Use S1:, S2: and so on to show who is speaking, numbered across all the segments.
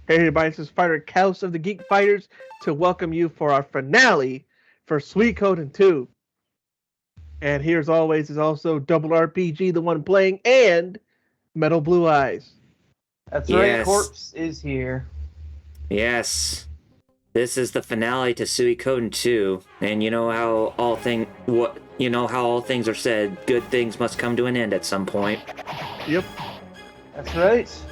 S1: Hey everybody, this is Fighter House of the Geek Fighters to welcome you for our finale for Suikoden 2. And here as always is also Double RPG, the one playing, and Metal Blue Eyes.
S2: That's right,
S3: Yes,
S2: Corpse is here.
S3: yes. This is the finale to Suikoden 2, and you know how all things are said. Good things must come to an end at some point.
S1: Yep.
S2: That's right.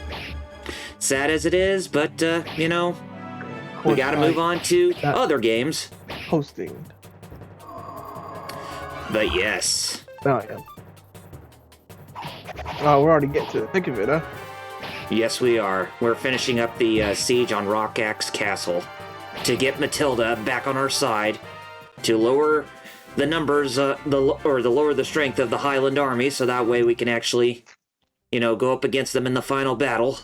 S3: Sad as it is, but we
S1: Course,
S3: got to move on to
S1: That-
S3: other games.
S1: Hosting.
S3: But yes,
S1: Oh, yeah. Oh, we're already getting to the thick of it, huh?
S3: yes, we are. We're finishing up the siege on Rockaxe Castle to get Matilda back on our side, to lower the numbers, lower the strength of the Highland army, so that way we can actually, go up against them in the final battle.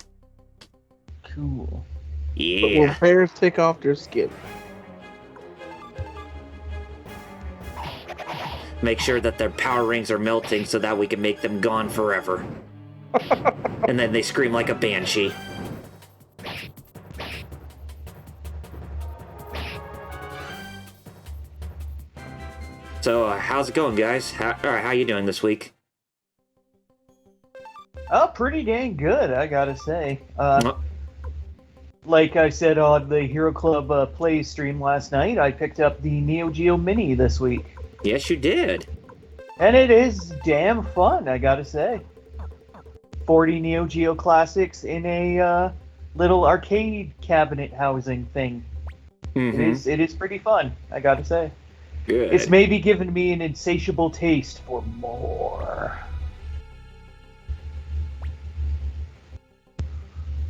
S2: Cool.
S1: But
S3: Yeah.
S1: will bears take off their skin?
S3: Make sure that their power rings are melting so that we can make them gone forever. And then they scream like a banshee. So, how's it going, guys? How you doing this week?
S2: Oh, pretty dang good, I gotta say.
S3: Uh,
S2: Like I said on the Hero Club play stream last night, I picked up the Neo Geo Mini this week.
S3: Yes, you did.
S2: And it is damn fun, I gotta say. 40 Neo Geo classics in a little arcade cabinet housing thing.
S3: Mm-hmm.
S2: It is pretty fun, I gotta say.
S3: Good.
S2: It's maybe given me an insatiable taste for more.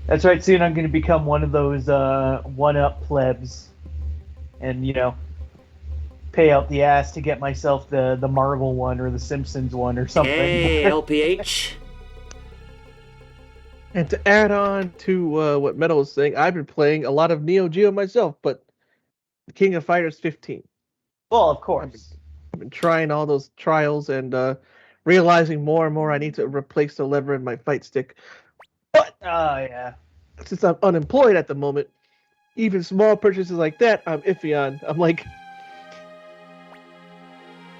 S2: That's right, soon I'm going to become one of those one-up plebs. And, pay out the ass to get myself the Marvel one or the Simpsons one or something.
S3: Hey, LPH.
S1: And to add on to what Metal was saying, I've been playing a lot of Neo Geo myself, but King of Fighters 15.
S2: Well, of course.
S1: I've been trying all those trials and realizing more and more I need to replace the lever in my fight stick. But
S2: Oh, yeah.
S1: since I'm unemployed at the moment, even small purchases like that, I'm iffy on. I'm like,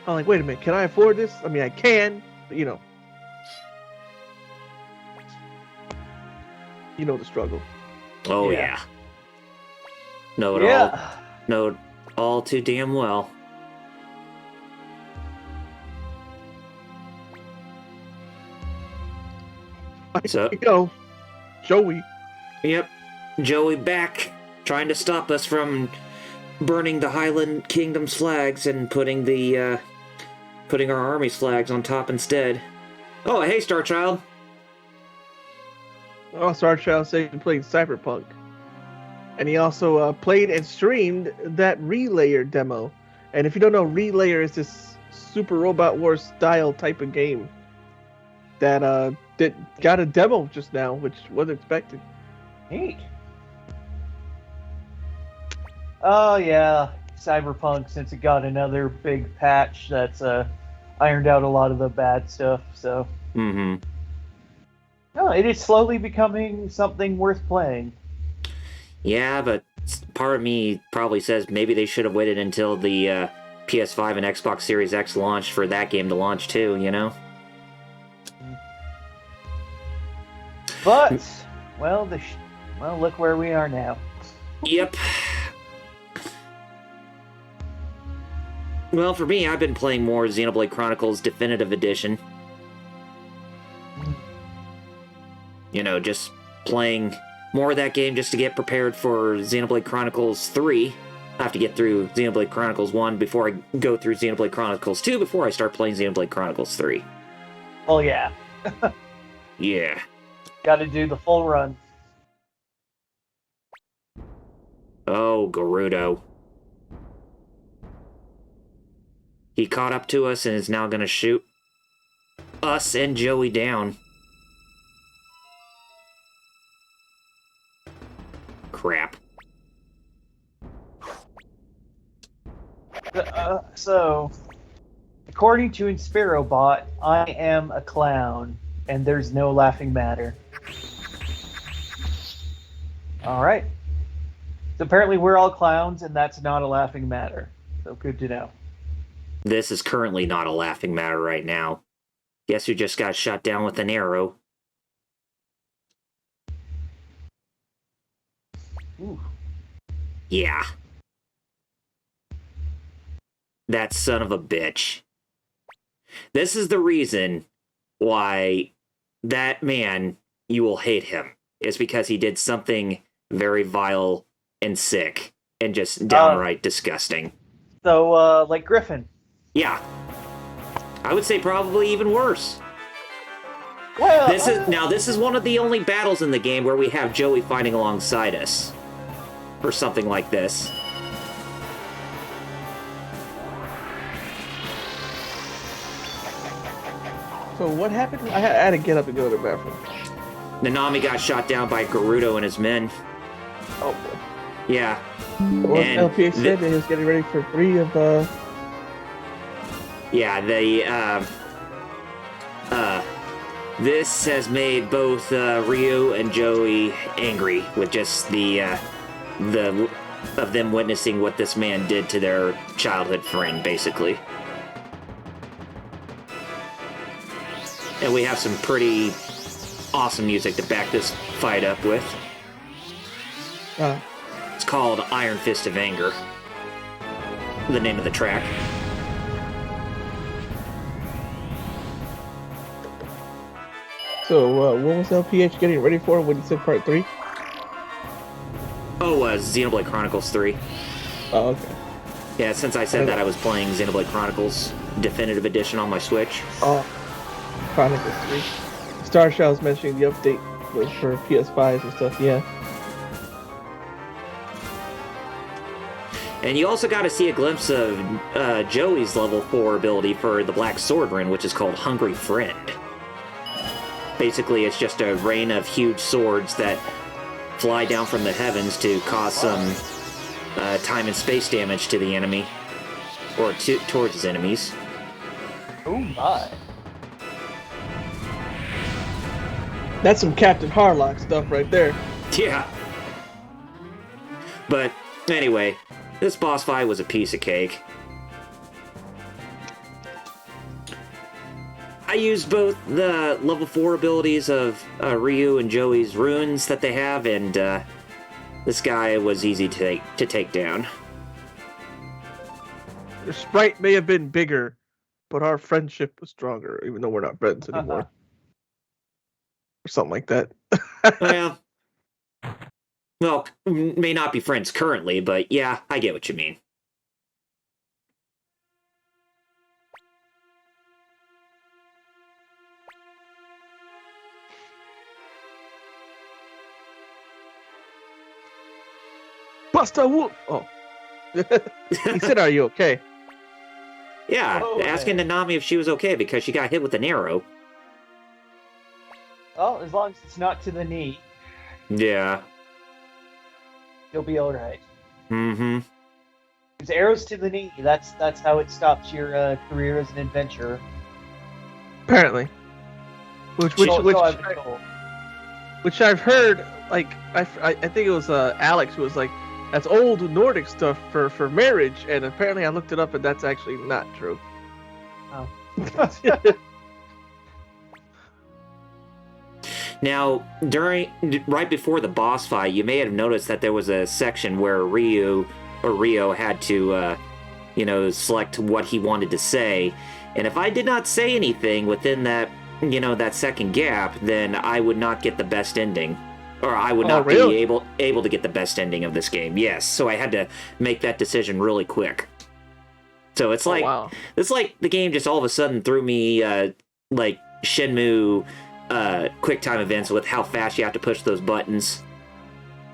S1: wait a minute, can I afford this? I mean, I can, but you know the struggle.
S3: Oh,
S2: Yeah.
S3: yeah. Know it all.
S2: Yeah.
S3: Know it all too damn well. So,
S1: Joey.
S3: yep, Joey back, trying to stop us from burning the Highland Kingdom's flags and putting our army's flags on top instead. Oh, hey, Star Child.
S1: Oh, Star Child said he played Cyberpunk. And he also played and streamed that Relayer demo. And if you don't know, Relayer is this Super Robot Wars style type of game that got a demo just now, which wasn't expected.
S2: Neat. Oh, yeah. Cyberpunk, since it got another big patch that's ironed out a lot of the bad stuff, so...
S3: Mm-hmm.
S2: No, it is slowly becoming something worth playing.
S3: Yeah, but part of me probably says maybe they should have waited until the PS5 and Xbox Series X launched for that game to launch too,
S2: But, well, look where we are now.
S3: Yep. Well, for me, I've been playing more Xenoblade Chronicles Definitive Edition. Just playing more of that game just to get prepared for Xenoblade Chronicles 3. I have to get through Xenoblade Chronicles 1 before I go through Xenoblade Chronicles 2 before I start playing Xenoblade Chronicles 3.
S2: Oh, yeah.
S3: Yeah.
S2: Gotta do the full run.
S3: Oh, Gerudo. He caught up to us and is now gonna shoot us and Joey down. Crap.
S2: So, according to InspiroBot, I am a clown, and there's no laughing matter. All right. So apparently we're all clowns, and that's not a laughing matter. So good to know.
S3: This is currently not a laughing matter right now. Guess who just got shot down with an arrow?
S2: Ooh.
S3: Yeah. That son of a bitch. This is the reason why that man, you will hate him, is because he did something very vile and sick and just downright disgusting.
S2: So, like Griffin.
S3: Yeah. I would say probably even worse.
S2: Well,
S3: This is one of the only battles in the game where we have Joey fighting alongside us. Or something like this.
S1: So what happened? I had to get up and go to the bathroom.
S3: Nanami got shot down by Gerudo and his men.
S1: Oh boy.
S3: Yeah.
S1: Well,
S3: And
S1: LPH said that he was getting ready for 3 of
S3: Yeah, this has made both Ryu and Joey angry with just the of them witnessing what this man did to their childhood friend, basically. And we have some pretty awesome music to back this fight up with. It's called Iron Fist of Anger. The name of the track.
S1: So what was LPH getting ready for when he said part 3?
S3: Oh, Xenoblade Chronicles 3.
S1: Oh, okay.
S3: Yeah, since I said that, I was playing Xenoblade Chronicles Definitive Edition on my Switch.
S1: Oh, Chronicles 3. Star Shell was mentioning the update for PS5s and stuff, yeah.
S3: And you also got to see a glimpse of Joey's level 4 ability for the Black Sword Rune, which is called Hungry Friend. Basically, it's just a rain of huge swords that fly down from the heavens to cause some time and space damage to the enemy, or towards his enemies.
S2: Oh my.
S1: That's some Captain Harlock stuff right there.
S3: Yeah. But anyway, this boss fight was a piece of cake. I used both the level 4 abilities of Ryu and Joey's runes that they have, and this guy was easy to take down.
S1: Your sprite may have been bigger, but our friendship was stronger, even though we're not friends anymore. Or something like that.
S3: Well, may not be friends currently, but yeah, I get what you mean.
S1: Buster Wolf! Oh. He said, are you okay?
S3: Yeah, asking Nanami if she was okay because she got hit with an arrow.
S2: Well, as long as it's not to the knee,
S3: Yeah.
S2: you'll be alright.
S3: Mm-hmm.
S2: Because arrows to the knee, that's how it stops your career as an adventurer.
S1: Apparently. Which I've heard, like, I think it was Alex who was like, that's old Nordic stuff for marriage, and apparently I looked it up and that's actually not true.
S2: Oh.
S3: Now, right before the boss fight, you may have noticed that there was a section where Rio had to, select what he wanted to say. And if I did not say anything within that, that second gap, then I would not get the best ending. Or I would not be able to get the best ending of this game. Yes, so I had to make that decision really quick. So it's like it's like the game just all of a sudden threw me like Shenmue quick time events with how fast you have to push those buttons.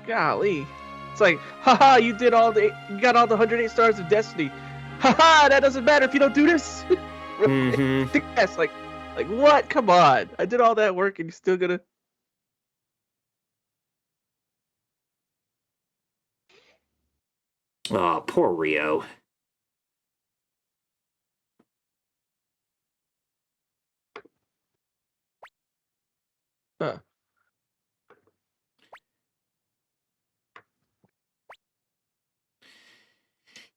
S1: Golly, it's like, haha, you got all the 108 stars of Destiny. Haha, that doesn't matter if you don't do this.
S3: Mm-hmm.
S1: Yes, like what? Come on, I did all that work and you're still gonna.
S3: Oh, poor Rio.
S1: Huh.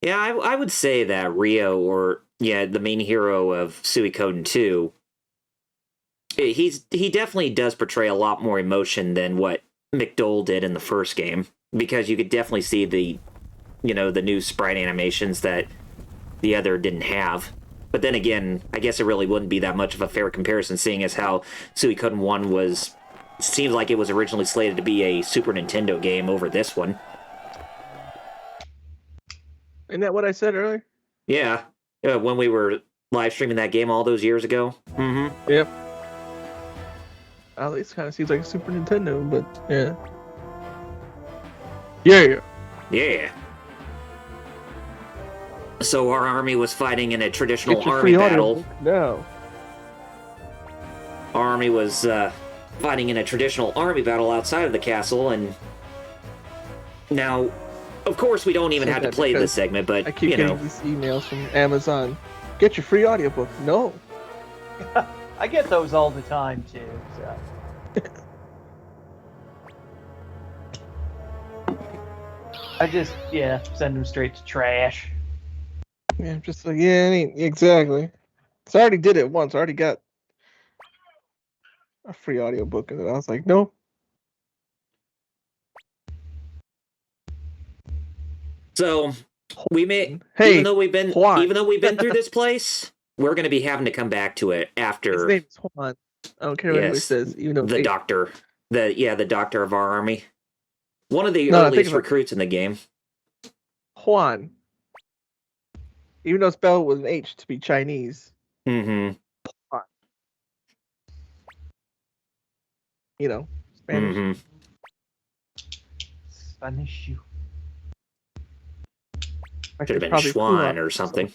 S3: Yeah, I would say that Rio, or yeah, the main hero of Suikoden 2, he definitely does portray a lot more emotion than what McDowell did in the first game, because you could definitely see the new sprite animations that the other didn't have. But then again, I guess it really wouldn't be that much of a fair comparison, seeing as how Suikoden 1 seems like it was originally slated to be a Super Nintendo game over this one.
S1: Isn't that what I said earlier?
S3: Yeah, when we were live streaming that game all those years ago. Mm-hmm.
S1: Yep. At least kind of seems like a Super Nintendo, but yeah. Yeah.
S3: Yeah. So our army was fighting in a traditional
S1: Get your
S3: army
S1: free audio
S3: battle.
S1: book now.
S3: Our army was fighting in a traditional army battle outside of the castle, and now, of course, we don't even have to play this segment, but
S1: I keep getting these emails from Amazon. Get your free audiobook. No.
S2: I get those all the time too. So. I just send them straight to trash.
S1: Yeah, I'm just like, yeah, I mean, exactly. So I already did it once. I already got a free audiobook, and then I was like, no.
S3: So we may,
S1: Hey,
S3: even though we've been
S1: Juan.
S3: through this place, we're going to be having to come back to it after.
S1: His name's Juan. I don't care what anybody says. Even though
S3: the doctor, the doctor of our army, one of the earliest recruits in the game.
S1: Juan. Even though spelled with an H to be Chinese.
S3: Mm-hmm.
S1: Juan. You know, Spanish.
S3: Mm-hmm.
S2: Spanish you.
S3: Should have been Schwan or something.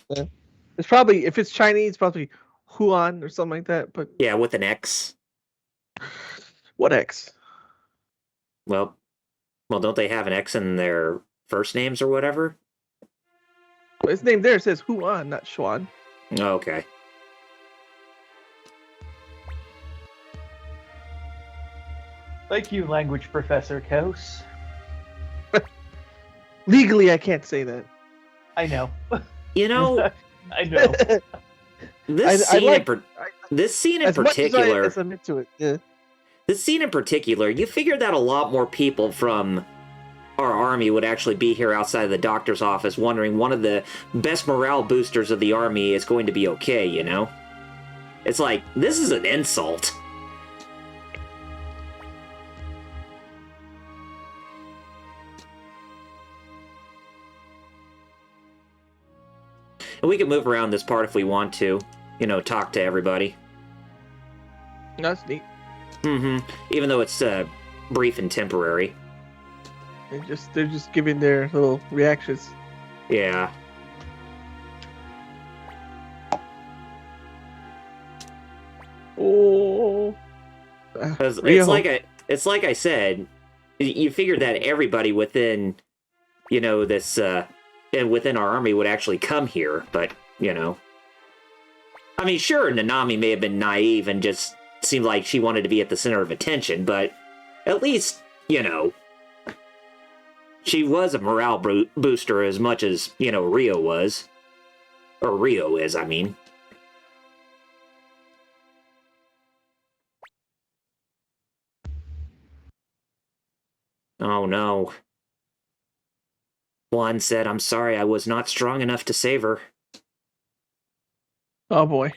S1: It's probably, if it's Chinese, probably Huan or something like that. But
S3: yeah, with an X.
S1: What X?
S3: Well, don't they have an X in their first names or whatever?
S1: Well, his name there says Huan, not Schwan.
S3: Oh, okay.
S2: Thank you, language professor Kos.
S1: Legally, I can't say that.
S2: I know.
S3: You know,
S2: I know.
S3: This scene in particular.
S1: As I'm into it, yeah.
S3: This scene in particular, you figure that a lot more people from our army would actually be here outside of the doctor's office wondering one of the best morale boosters of the army is going to be okay, you know? It's like, this is an insult. And we can move around this part if we want to, talk to everybody.
S1: That's neat.
S3: Mm-hmm. Even though it's brief and temporary.
S1: They're just giving their little reactions.
S3: Yeah.
S1: Oh.
S3: It's like I said, you figured that everybody within, this and within our army would actually come here, but I mean, sure, Nanami may have been naive and just seemed like she wanted to be at the center of attention, but at least, she was a morale booster as much as, Rio was. Or Rio is, I mean. Oh no. Juan said, "I'm sorry, I was not strong enough to save her."
S1: Oh boy.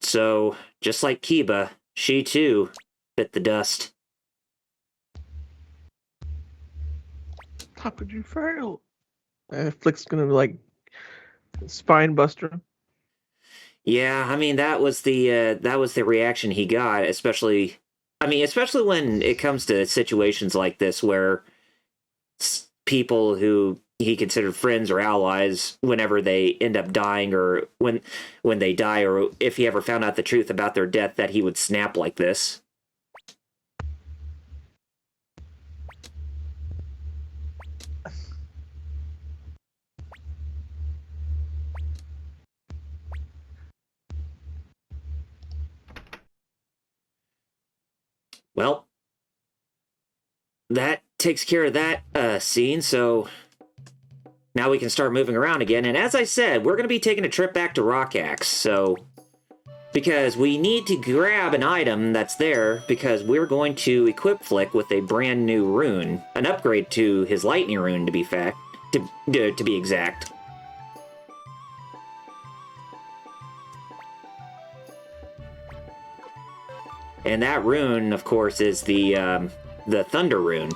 S3: So, just like Kiba, she too bit the dust.
S1: How could you fail? Flick's gonna spine buster him.
S3: Yeah, I mean that was the reaction he got, especially when it comes to situations like this where people who he considered friends or allies, whenever they end up dying or when they die, or if he ever found out the truth about their death, that he would snap like this. Well, that takes care of that scene, so now we can start moving around again. And as I said, we're going to be taking a trip back to Rockaxe, so... Because we need to grab an item that's there, because we're going to equip Flick with a brand new rune. An upgrade to his lightning rune, to be exact. And that rune, of course, is the Thunder rune.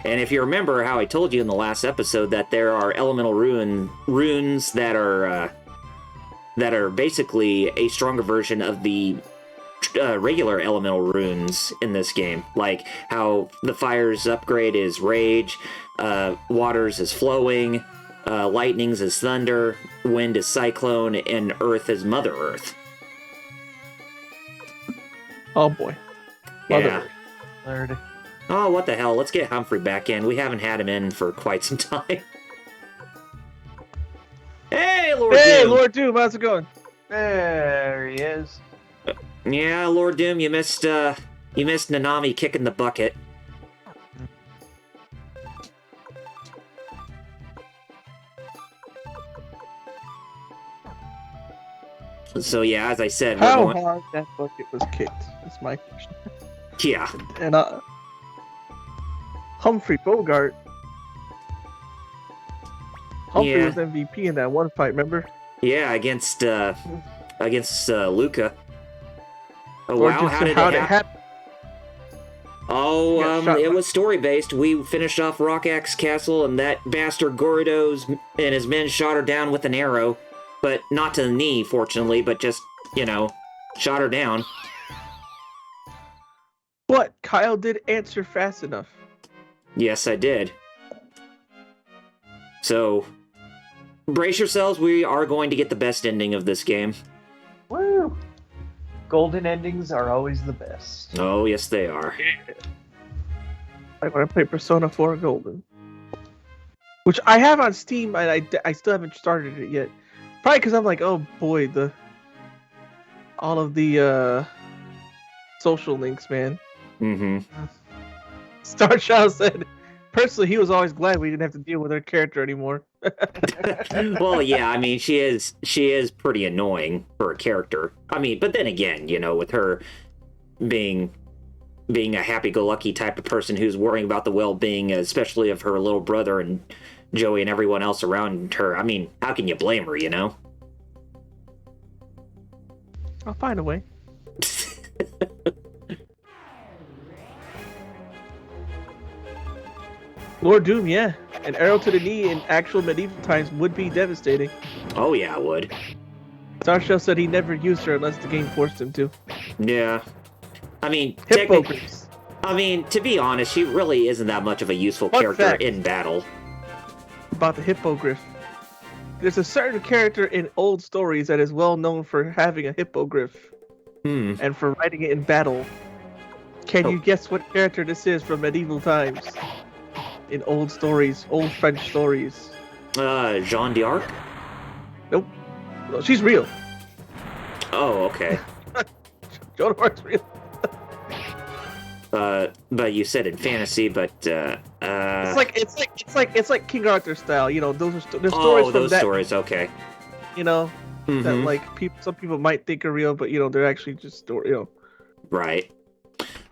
S3: And if you remember how I told you in the last episode that there are elemental runes that are basically a stronger version of the regular elemental runes in this game. Like how the fire's upgrade is rage, water's is flowing, lightning's is thunder, wind is cyclone, and earth is Mother Earth.
S1: Oh boy.
S3: Yeah.
S2: Lord.
S3: Oh, what the hell? Let's get Humphrey back in. We haven't had him in for quite some time. Hey, Lord Doom!
S1: Hey, Lord Doom, how's it going?
S2: There he is.
S3: Yeah, Lord Doom, you missed Nanami kicking the bucket. So yeah, as I said,
S1: How hard that bucket was kicked? That's my question.
S3: Yeah.
S1: And Humphrey Bogart. Humphrey was MVP in that one fight, remember?
S3: Yeah, against Luca. Oh
S1: Or
S3: wow, how did it happen? Oh, it was story-based. We finished off Rockaxe Castle, and that bastard Goridos and his men shot her down with an arrow. But not to the knee, fortunately, but just, shot her down.
S1: But Kyle did answer fast enough.
S3: Yes, I did. So, brace yourselves, we are going to get the best ending of this game.
S2: Woo! Golden endings are always the best.
S3: Oh, yes, they are.
S1: Like when I play Persona 4 Golden. Which I have on Steam, and I still haven't started it yet. Probably because I'm like, oh boy, all of the social links, man.
S3: Mm-hmm.
S1: Star Child said, personally, he was always glad we didn't have to deal with her character anymore.
S3: Well, yeah, I mean, she is pretty annoying for a character. I mean, but then again, with her being a happy-go-lucky type of person who's worrying about the well-being, especially of her little brother and Joey and everyone else around her. I mean, how can you blame her,
S1: I'll find a way. Lord Doom, yeah. An arrow to the knee in actual medieval times would be devastating.
S3: Oh, yeah, it would.
S1: Starshell said he never used her unless the game forced him to.
S3: Yeah. I mean,
S1: Hippogriffs.
S3: I mean, to be honest, she really isn't that much of a useful character in battle.
S1: About the hippogriff. There's a certain character in old stories that is well known for having a hippogriff. And for riding it in battle. Can you guess what character this is from medieval times? In old stories, old French stories.
S3: Jeanne d'Arc?
S1: Nope. No, she's real.
S3: Oh, okay.
S1: Joan of Arc's real.
S3: But you said in fantasy, but
S1: it's like King Arthur style. Those are there's stories from
S3: those
S1: that.
S3: stories. Okay.
S1: That like some people might think are real, but they're actually just story.
S3: Right.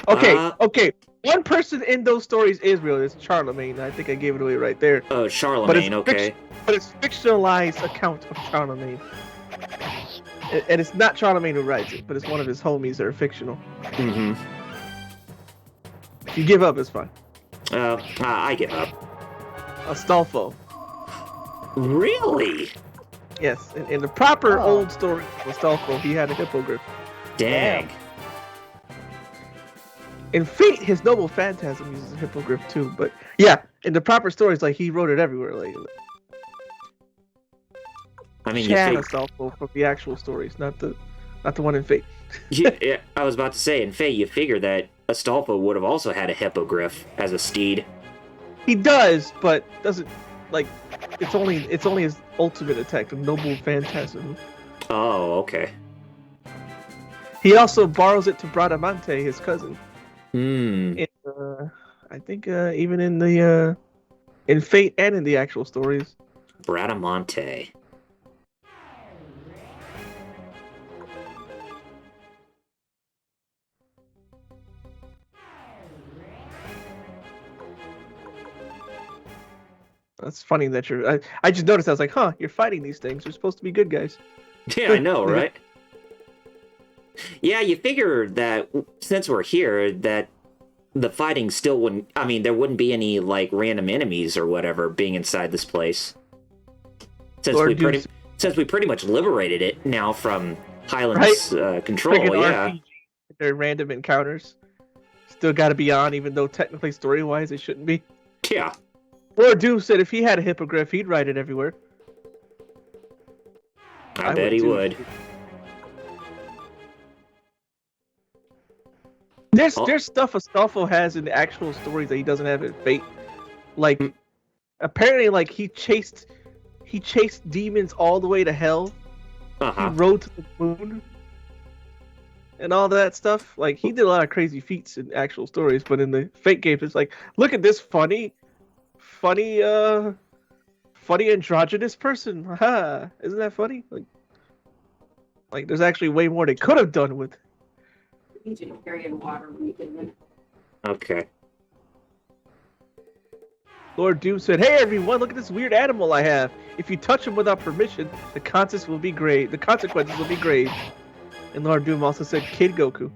S1: Okay. One person in those stories is real. It's Charlemagne. I think I gave it away right there.
S3: Oh, Charlemagne. Okay.
S1: But it's fictionalized account of Charlemagne, and it's not Charlemagne who writes it, but it's one of his homies that are fictional.
S3: Mm-hmm.
S1: If you give up, it's fine.
S3: I give up.
S1: Astolfo.
S3: Really?
S1: Yes, in the proper old story of Astolfo, he had a hippogriff.
S3: Dang.
S1: In Fate, his noble phantasm uses a hippogriff too, but yeah, in the proper stories, like he wrote it everywhere. Like,
S3: I mean,
S1: Chan Astolfo from the actual stories, not the one in Fate.
S3: Yeah, I was about to say, in Fate, you figure that Astolfo would have also had a hippogriff as a steed.
S1: He does, but doesn't like. It's only his ultimate attack, the noble phantasm.
S3: Oh, okay.
S1: He also borrows it to Bradamante, his cousin.
S3: Hmm.
S1: I think even in the in Fate and in the actual stories.
S3: Bradamonte.
S1: That's funny that you're. I just noticed. I was like, huh, you're fighting these things. You're supposed to be good guys.
S3: Yeah, I know, right? Yeah, you figure that since we're here, that the fighting still wouldn't. I mean, there wouldn't be any like random enemies or whatever being inside this place. Since we pretty much liberated it now from Highland's control.
S1: Freaking
S3: Yeah,
S1: RPG. They're random encounters. Still got to be on, even though technically story-wise they shouldn't be.
S3: yeah.
S1: Lord Doom said if he had a hippogriff, he'd ride it everywhere.
S3: I bet he would.
S1: There's stuff Astolfo has in the actual stories that he doesn't have in Fate. Like, apparently, like he chased demons all the way to hell. He rode to the moon, and all that stuff. Like, he did a lot of crazy feats in actual stories, but in the Fate games, it's like, look at this funny androgynous person. Haha, isn't that funny? Like there's actually way more they could have done with.
S4: You need to carry in water when you get in.
S3: Okay.
S1: Lord Doom said, "Hey everyone, look at this weird animal I have. If you touch him without permission, the consequences will be grave. And Lord Doom also said, "Kid Goku."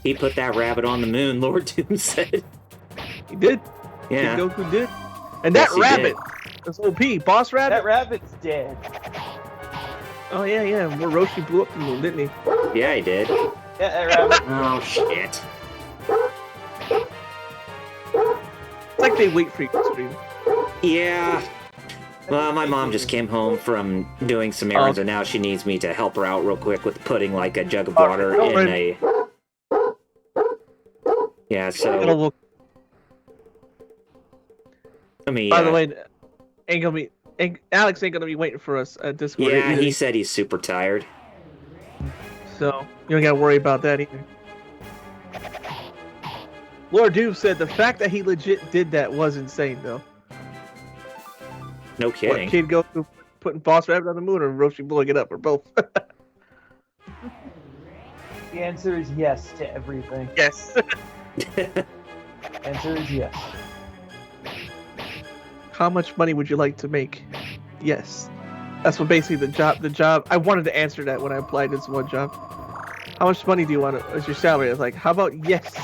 S3: He put that rabbit on the moon, Lord Doom said.
S1: He did.
S3: Yeah.
S1: Kid Goku did. And that rabbit, that's OP, boss rabbit.
S2: That rabbit's dead.
S1: Oh yeah. Where Roshi blew up the moon, didn't he?
S3: Yeah, he did.
S2: Yeah, that rabbit.
S3: Oh shit.
S1: It's like they wait for you to stream.
S3: Yeah. Well, my mom just came home from doing some errands, and now she needs me to help her out real quick with putting like a jug of water in a. Yeah, so. I mean,
S1: by the way, Alex ain't gonna be waiting for us at Discord.
S3: Yeah,
S1: either.
S3: he said he's super tired.
S1: So you don't gotta worry about that either. Lord Doom said the fact that he legit did that was insane, though.
S3: No kidding.
S1: What, Kid Goku putting Boss Rabbit on the moon or Roshi blowing it up, or both?
S2: The answer is yes to everything.
S1: Yes.
S2: Answer is yes.
S1: How much money would you like to make? Yes. That's what basically the job. I wanted to answer that when I applied this one job. How much money do you want as your salary? I was like, how about yes?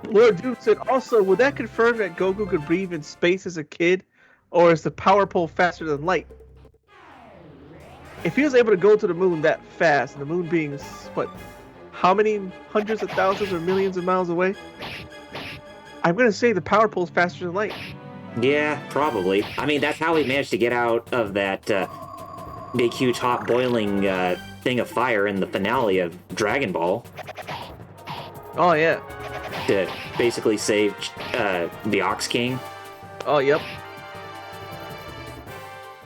S1: Lord Doom said, also, would that confirm that Goku could breathe in space as a kid? Or is the power pole faster than light? If he was able to go to the moon that fast, and the moon being, what, how many hundreds of thousands or millions of miles away? I'm going to say the power pole is faster than light.
S3: Yeah, probably. I mean, that's how he managed to get out of that big, huge, hot, boiling thing of fire in the finale of Dragon Ball.
S1: Oh, yeah.
S3: To basically save the Ox King.
S1: Oh, yep.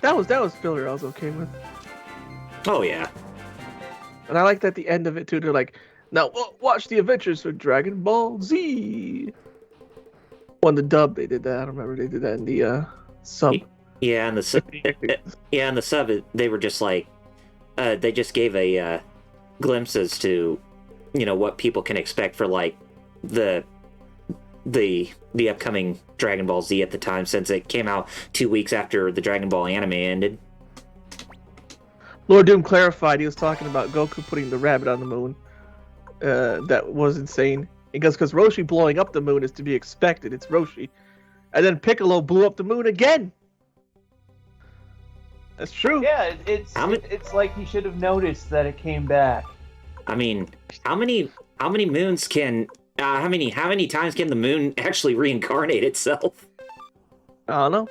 S1: That was filler I was okay with.
S3: Oh, yeah.
S1: And I liked at the end of it, too. They're like, now watch the adventures of Dragon Ball Z. On the dub, they did that. I don't remember they did that in the sub.
S3: Yeah, and the sub, they were just like, they just gave a glimpses to, what people can expect for like the upcoming Dragon Ball Z at the time, since it came out 2 weeks after the Dragon Ball anime ended.
S1: Lord Doom clarified he was talking about Goku putting the rabbit on the moon. That was insane. He goes, because Roshi blowing up the moon is to be expected. It's Roshi. And then Piccolo blew up the moon again. That's true.
S2: Yeah, it's like he should have noticed that it came back.
S3: I mean, how many moons can how many times can the moon actually reincarnate itself?
S1: I don't know.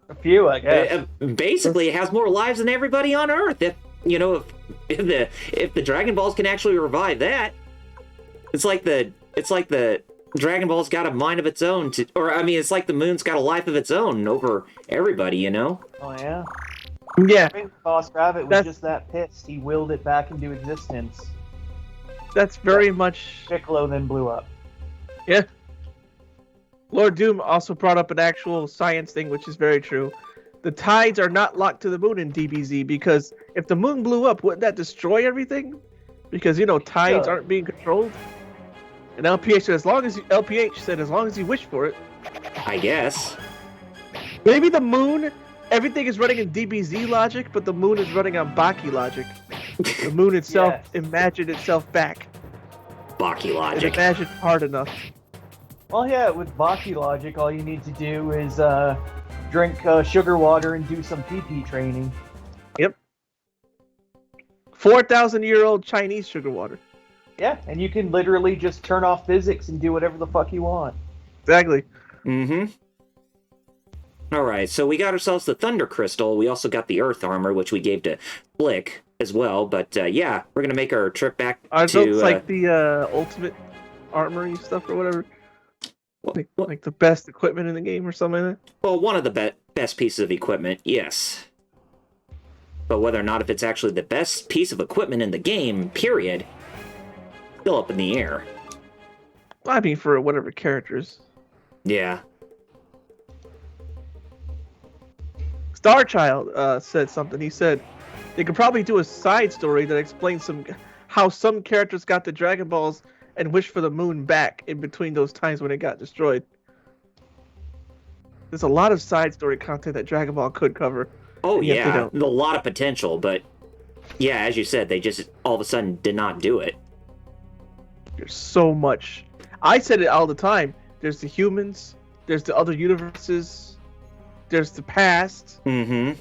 S2: A few, I guess.
S3: Basically, it has more lives than everybody on Earth. If the Dragon Balls can actually revive that, it's like the Dragon Ball's got a mind of its own. It's like the moon's got a life of its own over everybody.
S2: Oh yeah.
S1: Yeah.
S2: I think Boss Rabbit was just that pissed. He willed it back into existence.
S1: That's very much.
S2: Piccolo then blew up.
S1: Yeah. Lord Doom also brought up an actual science thing, which is very true. The tides are not locked to the moon in DBZ because if the moon blew up, wouldn't that destroy everything? Because tides
S2: Sure.
S1: aren't being controlled. And LPH said as long as you wish for it.
S3: I guess.
S1: Maybe the moon, everything is running in DBZ logic, but the moon is running on Baki logic. The moon itself
S2: Yes.
S1: imagined itself back.
S3: Baki
S1: It
S3: logic.
S1: imagined hard enough.
S2: Well, yeah, with Baki logic, all you need to do is drink sugar water and do some PP training.
S1: 4,000-year-old Chinese sugar water.
S2: Yeah, and you can literally just turn off physics and do whatever the fuck you want.
S1: Exactly.
S3: Mm-hmm. Alright, so we got ourselves the Thunder Crystal. We also got the Earth Armor, which we gave to Flick as well. But yeah, we're going to make our trip back
S1: Are
S3: to...
S1: those like the ultimate armory stuff or whatever? Like the best equipment in the game or something like that?
S3: Well, one of the best pieces of equipment, yes. But whether or not if it's actually the best piece of equipment in the game, period, still up in the air.
S1: I mean, for whatever characters.
S3: Yeah.
S1: Starchild said something. He said they could probably do a side story that explains how some characters got the Dragon Balls and wished for the moon back in between those times when it got destroyed. There's a lot of side story content that Dragon Ball could cover.
S3: Oh,
S1: yet they
S3: yeah.
S1: don't.
S3: A lot of potential, but yeah, as you said, they just all of a sudden did not do it.
S1: There's so much. I said it all the time. There's the humans. There's the other universes. There's the past.
S3: Mm-hmm.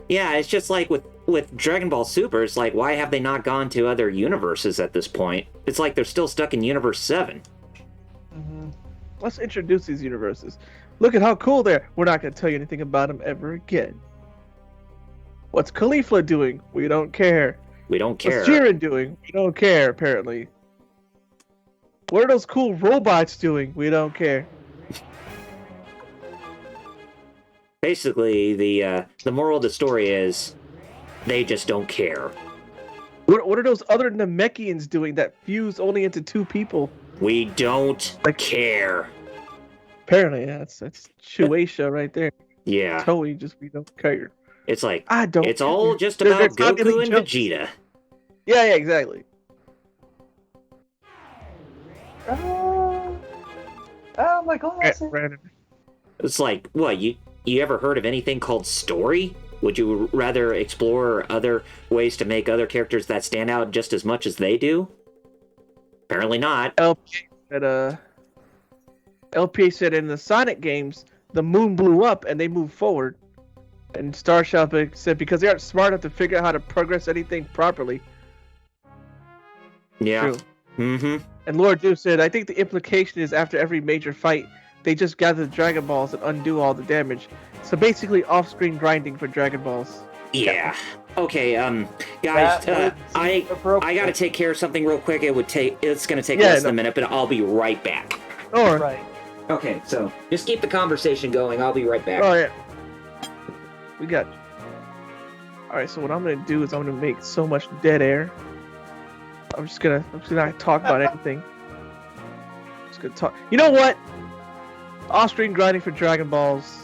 S3: Yeah, it's just like with Dragon Ball Super, it's like, why have they not gone to other universes at this point? It's like they're still stuck in Universe 7.
S2: Mm-hmm.
S1: Let's introduce these universes. Look at how cool they are. We're not going to tell you anything about them ever again. What's Caulifla doing? We don't care.
S3: We don't care.
S1: What's Jiren doing? We don't care, apparently. What are those cool robots doing? We don't care.
S3: Basically, the moral of the story is they just don't care.
S1: What are those other Namekians doing that fuse only into two people?
S3: We don't care.
S1: Apparently, yeah, that's Shueisha right there.
S3: Yeah.
S1: Totally just we don't care.
S3: It's like,
S1: I don't
S3: it's
S1: care.
S3: all just
S1: They're
S3: about
S1: Tommy
S3: Goku
S1: Lee
S3: and
S1: Jones.
S3: Vegeta.
S1: Yeah, exactly.
S2: Oh my god.
S1: Random.
S3: It's like, what, you ever heard of anything called story? Would you rather explore other ways to make other characters that stand out just as much as they do? Apparently not.
S1: LPA said in the Sonic games, the moon blew up and they moved forward. And Starshop said because they aren't smart enough to figure out how to progress anything properly.
S3: Yeah.
S1: True.
S3: Mm-hmm.
S1: And Lord Doom said, I think the implication is after every major fight, they just gather the Dragon Balls and undo all the damage. So basically off-screen grinding for Dragon Balls.
S3: Yeah. Okay, guys,
S2: That would
S3: I
S2: seem appropriate.
S3: gotta take care of something real quick. It's gonna take
S1: Yeah,
S3: less than
S1: no.
S3: a minute, but I'll be right back.
S1: Or,
S2: Right.
S3: Okay, so just keep the conversation going. I'll be right back.
S1: oh yeah. We got. Alright, so what I'm gonna do is I'm gonna make so much dead air. I'm just gonna not talk about anything. Just gonna talk. You know what? Off-screen grinding for Dragon Balls.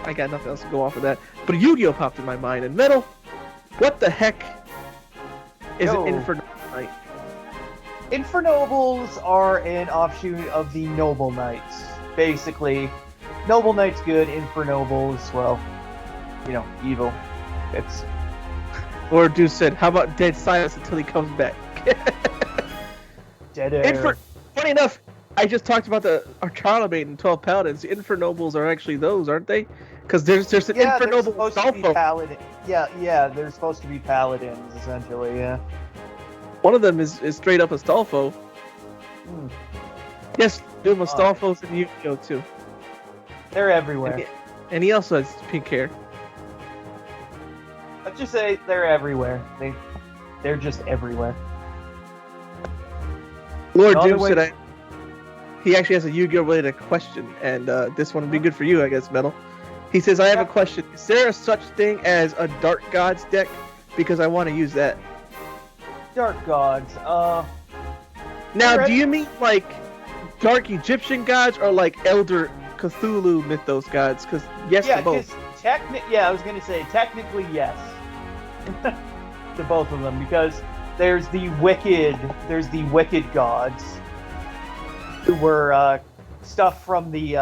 S1: I got nothing else to go off of that. But Yu-Gi-Oh popped in my mind. And Metal, what the heck is
S2: Yo.
S1: an Inferno Knight?
S2: Infernobles are an offshoot of the Noble Knights. Basically, Noble Knight's good, Infernobles, well, evil. It's
S1: Or Dude said, how about dead silence until he comes back?
S2: dead air.
S1: Funny enough, I just talked about the Charlemagne and 12 Paladins. The Infernobles are actually those, aren't they? Because there's an
S2: Yeah, they're
S1: Infernoble
S2: supposed to be
S1: Dolpho.
S2: paladin. Yeah, they're supposed to be paladins, essentially, yeah.
S1: One of them is straight up Astolfo.
S2: Hmm.
S1: Yes, Doom
S2: Oh.
S1: Astolfo's in Yu-Gi-Oh too.
S2: They're everywhere.
S1: And he also has pink hair.
S2: Let's just say they're everywhere. They're just everywhere.
S1: Lord
S2: All the
S1: Doom
S2: way-
S1: said he actually has a Yu-Gi-Oh related question, and this one would be good for you, I guess, Metal. He says, I have a question. Is there a such thing as a Dark Gods deck? Because I want to use that.
S2: Dark Gods,
S1: Now,
S2: Alright.
S1: do you mean like dark Egyptian gods or like elder Cthulhu mythos gods? Because yes
S2: Yeah,
S1: to both.
S2: I was gonna say technically yes to both of them because there's the wicked gods who were stuff from the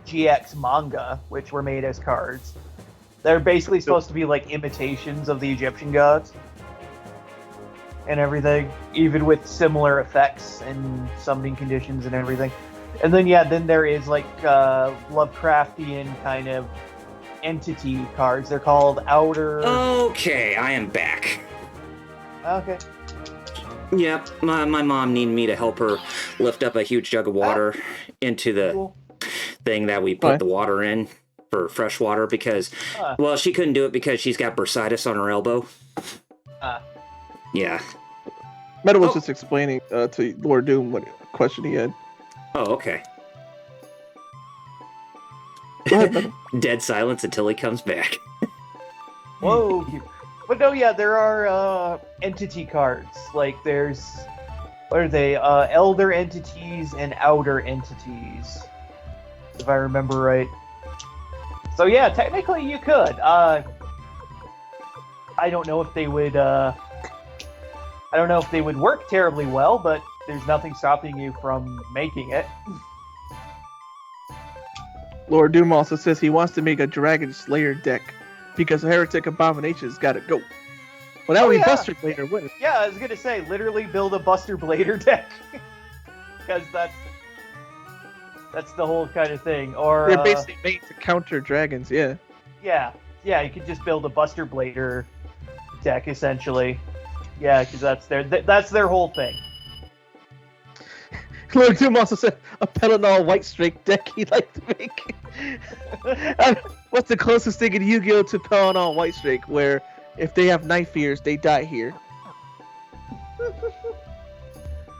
S2: GX manga, which were made as cards. They're basically supposed to be like imitations of the Egyptian gods and everything, even with similar effects and summoning conditions and everything. And then there is like Lovecraftian kind of entity cards. They're called outer.
S3: Okay, I am back.
S2: Okay.
S3: Yep, my mom needed me to help her lift up a huge jug of water into the
S2: Cool.
S3: thing that we put the water in for fresh water because, well, she couldn't do it because she's got bursitis on her elbow. Yeah.
S1: Meta was just explaining to Lord Doom what question he had.
S3: Oh, okay.
S1: Go ahead, Meta.
S3: Dead silence until he comes back.
S2: Whoa. But no, yeah, there are entity cards. Like there's, what are they? Elder entities and outer entities, if I remember right. So yeah, technically you could. I don't know if they would. I don't know if they would work terribly well, but there's nothing stopping you from making it.
S1: Lord Doom also says he wants to make a Dragon Slayer deck because Heretic Abomination's got to go. Well, that would be Buster Blader, wouldn't it?
S2: Yeah, I was gonna say, literally build a Buster Blader deck because that's the whole kind of thing. Or
S1: they're basically made to counter dragons. Yeah.
S2: Yeah. You could just build a Buster Blader deck essentially. Yeah, because that's their whole thing.
S1: Lord Doom also said a Pelinal White Strike deck he'd like to make. What's the closest thing in Yu-Gi-Oh to Pelinal White Strike, where if they have knife ears, they die here?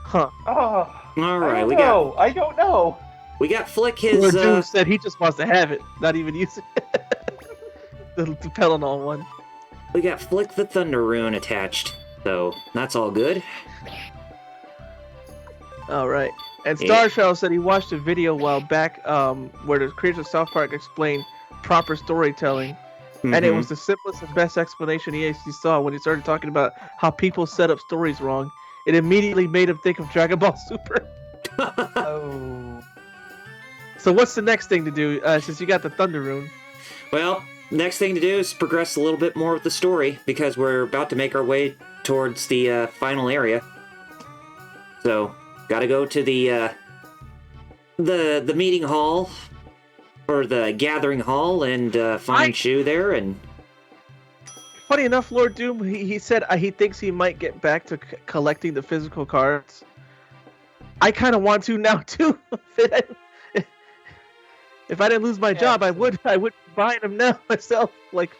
S1: Huh.
S2: Oh,
S3: All right,
S2: I don't know.
S3: We got Flick
S1: Lord
S3: his.
S1: Doom said he just wants to have it, not even use it. the Pelinal one.
S3: We got Flick the Thunder Rune attached, so that's all good.
S1: All right. And Starshadow said he watched a video a while back where the creators of South Park explained proper storytelling. Mm-hmm. And it was the simplest and best explanation he actually saw when he started talking about how people set up stories wrong. It immediately made him think of Dragon Ball Super.
S2: Oh.
S1: So what's the next thing to do since you got the Thunder Rune?
S3: Well, next thing to do is progress a little bit more with the story because we're about to make our way towards the final area. So, gotta go to the meeting hall or the gathering hall and find Shu there. And
S1: funny enough, Lord Doom, he said he thinks he might get back to collecting the physical cards. I kind of want to now too. If I didn't lose my job, I would be buying them now myself. Like,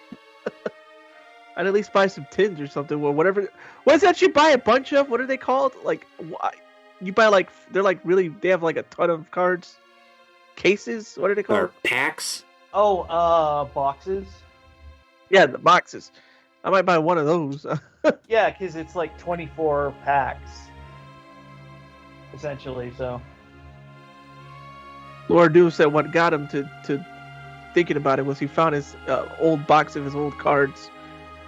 S1: I'd at least buy some tins or something, or whatever. What is that you buy a bunch of? What are they called? Like, you buy like they're like really. They have like a ton of cards, cases. What are they called?
S3: Or packs.
S2: Oh, boxes.
S1: Yeah, the boxes. I might buy one of those.
S2: Yeah, because it's like 24 packs, essentially. So.
S1: Lord Doom said what got him to thinking about it was he found his old box of his old cards,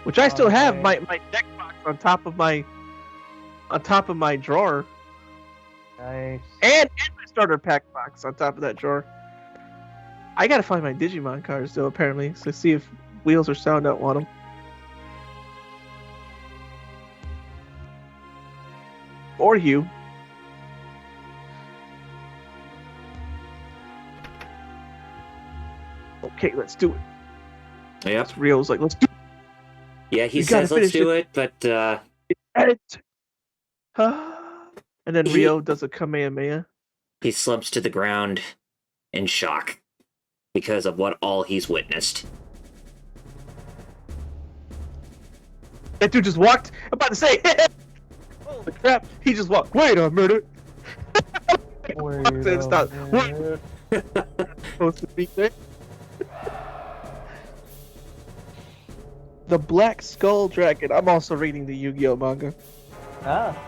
S1: which I still have my deck box on top of my drawer.
S2: Nice.
S1: And my starter pack box on top of that drawer. I gotta find my Digimon cards though, apparently, so see if Wheels or Sound Out want them. Or you. Okay, let's do it.
S3: Yep.
S1: Rio's like, let's do it.
S3: Yeah, he says let's do it, but
S1: and then Rio does a Kamehameha.
S3: He slumps to the ground in shock because of all he's witnessed.
S1: That dude just walked. I'm about to say, holy crap! He just walked. Wait a minute. It's not supposed to be there. The Black Skull Dragon. I'm also reading the Yu-Gi-Oh manga.
S2: Ah.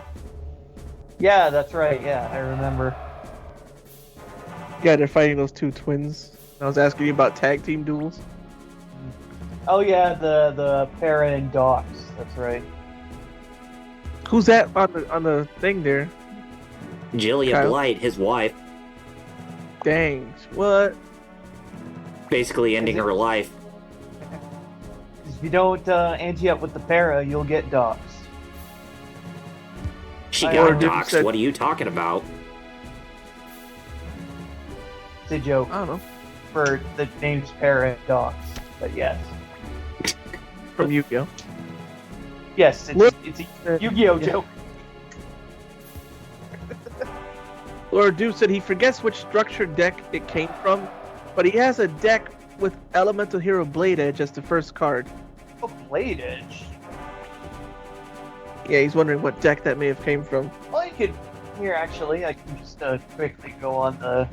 S2: Yeah, that's right. Yeah, I remember.
S1: Yeah, they're fighting those two twins. I was asking you about tag team duels.
S2: Oh yeah, the Para and Docs. That's right.
S1: Who's that on the thing there?
S3: Jillia
S1: Kyle?
S3: Blight, his wife,
S1: Dang. What?
S3: basically ending
S2: Is it-
S3: her life.
S2: If you don't ante up with the Para, you'll get Docs.
S3: She
S2: I
S3: got
S2: already
S3: doxxed.
S1: said-
S3: What are you talking about?
S2: It's a joke
S1: I don't know.
S2: for the names Para and Docs, but yes.
S1: From Yu-Gi-Oh.
S2: Yes,
S1: Look-
S2: it's a Yu-Gi-Oh
S1: Yeah.
S2: joke.
S1: Lord Dude said he forgets which structured deck it came from, but he has a deck with Elemental Hero Blade Edge as the first card.
S2: Oh, Blade Edge.
S1: Yeah, he's wondering what deck that may have came from.
S2: Well, you could. Here, actually, I can just quickly go on the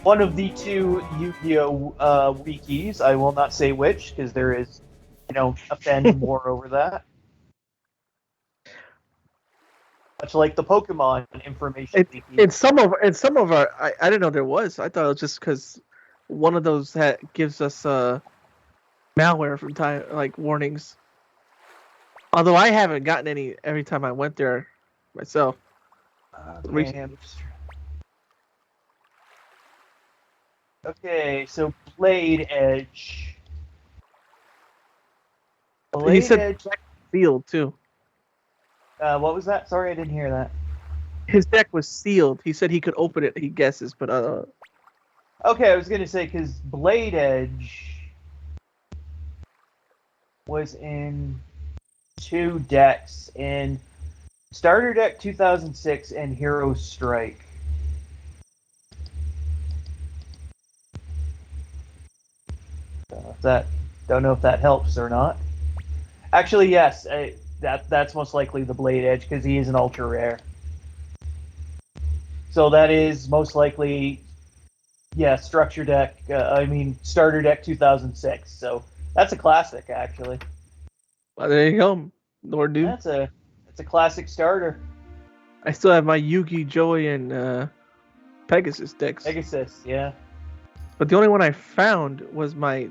S2: one of the two Yu-Gi-Oh wikis. I will not say which because there is, a fandom war over that. Much like the Pokemon information wiki.
S1: In some of our, I didn't know there was. I thought it was just because one of those gives us malware from time, like warnings. Although I haven't gotten any every time I went there myself.
S2: Okay, so Blade Edge.
S1: He
S2: Blade
S1: said
S2: Edge.
S1: sealed too.
S2: What was that? Sorry, I didn't hear that.
S1: His deck was sealed. He said he could open it. He guesses, but
S2: Okay, I was gonna say because Blade Edge was in two decks in Starter Deck 2006 and Hero Strike. Don't know if that helps or not. Actually, yes, that's most likely the Blade Edge because he is an ultra rare. So that is most likely, yeah, Structure Deck. Starter Deck 2006. So that's a classic, actually.
S1: well, there you go, Lord Dude.
S2: That's a classic starter.
S1: I still have my Yugi, Joey, and Pegasus decks.
S2: Pegasus, yeah.
S1: But the only one I found was my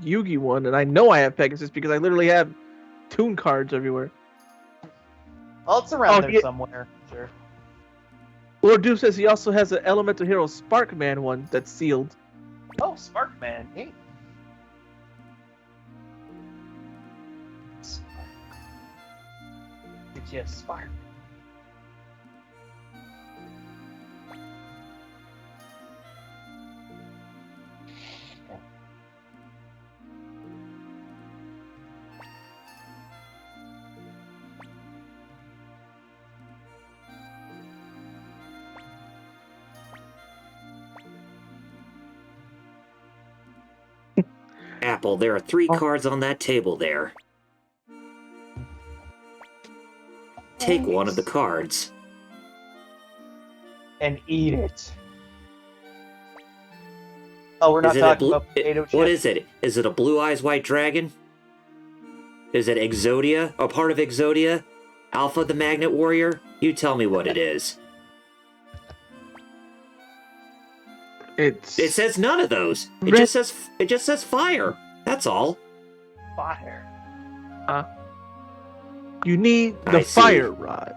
S1: Yugi one, and I know I have Pegasus because I literally have Toon cards everywhere.
S2: Well, it's around there
S1: yeah.
S2: somewhere, sure.
S1: Lord Doom says he also has an Elemental Hero Sparkman one that's sealed.
S2: Oh, Sparkman, hey. It's just Spark.
S3: Apple, there are 3 cards on that table there. Take one of the cards.
S2: And eat it. Oh, we're not
S3: Is it a
S2: talking
S3: blue?
S2: about potato chips.
S3: What is it? Is it a Blue Eyes White Dragon? Is it Exodia? A part of Exodia? Alpha the Magnet Warrior? You tell me what it is.
S1: It
S3: It says none of those. It
S1: Red-
S3: just says fire. That's all.
S2: Fire.
S1: You need
S3: I
S1: the
S3: see.
S1: fire rod.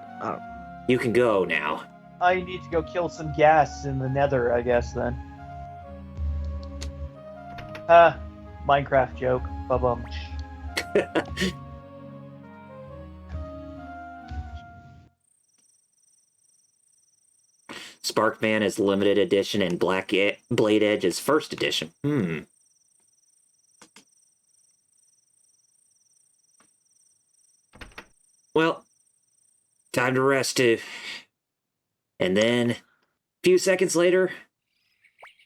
S3: You can go now.
S2: I need to go kill some gas in the nether, I guess, then. Minecraft joke. Ba-bum.
S3: Sparkman is limited edition and Blade Edge is first edition. Well, time to rest too. And then, a few seconds later,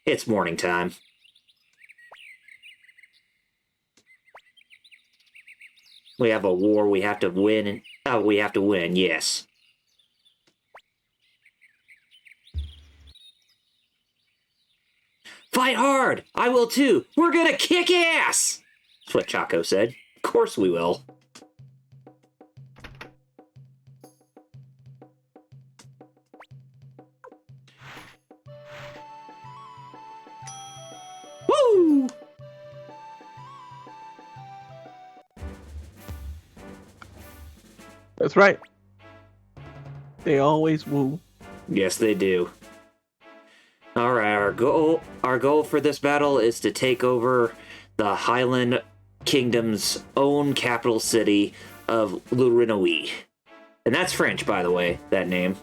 S3: it's morning time. We have a war we have to win. We have to win, yes. Fight hard! I will too! We're gonna kick ass! That's what Chaco said. Of course we will.
S1: That's right. They always woo.
S3: Yes, they do. All right, our goal for this battle is to take over the Highland Kingdom's own capital city of Lurinoui. And that's French, by the way, that name.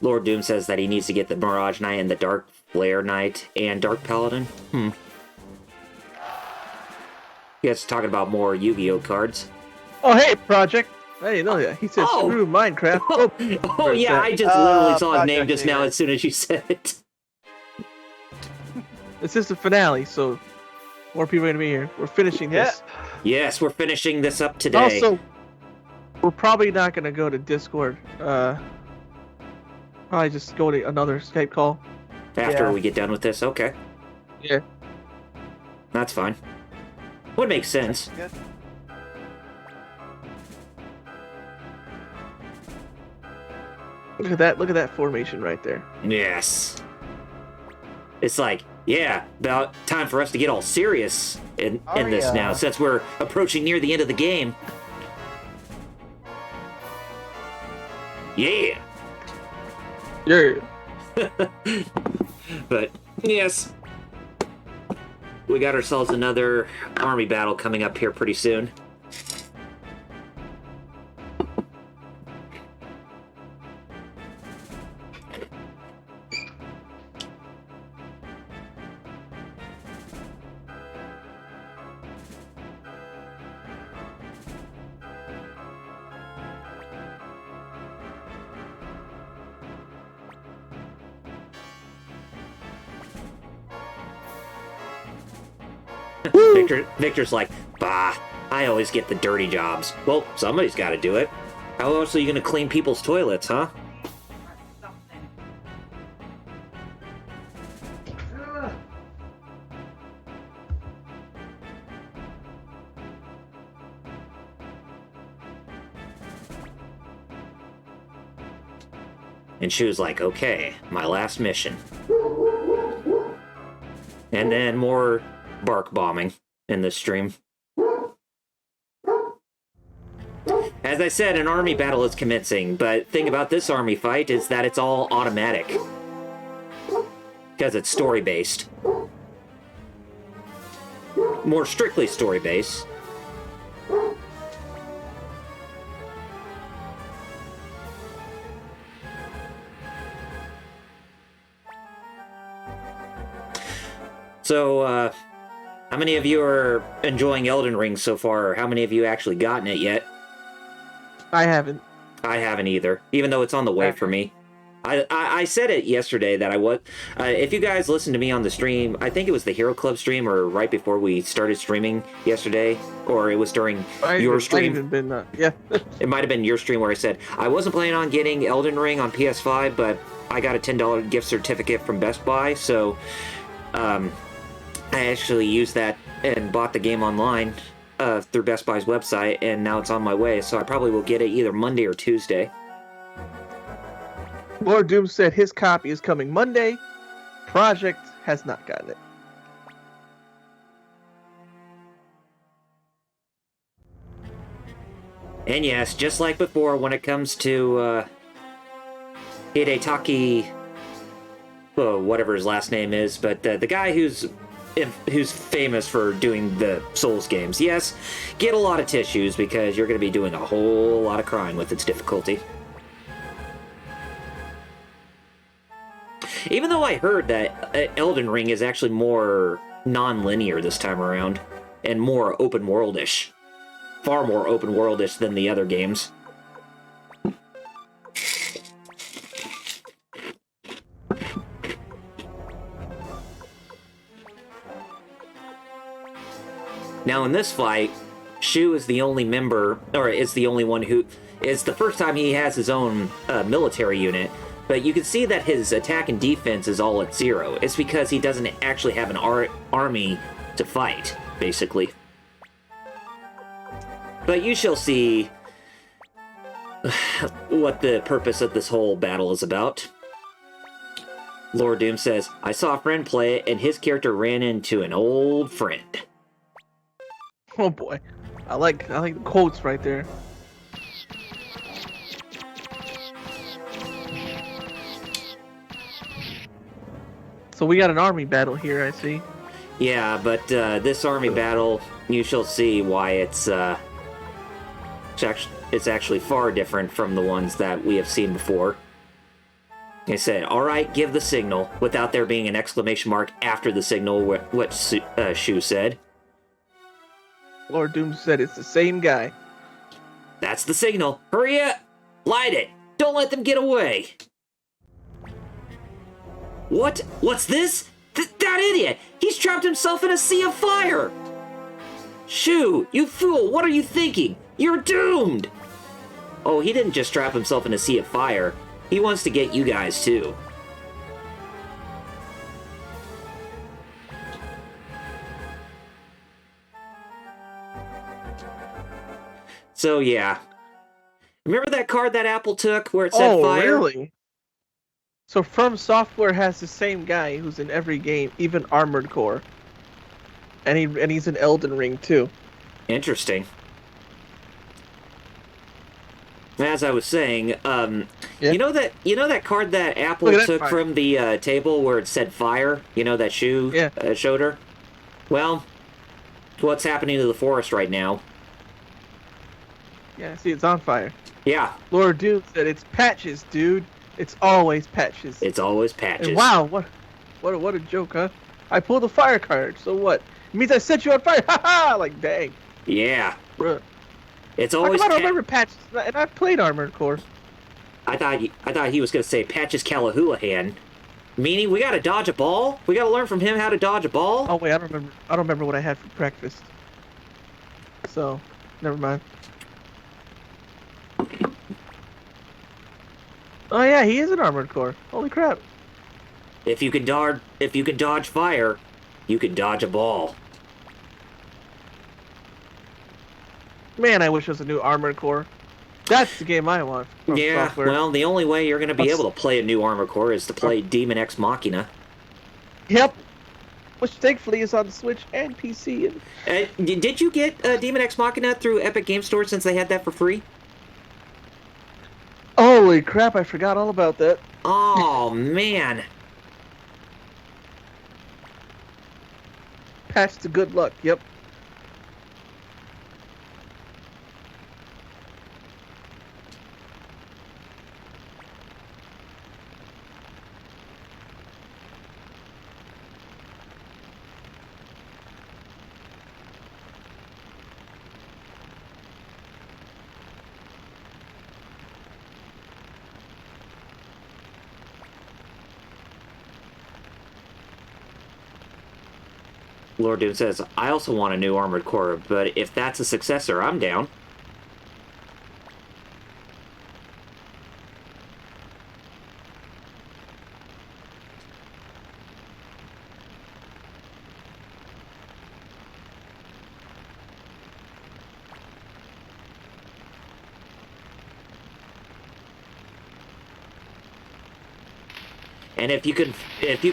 S3: Lord Doom says that he needs to get the Mirage Knight and the Dark Flare Knight and Dark Paladin. You guys are talking about more Yu-Gi-Oh cards.
S1: Oh, hey, Project. I didn't know that. He said,
S3: Oh.
S1: screw Minecraft.
S3: Oh yeah, I just literally saw his name
S2: Project
S3: just now
S2: Hater.
S3: as soon as you said it.
S1: This is the finale, so more people are going to be here. We're finishing this.
S3: Yes, we're finishing this up today.
S1: Also, we're probably not going to go to Discord. Probably just go to another Skype call.
S3: After
S2: Yeah.
S3: we get done with this, okay.
S1: Yeah.
S3: That's fine. Would make sense.
S2: Good.
S1: Look at that. Look at that formation right there.
S3: Yes. It's like, yeah, about time for us to get all serious in this
S2: yeah.
S3: now, since we're approaching near the end of the game. Yeah.
S1: Yeah.
S3: But, yes. We got ourselves another army battle coming up here pretty soon. Victor's like, bah, I always get the dirty jobs. Well, somebody's got to do it. How else are you going to clean people's toilets, huh? And she was like, okay, my last mission. And then more bark bombing in this stream. As I said, an army battle is commencing, but thing about this army fight is that it's all automatic. Because it's story-based. More strictly story-based. So, how many of you are enjoying Elden Ring so far, or how many of you actually gotten it yet?
S1: I haven't.
S3: I haven't either, even though it's on the way for me. I said it yesterday that I would. If you guys listened to me on the stream, I think it was the Hero Club stream, or right before we started streaming yesterday, or it was during your stream.
S1: Yeah.
S3: It might have been your stream where I said, I wasn't planning on getting Elden Ring on PS5, but I got a $10 gift certificate from Best Buy, so I actually used that and bought the game online through Best Buy's website, and now it's on my way, so I probably will get it either Monday or Tuesday.
S1: Lord Doom said his copy is coming Monday. Project has not gotten it.
S3: And yes, just like before, when it comes to Hidetaki, well, whatever his last name is, but the guy who's famous for doing the Souls games, yes, get a lot of tissues because you're going to be doing a whole lot of crying with its difficulty. Even though I heard that Elden Ring is actually more non-linear this time around, and more open-worldish. Far more open-worldish than the other games. Now in this fight, Shu is the only member, or is the only one who... It's the first time he has his own military unit, but you can see that his attack and defense is all at 0. It's because he doesn't actually have an army to fight, basically. But you shall see what the purpose of this whole battle is about. Lord Doom says, I saw a friend play it, and his character ran into an old friend.
S1: Oh boy, I like the quotes right there. So we got an army battle here, I see.
S3: Yeah, but this army battle, you shall see why it's actually far different from the ones that we have seen before. I said, all right, give the signal, without there being an exclamation mark after the signal, what Shu said.
S1: Lord Doom said it's the same guy.
S3: That's the signal. Hurry up! Light it! Don't let them get away! What? What's this? That idiot! He's trapped himself in a sea of fire! Shu, you fool! What are you thinking? You're doomed! Oh, he didn't just trap himself in a sea of fire. He wants to get you guys, too. So, yeah. Remember that card that Apple took where it said fire?
S1: Oh, really? So From Software has the same guy who's in every game, even Armored Core. And he's in Elden Ring, too.
S3: Interesting. As I was saying,
S1: Yeah.
S3: you know that card that Apple
S1: Look at that
S3: took
S1: fire.
S3: from the table where it said fire? You know, that Shu showed her? Well, what's happening to the forest right now?
S1: Yeah, see, it's on fire.
S3: Yeah,
S1: Lord Doom said it's patches, dude. It's always patches.
S3: it's always patches.
S1: And wow, what a joke, huh? I pulled a fire card, so what? It means I set you on fire. Ha ha! Like, dang.
S3: Yeah,
S1: Bruh.
S3: it's
S1: How
S3: always
S1: come I don't remember patches? And I've played Armored Core.
S3: I thought he was going to say Patches Callahoulihan. Meaning, we got to dodge a ball? We got to learn from him how to dodge a ball?
S1: Oh wait, I don't remember what I had for breakfast. So, never mind. Oh yeah, he is an Armored Core. Holy crap.
S3: If you can dodge fire, you can dodge a ball.
S1: Man, I wish there was a new Armored Core. That's the game I want. From
S3: Yeah,
S1: Software.
S3: well, the only way you're going to be able to play a new Armored Core is to play Demon X Machina.
S1: Yep. Which thankfully is on the Switch and PC.
S3: Did you get Demon X Machina through Epic Game Store since they had that for free?
S1: Holy crap, I forgot all about that.
S3: Oh, man.
S1: Patch to good luck, yep.
S3: Lord Doom says, I also want a new Armored Core, but if that's a successor, I'm down. And if you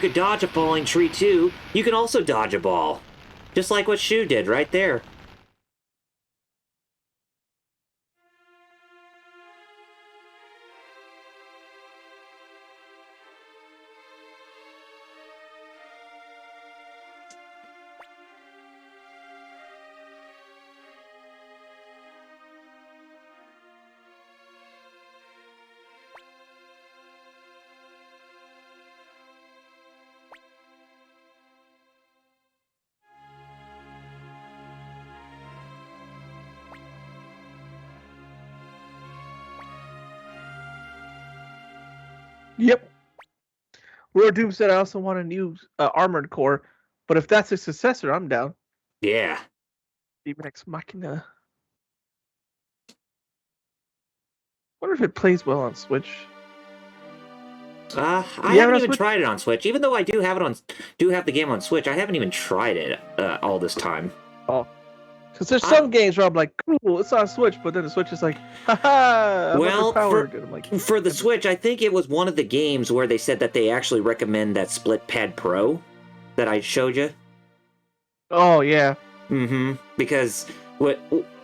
S3: could dodge a falling tree too, you can also dodge a ball. Just like what Shu did right there.
S1: Yep. Lord Doom said I also want a new Armored Core, but if that's a successor, I'm down.
S3: Yeah.
S1: Demon X Machina. wonder if it plays well on Switch.
S3: I
S1: You have it
S3: haven't
S1: on
S3: even
S1: Switch?
S3: tried it on Switch. Even though I do have the game on Switch, I haven't even tried it all this time.
S1: Oh. Because there's some games where I'm like, cool, it's on Switch, but then the Switch is like, haha, I'm overpowered. And I'm like,
S3: for the Switch, I think it was one of the games where they said that they actually recommend that Split Pad Pro that I showed you.
S1: oh, yeah.
S3: Mm-hmm. Because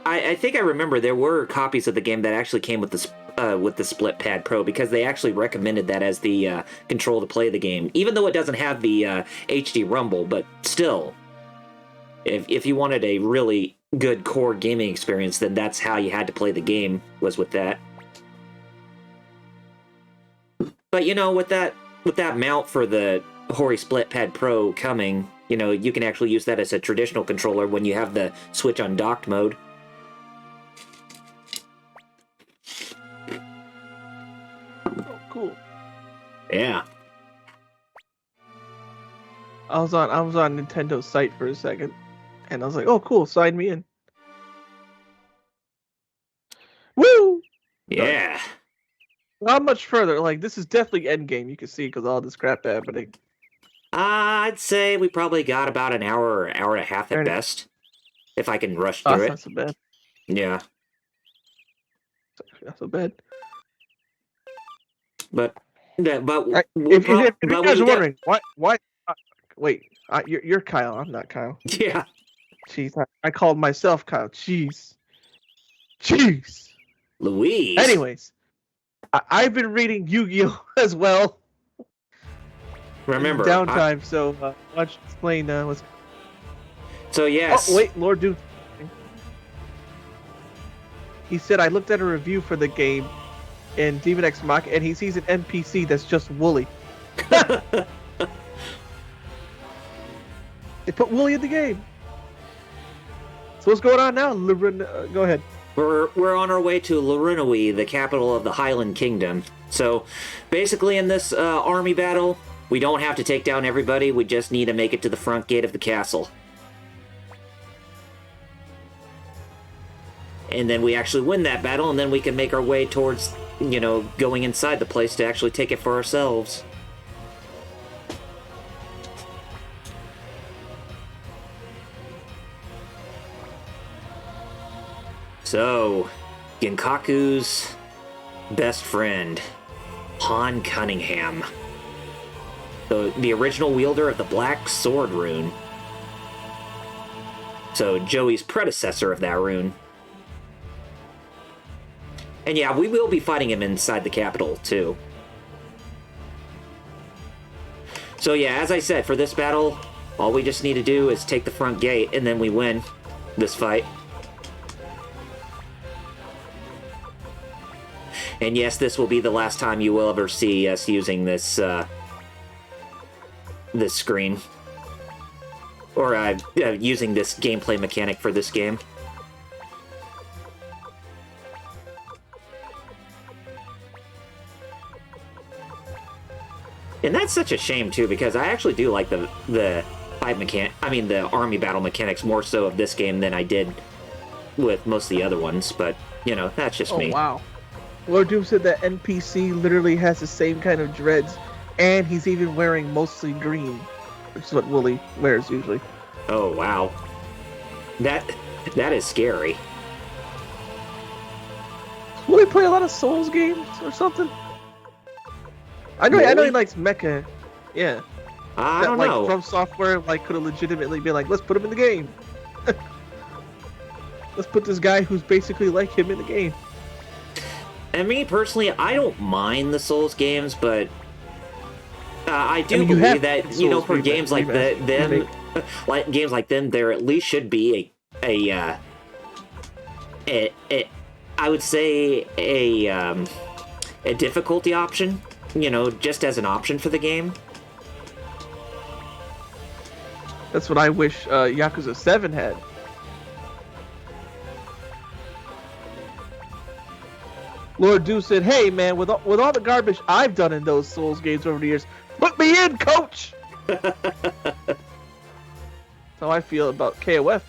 S3: I think I remember there were copies of the game that actually came with the Split Pad Pro because they actually recommended that as the control to play the game, even though it doesn't have the HD Rumble. But still, if you wanted a really good core gaming experience, then that's how you had to play the game, was with that. But with that mount for the Hori Split Pad Pro coming, you can actually use that as a traditional controller when you have the Switch on docked mode.
S1: Oh, cool.
S3: Yeah.
S1: I was on Nintendo's site for a second, and I was like, oh, cool, sign me in. Woo!
S3: Yeah.
S1: Not much further. Like, this is definitely endgame. You can see because all this crap happening.
S3: I'd say we probably got about an hour or hour and a half at best, if I can rush through
S1: That's
S3: it.
S1: not so bad.
S3: Yeah.
S1: Not so bad.
S3: But
S1: If you guys are wondering, why? Wait, you're Kyle. I'm not Kyle.
S3: Yeah.
S1: Jeez, I called myself Kyle. Jeez.
S3: Louise.
S1: Anyways, I've been reading Yu-Gi-Oh as well.
S3: Remember
S1: downtime. So why don't you explain what's?
S3: So yes.
S1: Oh wait, Lord Doom. He said I looked at a review for the game in Demon X Mach, and he sees an NPC that's just Wooly. They put Wooly in the game. So what's going on now, go ahead.
S3: We're on our way to Lurunui, the capital of the Highland Kingdom. So basically in this army battle, we don't have to take down everybody, we just need to make it to the front gate of the castle. And then we actually win that battle, and then we can make our way towards, going inside the place to actually take it for ourselves. So, Genkaku's best friend, Han Cunningham. The original wielder of the Black Sword rune. So, Joey's predecessor of that rune. And yeah, we will be fighting him inside the capital, too. So yeah, as I said, for this battle, all we just need to do is take the front gate, and then we win this fight. And yes, this will be the last time you will ever see us using this, this screen. Or using this gameplay mechanic for this game. And that's such a shame, too, because I actually do like the fight the army battle mechanics more so of this game than I did with most of the other ones, but, that's just me.
S1: Oh, wow. Lord Doom said that NPC literally has the same kind of dreads, and he's even wearing mostly green, which is what Wooly wears usually.
S3: Oh, wow. That is scary.
S1: Will he play a lot of Souls games or something? I know he likes mecha. Yeah.
S3: I don't know.
S1: From Software could have legitimately been like, let's put him in the game. Let's put this guy who's basically like him in the game.
S3: And me personally, I don't mind the Souls games, but I do believe that for games like games like them, there at least should be I would say a difficulty option, just as an option for the game.
S1: That's what I wish Yakuza 7 had. Lord Do said, hey man, with all the garbage I've done in those Souls games over the years, put me in, coach! That's how I feel about KOF.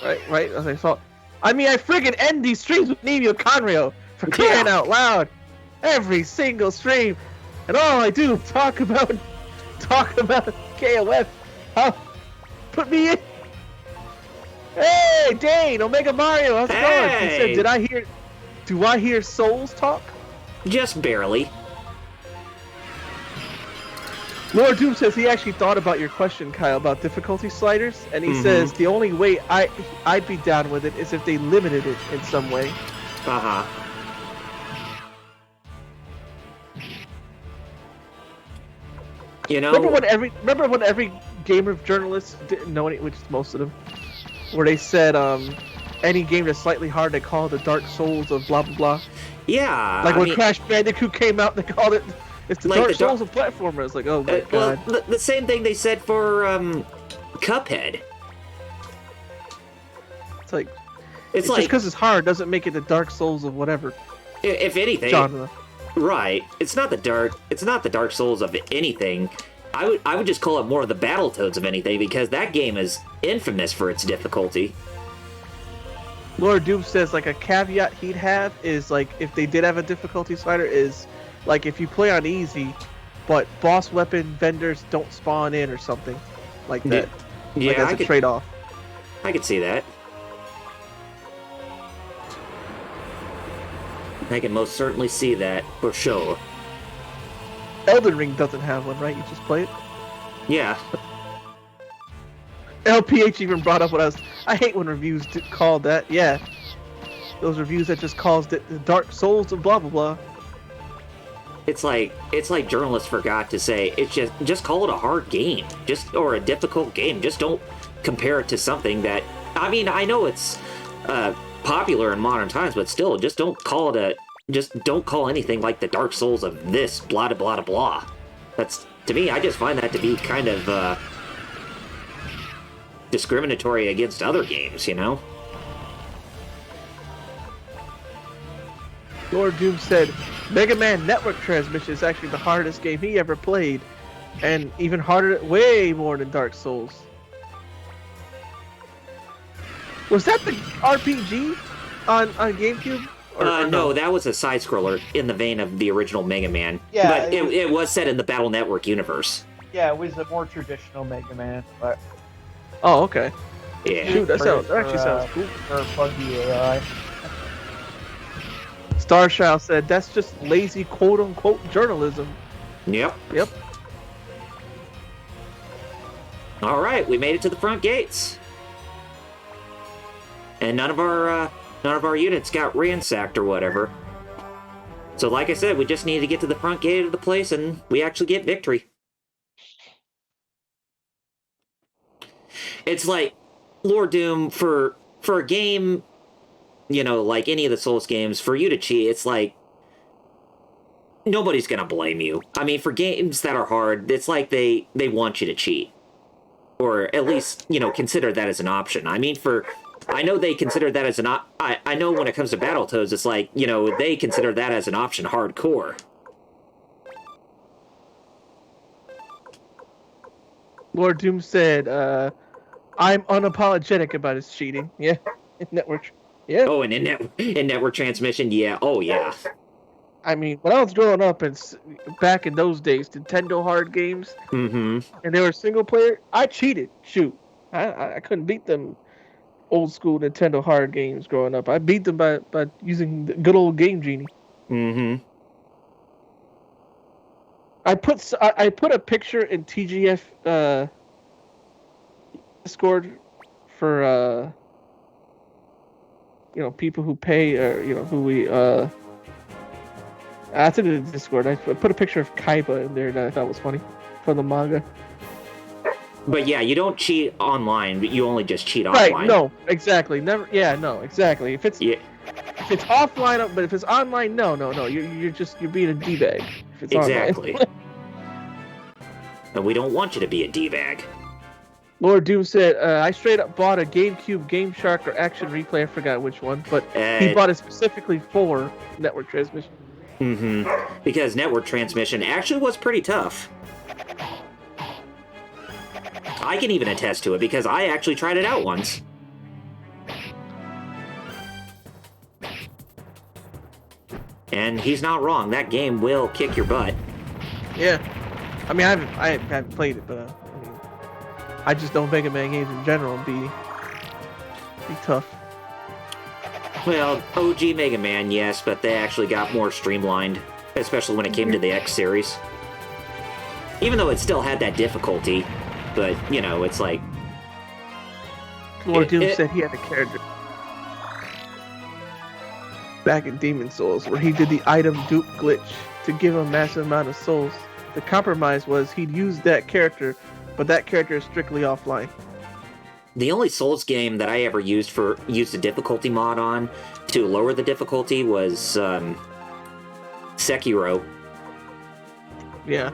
S1: Right? As I saw. I friggin' end these streams with Nemo Conrio. For crying out loud, every single stream, and all I do talk about KOF. Put me in. Hey, Dane, Omega Mario, how's it going? He said, do I hear souls talk?
S3: Just barely.
S1: Lord Doom says he actually thought about your question, Kyle, about difficulty sliders, and he says the only way I'd be down with it is if they limited it in some way.
S3: Uh-huh. You know,
S1: remember when every gamer journalist didn't know any, which is most of them, where they said any game that's slightly hard they call it the Dark Souls of blah blah blah.
S3: Yeah.
S1: Like when Crash Bandicoot came out, they called it the
S3: like
S1: Dark Souls of platformers. Like, oh my god.
S3: Well, the same thing they said for Cuphead.
S1: It's just because it's hard doesn't make it the Dark Souls of whatever.
S3: If anything,
S1: genre.
S3: Right. It's not the Dark Souls of anything. I would just call it more of the Battletoads of anything, because that game is infamous for its difficulty.
S1: Lord Doom says like a caveat he'd have is like if they did have a difficulty slider is like if you play on easy, but boss weapon vendors don't spawn in or something like that.
S3: Yeah,
S1: like that's a trade-off.
S3: I could see that. I can most certainly see that, for sure.
S1: Elden Ring doesn't have one, right? You just play it?
S3: Yeah.
S1: LPH even brought up what I hate when reviews call that. Yeah. Those reviews that just calls it the Dark Souls of blah blah blah.
S3: It's like journalists forgot to say it's just call it a hard game. Or a difficult game. Just don't compare it to something that, I mean, I know it's popular in modern times, but still, just don't call anything like the Dark Souls of this blah blah blah blah. That's, to me, I just find that to be kind of discriminatory against other games, you know?
S1: Lord Doom said Mega Man Network Transmission is actually the hardest game he ever played, and even harder, way more than Dark Souls. Was that the RPG on GameCube? Or
S3: no, that was a side-scroller in the vein of the original Mega Man.
S2: Yeah,
S3: but it was set in the Battle Network universe.
S2: Yeah, it was a more traditional Mega Man, but
S1: oh, okay.
S3: Yeah.
S1: Shoot, that actually sounds cool.
S2: For buggy AI.
S1: Starshow said that's just lazy quote-unquote journalism.
S3: Yep.
S1: Yep.
S3: All right, we made it to the front gates. And none of our units got ransacked or whatever. So like I said, we just need to get to the front gate of the place and we actually get victory. It's like Lord Doom for a game, you know, like any of the Souls games, for you to cheat, it's like nobody's gonna blame you. I mean, for games that are hard, it's like they want you to cheat. Or at least, you know, consider that as an option. I mean, I know they consider that as I know when it comes to Battletoads, it's like, you know, they consider that as an option hardcore.
S1: Lord Doom said, I'm unapologetic about his cheating. Yeah. In network. Yeah.
S3: Oh, and in network transmission, yeah. Oh, yeah.
S1: I mean, when I was growing up and back in those days, Nintendo hard games, and they were single player, I cheated. Shoot. I couldn't beat them old school Nintendo hard games growing up. I beat them by using the good old Game Genie. I put a picture in TGF Discord for you know, people who pay, or you know, who we I took it in Discord. I put a picture of Kaiba in there that I thought was funny from the manga.
S3: But yeah, you don't cheat online, but you only just cheat offline.
S1: Right, no, exactly. Never, yeah, no, exactly. If it's offline, but if it's online, no. You're being a D-bag. If it's
S3: exactly.
S1: Online.
S3: And we don't want you to be a D-bag.
S1: Lord Doom said, I straight up bought a GameCube Game Shark or Action Replay, I forgot which one, but he bought it specifically for network transmission.
S3: Because network transmission actually was pretty tough. I can even attest to it because I actually tried it out once. And he's not wrong. That game will kick your butt.
S1: Yeah. I mean, I haven't played it, but I mean, I just know Mega Man games in general be tough.
S3: Well, OG Mega Man, yes, but they actually got more streamlined, especially when it came to the X series. Even though it still had that difficulty, but, you know, it's like...
S1: Lord Doom said he had a character back in Demon Souls where he did the item dupe glitch to give him a massive amount of souls. The compromise was he'd use that character, but that character is strictly offline.
S3: The only Souls game that I ever used a difficulty mod on to lower the difficulty was Sekiro.
S1: Yeah.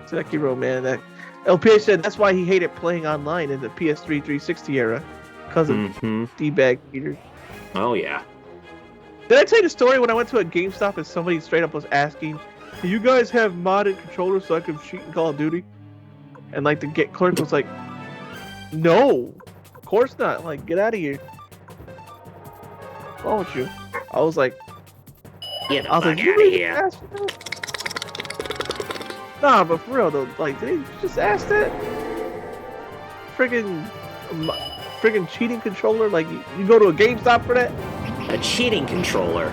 S1: Sekiro, man. That LPA said that's why he hated playing online in the PS3 360 era. Because of D-bag meters.
S3: Oh, yeah.
S1: Did I tell you the story when I went to a GameStop and somebody straight up was asking, do you guys have modded controllers so I can cheat in Call of Duty? And like the clerk was like, no, of course not. Like, get out of here. What's wrong with you? I was like,
S3: Get the fuck out of here.
S1: Nah, but for real though, like, did he just ask that? Friggin' cheating controller? Like, you go to a GameStop for that?
S3: A cheating controller.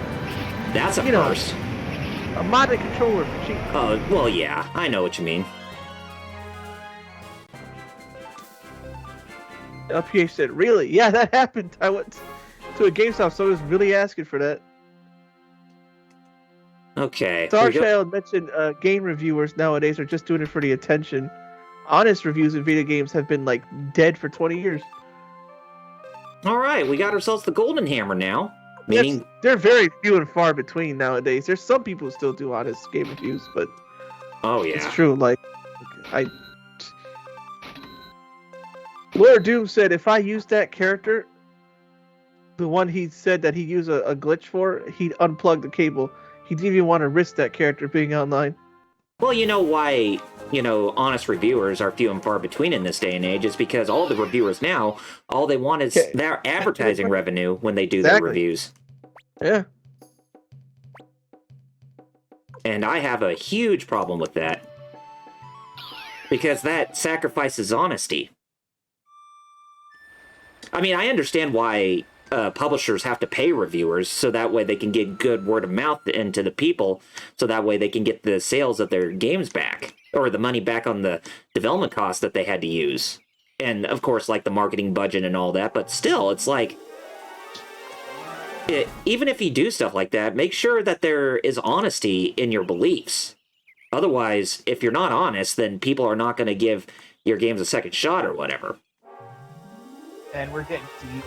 S3: That's a
S1: You know.
S3: first.
S1: A modded controller for cheating.
S3: Oh, well, yeah, I know what you mean.
S1: LPH said, really? Yeah, that happened. I went to a GameStop, so I was really asking for that.
S3: Okay.
S1: Starchild mentioned game reviewers nowadays are just doing it for the attention. Honest reviews of video games have been, like, dead for 20 years.
S3: All right, we got ourselves the golden hammer now. Meaning,
S1: They're very few and far between nowadays. There's some people who still do honest game reviews, but
S3: oh yeah,
S1: it's true. Like, Lord Doom said if I used that character, the one he said that he used a glitch for, he'd unplug the cable. He didn't even want to risk that character being online.
S3: Well, you know why, honest reviewers are few and far between in this day and age is because all the reviewers now, all they want is their advertising revenue when they do their reviews.
S1: Yeah.
S3: And I have a huge problem with that. Because that sacrifices honesty. I mean, I understand why publishers have to pay reviewers so that way they can get good word of mouth into the people, so that way they can get the sales of their games back, or the money back on the development costs that they had to use. And, of course, like the marketing budget and all that, but still, it's like, even if you do stuff like that, make sure that there is honesty in your beliefs. Otherwise, if you're not honest, then people are not going to give your games a second shot or whatever.
S2: And we're getting deep.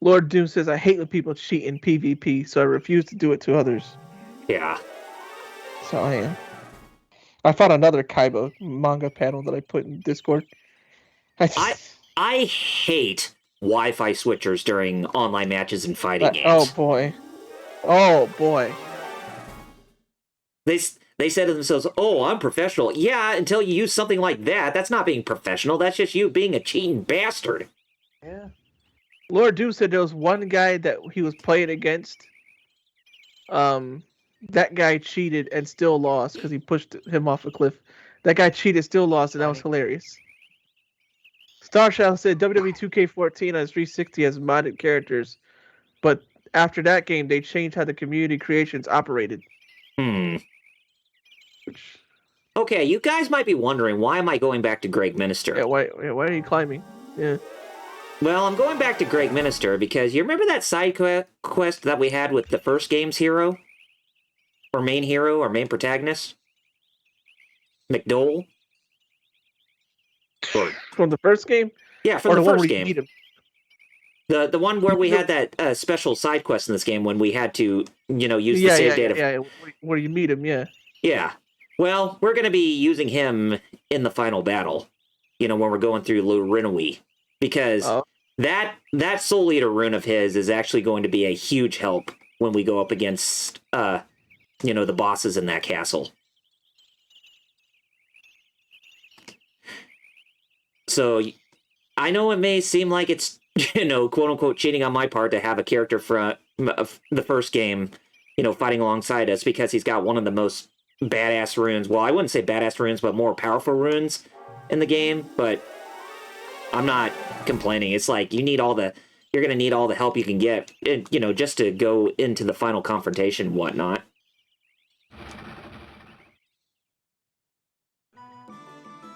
S1: Lord Doom says, I hate when people cheat in PvP, so I refuse to do it to others.
S3: Yeah.
S1: So I am. I found another Kaiba manga panel that I put in Discord.
S3: I hate Wi-Fi switchers during online matches and fighting games.
S1: Oh boy. Oh boy.
S3: They said to themselves, oh, I'm professional. Yeah, until you use something like that. That's not being professional. That's just you being a cheating bastard.
S2: Yeah.
S1: Lord Doom said there was one guy that he was playing against. That guy cheated and still lost because he pushed him off a cliff. That guy cheated, still lost, and that was hilarious. Starshadow said WWE 2K14 on his 360 has modded characters, but after that game, they changed how the community creations operated.
S3: Okay, you guys might be wondering, why am I going back to Greg Minister?
S1: Yeah, why are you climbing? Yeah.
S3: Well, I'm going back to Greg Minister because you remember that side quest that we had with the first game's hero? Or main hero, or main protagonist? McDole?
S1: From the first game?
S3: Yeah, from the first
S1: you
S3: game.
S1: meet him?
S3: The one where we had that special side quest in this game when we had to, use the save data.
S1: Yeah, where you meet him, yeah.
S3: Yeah. Well, we're going to be using him in the final battle, when we're going through Lurinui. Because that Soul Eater rune of his is actually going to be a huge help when we go up against, the bosses in that castle. So, I know it may seem like it's quote unquote cheating on my part to have a character from the first game, fighting alongside us because he's got one of the most badass runes. Well, I wouldn't say badass runes, but more powerful runes in the game. But I'm not complaining. It's like you're gonna need all the help you can get, just to go into the final confrontation and whatnot.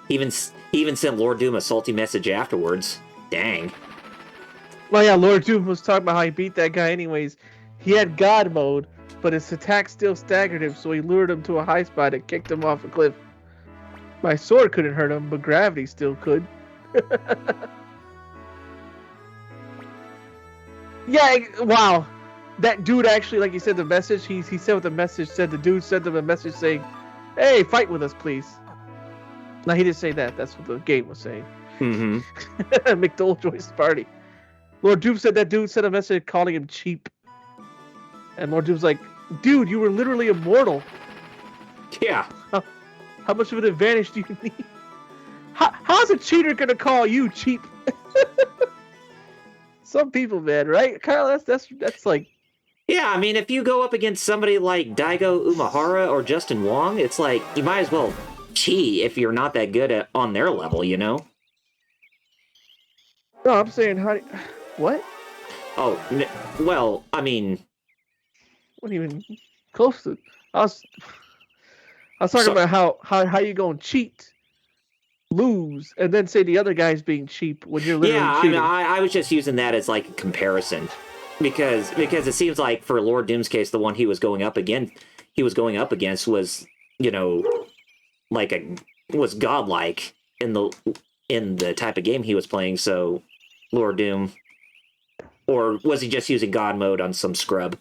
S3: He even sent Lord Doom a salty message afterwards. Dang.
S1: Well, yeah, Lord Doom was talking about how he beat that guy anyways. He had God mode, but his attack still staggered him, so he lured him to a high spot and kicked him off a cliff. My sword couldn't hurt him, but gravity still could. Yeah, wow. That dude actually, like you said, the message, he said what the message said. The dude sent him a message saying, hey, fight with us, please. Now, he didn't say that. That's what the game was saying.
S3: Mm-hmm.
S1: McDolejoy's party. Lord Doom said that dude sent a message calling him cheap. And Lord Doom's like, dude, you were literally immortal.
S3: Yeah.
S1: How much of an advantage do you need? How's a cheater going to call you cheap? Some people, man, right? Kyle, that's like...
S3: Yeah, I mean, if you go up against somebody like Daigo Umehara or Justin Wong, it's like, you might as well cheat if you're not that good on their level,
S1: No, I'm saying, what?
S3: Oh, well, I mean...
S1: What even close to... I was talking about how you gonna cheat, lose, and then say the other guy's being cheap when you're literally cheating.
S3: Yeah, I was just using that as like a comparison. Because it seems like for Lord Doom's case, the one he was going up against was, was godlike in the type of game he was playing. So Lord Doom, or was he just using God mode on some scrub?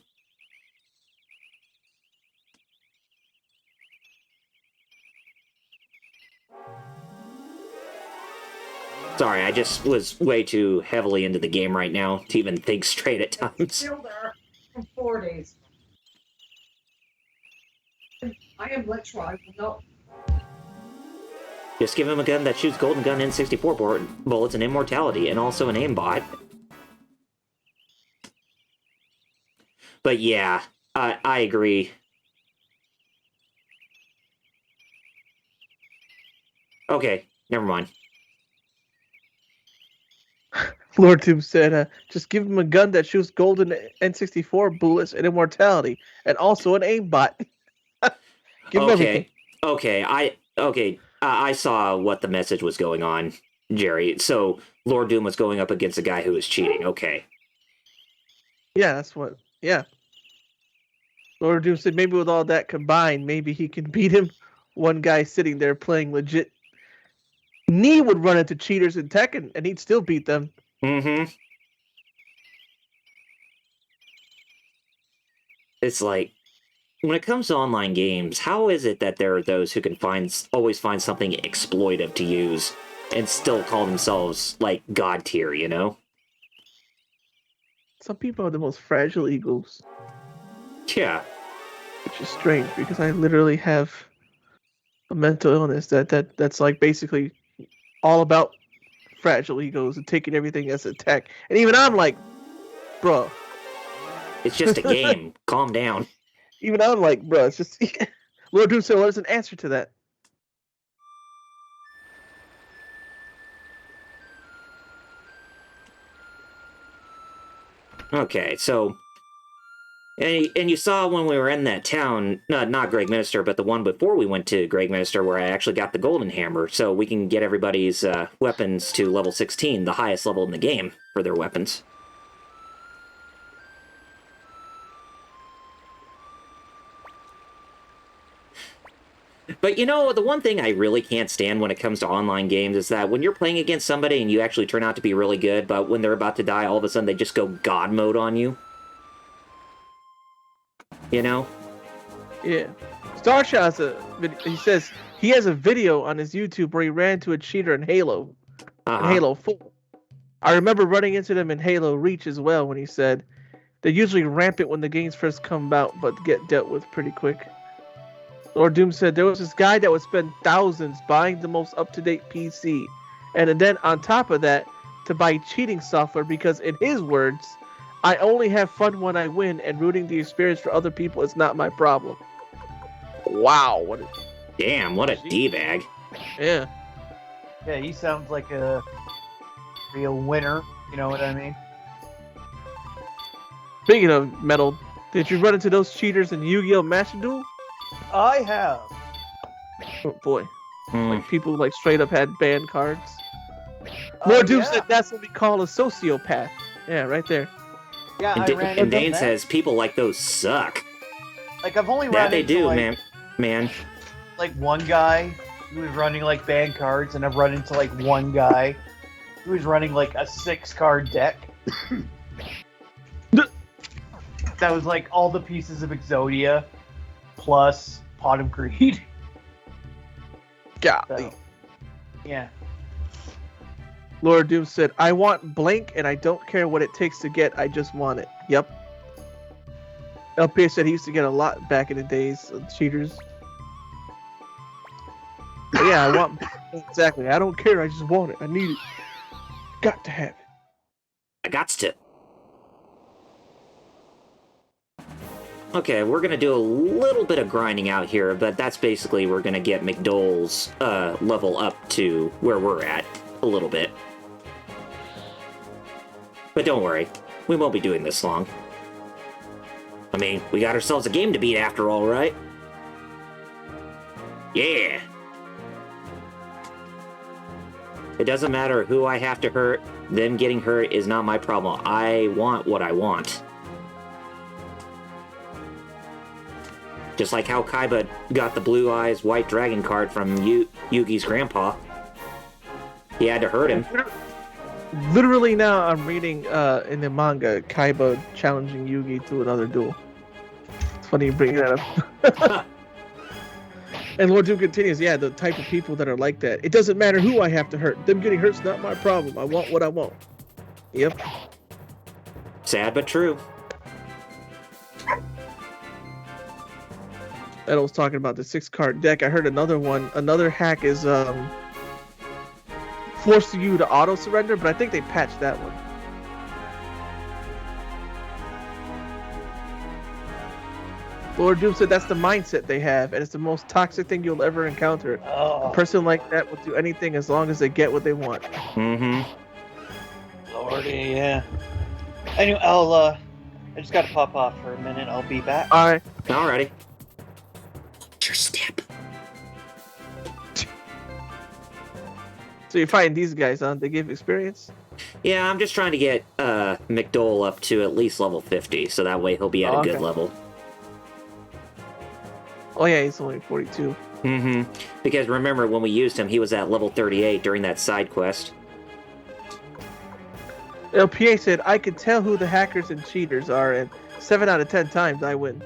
S3: Sorry, I just was way too heavily into the game right now to even think straight at times.
S4: Still there for 4 days. I am literal. I will not.
S3: Just give him a gun that shoots golden gun N64 bullets and immortality, and also an aimbot. But yeah, I agree. Okay, never mind.
S1: Lord Doom said, just give him a gun that shoots golden N64 bullets and immortality, and also an aimbot. Give him everything.
S3: I saw what the message was going on, Jerry. So Lord Doom was going up against a guy who was cheating. Okay.
S1: Yeah, that's what. Yeah. Lord Doom said maybe with all that combined, maybe he can beat him. One guy sitting there playing legit. Nee would run into cheaters in Tekken, and he'd still beat them.
S3: Mm-hmm. It's like, when it comes to online games, how is it that there are those who can always find something exploitive to use and still call themselves, like, God tier,
S1: Some people have the most fragile egos.
S3: Yeah.
S1: Which is strange, because I literally have a mental illness that's like basically all about fragile egos and taking everything as a tech. And even I'm like, bro.
S3: It's just a game. Calm down.
S1: Even I'm like, bro, it's just... Lord Doom said, well, there's an answer to that.
S3: Okay, so... And you saw when we were in that town, not Greg Minister, but the one before we went to Greg Minister, where I actually got the Golden Hammer, so we can get everybody's weapons to level 16, the highest level in the game for their weapons. But the one thing I really can't stand when it comes to online games is that when you're playing against somebody and you actually turn out to be really good, but when they're about to die, all of a sudden they just go God mode on you.
S1: Yeah. Starshot he says he has a video on his YouTube where he ran to a cheater in Halo. In Halo 4. I remember running into them in Halo Reach as well when he said they're usually rampant when the games first come out, but get dealt with pretty quick. Lord Doom said there was this guy that would spend thousands buying the most up-to-date PC. And then on top of that, to buy cheating software because, in his words, I only have fun when I win, and rooting the experience for other people is not my problem. Wow, what a...
S3: Damn, what a D-bag.
S1: Yeah.
S2: Yeah, he sounds like a real winner. You know what I mean?
S1: Speaking of metal, did you run into those cheaters in Yu-Gi-Oh! Master Duel?
S2: I have.
S1: Oh boy.
S3: Hmm.
S1: Like people like straight up had banned cards. Lord Doom said that's what we call a sociopath. Yeah, right there.
S2: Yeah, I ran
S3: And
S2: into
S3: Dane
S2: that.
S3: says people like those suck.
S2: Like I've only
S3: That
S2: run
S3: they
S2: into
S3: do,
S2: like,
S3: man.
S2: like one guy who was running like banned cards, and I've run into like one guy who was running like a 6-card deck. That was like all the pieces of Exodia plus Pot of Greed.
S1: Golly.
S2: So, yeah.
S1: Lord Doom said, I want blank and I don't care what it takes to get, I just want it. Yep. LP said he used to get a lot back in the days of cheaters. But yeah, I want exactly. I don't care, I just want it. I need it. Got to have it.
S3: I gots to. Okay, we're gonna do a little bit of grinding out here, but that's basically we're gonna get McDole's level up to where we're at a little bit. But don't worry, we won't be doing this long. I mean, we got ourselves a game to beat after all, right? Yeah! It doesn't matter who I have to hurt, them getting hurt is not my problem. I want what I want. Just like how Kaiba got the Blue Eyes White Dragon card from Yugi's grandpa. He had to hurt him.
S1: Literally now I'm reading in the manga Kaiba challenging Yugi to another duel. It's funny you bring that up. And Lord Doom continues, yeah, the type of people that are like that. It doesn't matter who I have to hurt. Them getting hurt's not my problem. I want what I want. Yep.
S3: Sad but true.
S1: Ed was talking about the 6-card deck. I heard another one. Another hack is forcing you to auto surrender, but I think they patched that one. Lord Doom said that's the mindset they have, and it's the most toxic thing you'll ever encounter. A person like that will do anything as long as they get what they want.
S3: Mm-hmm.
S2: Lordy, yeah. Anyway, I just gotta pop off for a minute. I'll be back.
S1: Alright.
S3: Alrighty. Your step.
S1: So you're fighting these guys, huh? They give experience?
S3: Yeah, I'm just trying to get McDole up to at least level 50, so that way he'll be at a good level.
S1: Oh yeah, he's only 42.
S3: Mm-hmm. Because remember, when we used him, he was at level 38 during that side quest.
S1: LPA said, I could tell who the hackers and cheaters are, and 7 out of 10 times I win.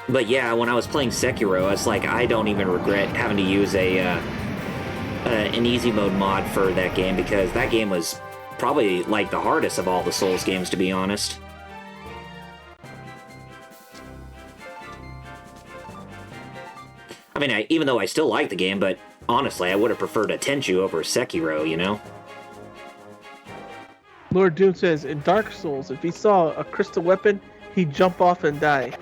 S3: But yeah, when I was playing Sekiro, I was like, I don't even regret having to use an easy mode mod for that game, because that game was probably like the hardest of all the Souls games, to be honest. I mean, even though I still like the game, but honestly, I would have preferred a Tenchu over Sekiro, you know?
S1: Lord Doom says, in Dark Souls, if he saw a crystal weapon, he'd jump off and die.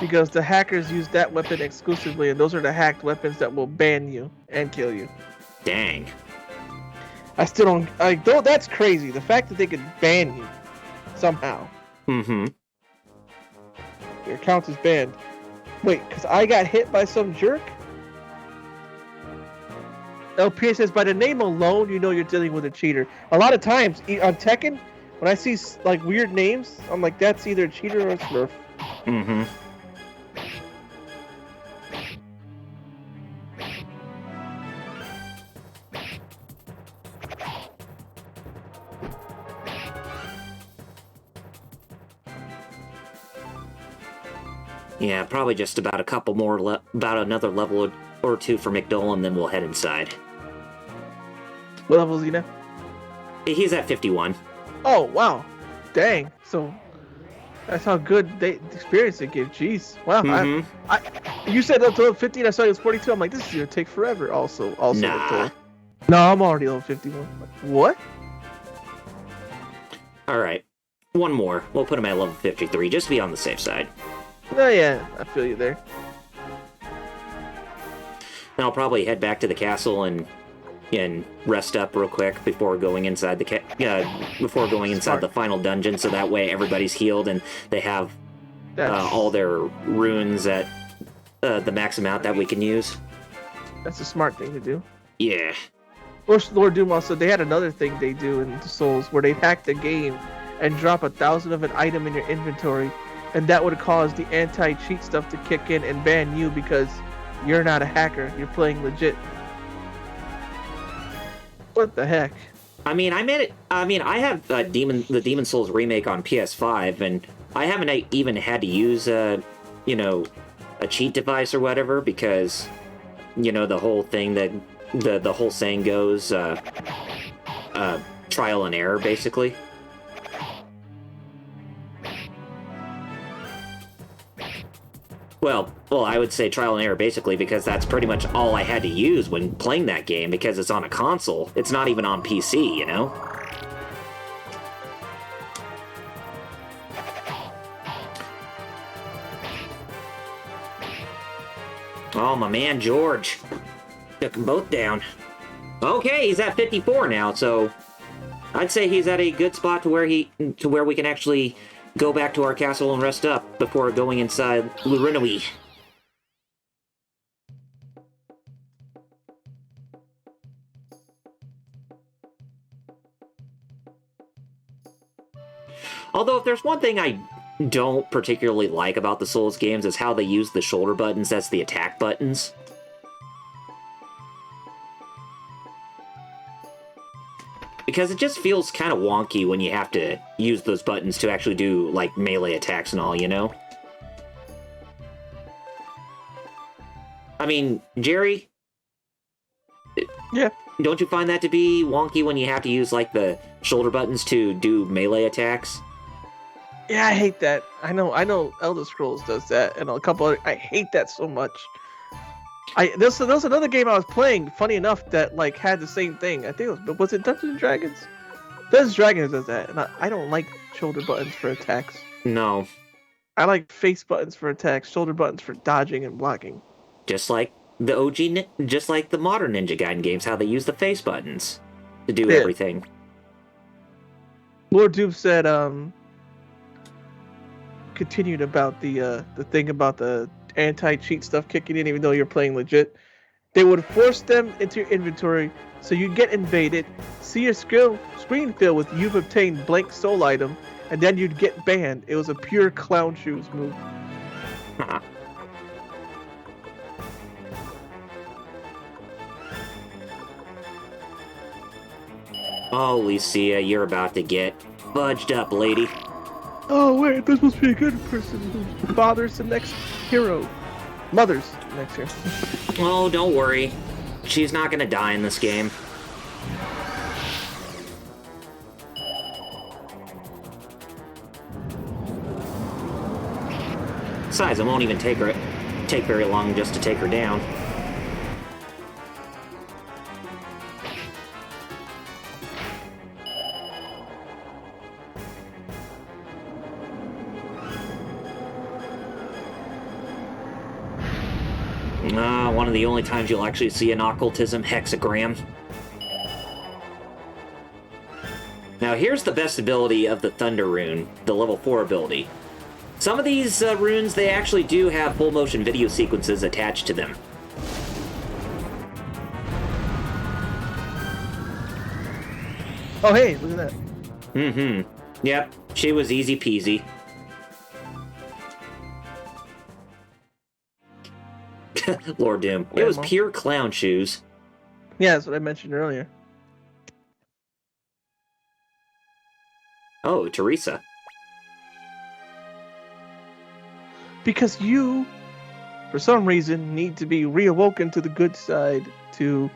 S1: Because the hackers use that weapon exclusively, and those are the hacked weapons that will ban you and kill you.
S3: Dang.
S1: I still don't... though that's crazy. The fact that they could ban you somehow.
S3: Mm-hmm.
S1: Your account is banned. Wait, because I got hit by some jerk? LPA says, by the name alone, you know you're dealing with a cheater. A lot of times, on Tekken, when I see like weird names, I'm like, that's either a cheater or a smurf.
S3: Mm-hmm. Yeah, probably just about a couple more, about another level or two for McDole, and then we'll head inside.
S1: What level is he now?
S3: He's at 51.
S1: Oh wow, dang! So that's how good the experience it gave. Jeez, wow.
S3: Mm-hmm.
S1: You said up to level 15. I saw it was 42. I'm like, this is gonna take forever. Also
S3: Nah.
S1: No, I'm already level 51. Like, what?
S3: All right. One more. We'll put him at level 53, just to be on the safe side.
S1: Oh yeah, I feel you there.
S3: Then I'll probably head back to the castle and rest up real quick before going inside the the final dungeon, so that way everybody's healed and they have all their runes at the max amount that we can use.
S1: That's a smart thing to do.
S3: Yeah.
S1: Lord Doom also, they had another thing they do in the Souls where they hack the game and drop 1,000 of an item in your inventory, and that would cause the anti-cheat stuff to kick in and ban you because you're not a hacker. You're playing legit. What the heck?
S3: I mean, I have the Demon Souls remake on PS5, and I haven't even had to use a cheat device or whatever because, the whole thing that the whole saying goes, trial and error, basically. Well, I would say trial and error basically because that's pretty much all I had to use when playing that game because it's on a console. It's not even on PC, you know? Oh, my man George. Took them both down. Okay, he's at 54 now, so I'd say he's at a good spot to where we can actually go back to our castle and rest up before going inside Lurinui. Although, if there's one thing I don't particularly like about the Souls games is how they use the shoulder buttons as the attack buttons. Because it just feels kind of wonky when you have to use those buttons to actually do, like, melee attacks and all, you know? I mean, Jerry?
S1: Yeah.
S3: Don't you find that to be wonky when you have to use, like, the shoulder buttons to do melee attacks?
S1: Yeah, I hate that. I know Elder Scrolls does that, and a couple other, I hate that so much. There's another game I was playing, funny enough, that like had the same thing. I think was it Dungeons and Dragons? Dungeons and Dragons does that, and I don't like shoulder buttons for attacks.
S3: No.
S1: I like face buttons for attacks, shoulder buttons for dodging and blocking.
S3: Just like the OG, just like the modern Ninja Gaiden games, how they use the face buttons to do everything.
S1: Lord Doom said, continued about the thing about the anti-cheat stuff kicking in even though you're playing legit. They would force them into your inventory so you get invaded, see your screen fill with you've obtained blank soul item, and then you'd get banned. It was a pure clown shoes move.
S3: Oh, Lucia, you're about to get fudged up, lady.
S1: Oh wait, this must be a good person who fathers the next hero. Mother's the next hero.
S3: Oh, don't worry. She's not gonna die in this game. Besides, it won't even take very long just to take her down. One of the only times you'll actually see an occultism hexagram. Now here's the best ability of the Thunder Rune, the level 4 ability. Some of these runes, they actually do have full motion video sequences attached to them.
S1: Oh hey, look at that.
S3: Mm-hmm. Yep, she was easy peasy. Lord Doom. It was pure clown shoes.
S1: Yeah, that's what I mentioned earlier.
S3: Oh, Teresa.
S1: Because you, for some reason, need to be reawoken to the good side to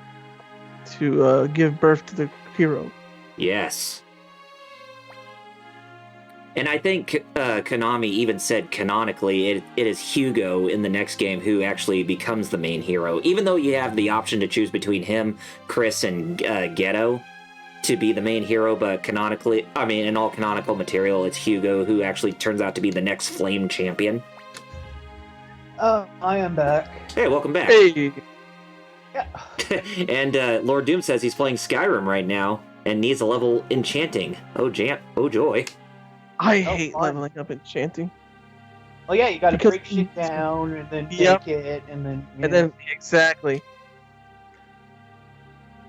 S1: give birth to the hero.
S3: Yes. And I think Konami even said canonically it is Hugo in the next game who actually becomes the main hero. Even though you have the option to choose between him, Chris, and Ghetto to be the main hero, but canonically, I mean, in all canonical material, it's Hugo who actually turns out to be the next Flame champion.
S2: I am back.
S3: Hey, welcome back.
S1: Hey,
S2: Yeah.
S3: And Lord Doom says he's playing Skyrim right now and needs a level enchanting. Oh joy.
S1: I
S2: Oh,
S1: hate
S2: fun.
S1: leveling up enchanting.
S2: Well, yeah, you got to
S1: Because-
S2: break shit down and then
S1: Yep.
S2: make it, and then.
S1: And then exactly.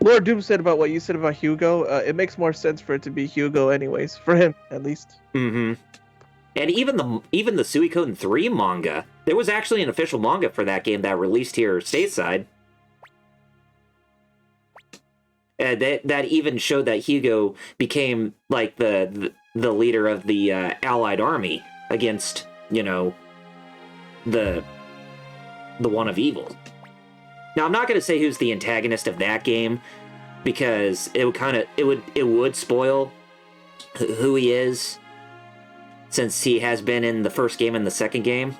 S1: Lord Doom said about what you said about Hugo. It makes more sense for it to be Hugo, anyways, for him at least.
S3: Mm-hmm. And even the Suikoden 3 manga, there was actually an official manga for that game that released here stateside. That even showed that Hugo became like the leader of the Allied army against, you know, the one of evil. Now I'm not going to say who's the antagonist of that game because it would spoil who he is, since he has been in the first game and the second game.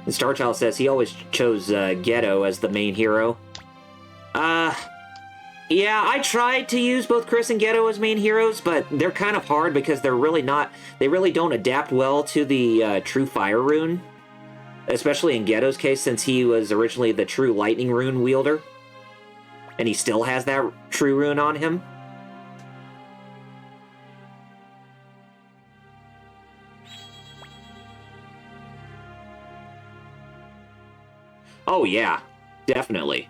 S3: And Starchild says he always chose Ghetto as the main hero. Yeah, I tried to use both Chris and Ghetto as main heroes, but they're kind of hard because they really don't adapt well to the true fire rune. Especially in Ghetto's case, since he was originally the true lightning rune wielder. And he still has that true rune on him. Oh yeah, definitely.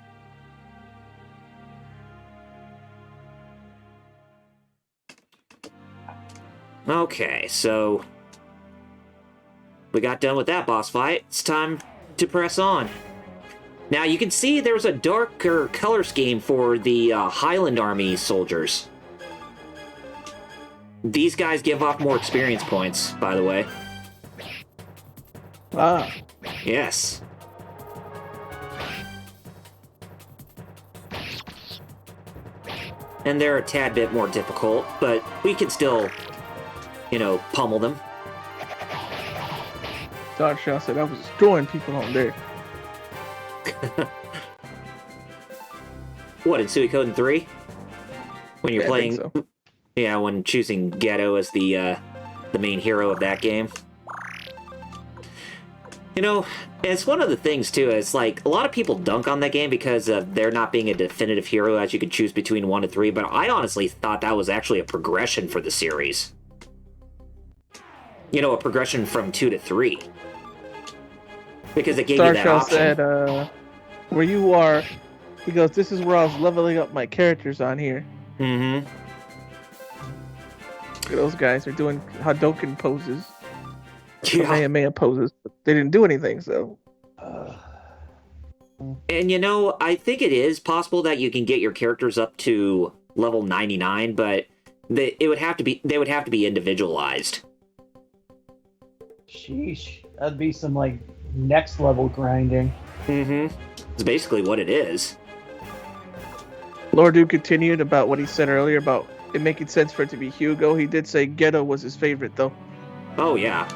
S3: Okay, so we got done with that boss fight. It's time to press on. Now you can see there's a darker color scheme for the Highland Army soldiers. These guys give off more experience points, by the way.
S1: Ah,
S3: Yes. And they're a tad bit more difficult, but we can still, you know, pummel them.
S1: Dodge Shell said I was destroying people on there.
S3: What, in Suikoden 3? When you're
S1: Yeah, I think
S3: playing...
S1: so.
S3: Yeah, when choosing Ghetto as the main hero of that game. You know, it's one of the things, too, it's like, a lot of people dunk on that game because of there not being a definitive hero as you could choose between 1 and 3, but I honestly thought that was actually a progression for the series. You know, a progression from 2 to 3. Because it gave you that
S1: Starshell
S3: option.
S1: said, where you are, he goes, this is where I was leveling up my characters on here.
S3: Mm-hmm.
S1: Look at those guys are doing Hadouken poses.
S3: Yeah.
S1: Kamehameha poses. But they didn't do anything, so.
S3: And you know, I think it is possible that you can get your characters up to level 99, but they would have to be individualized.
S2: Sheesh, that'd be some like next level grinding.
S3: Mm-hmm. It's basically what it is.
S1: Lord Duke continued about what he said earlier about it making sense for it to be Hugo. He did say Ghetto was his favorite, though.
S3: Oh yeah,